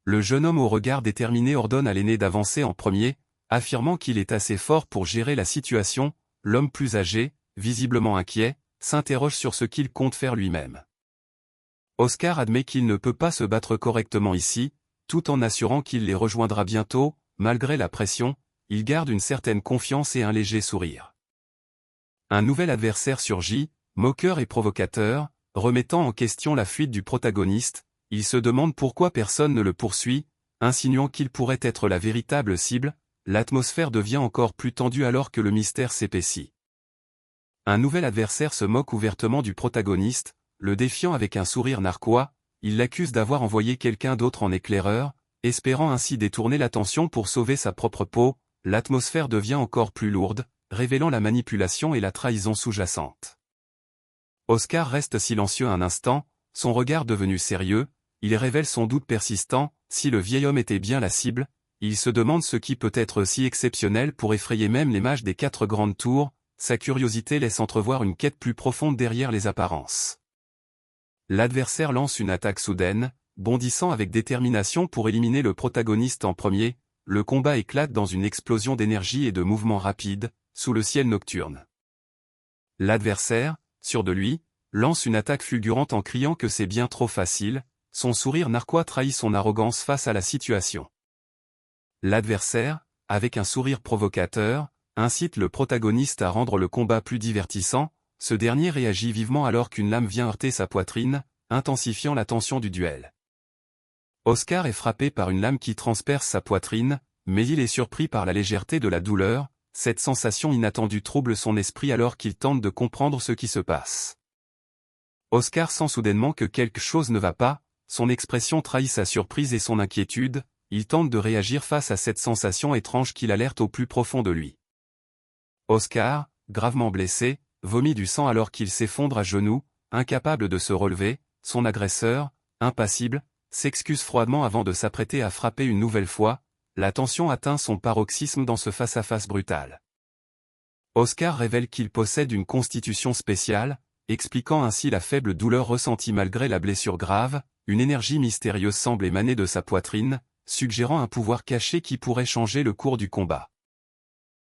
Speaker 1: Le jeune homme au regard déterminé ordonne à l'aîné d'avancer en premier, affirmant qu'il est assez fort pour gérer la situation. L'homme plus âgé, visiblement inquiet, s'interroge sur ce qu'il compte faire lui-même. Oscar admet qu'il ne peut pas se battre correctement ici, tout en assurant qu'il les rejoindra bientôt. Malgré la pression, il garde une certaine confiance et un léger sourire. Un nouvel adversaire surgit, moqueur et provocateur, remettant en question la fuite du protagoniste. Il se demande pourquoi personne ne le poursuit, insinuant qu'il pourrait être la véritable cible. L'atmosphère devient encore plus tendue alors que le mystère s'épaissit. Un nouvel adversaire se moque ouvertement du protagoniste, le défiant avec un sourire narquois. Il l'accuse d'avoir envoyé quelqu'un d'autre en éclaireur, espérant ainsi détourner l'attention pour sauver sa propre peau. L'atmosphère devient encore plus lourde, révélant la manipulation et la trahison sous-jacente. Oscar reste silencieux un instant, son regard devenu sérieux, il révèle son doute persistant. Si le vieil homme était bien la cible, il se demande ce qui peut être si exceptionnel pour effrayer même les mages des 4 grandes tours. Sa curiosité laisse entrevoir une quête plus profonde derrière les apparences. L'adversaire lance une attaque soudaine, bondissant avec détermination pour éliminer le protagoniste en premier. Le combat éclate dans une explosion d'énergie et de mouvements rapides, sous le ciel nocturne. L'adversaire, sûr de lui, lance une attaque fulgurante en criant que c'est bien trop facile. Son sourire narquois trahit son arrogance face à la situation. L'adversaire, avec un sourire provocateur, incite le protagoniste à rendre le combat plus divertissant. Ce dernier réagit vivement alors qu'une lame vient heurter sa poitrine, intensifiant la tension du duel. Oscar est frappé par une lame qui transperce sa poitrine, mais il est surpris par la légèreté de la douleur. Cette sensation inattendue trouble son esprit alors qu'il tente de comprendre ce qui se passe. Oscar sent soudainement que quelque chose ne va pas, son expression trahit sa surprise et son inquiétude. Il tente de réagir face à cette sensation étrange qui l'alerte au plus profond de lui. Oscar, gravement blessé, vomit du sang alors qu'il s'effondre à genoux, incapable de se relever. Son agresseur, impassible, s'excuse froidement avant de s'apprêter à frapper une nouvelle fois. La tension atteint son paroxysme dans ce face-à-face brutal. Oscar révèle qu'il possède une constitution spéciale, expliquant ainsi la faible douleur ressentie malgré la blessure grave. Une énergie mystérieuse semble émaner de sa poitrine, suggérant un pouvoir caché qui pourrait changer le cours du combat.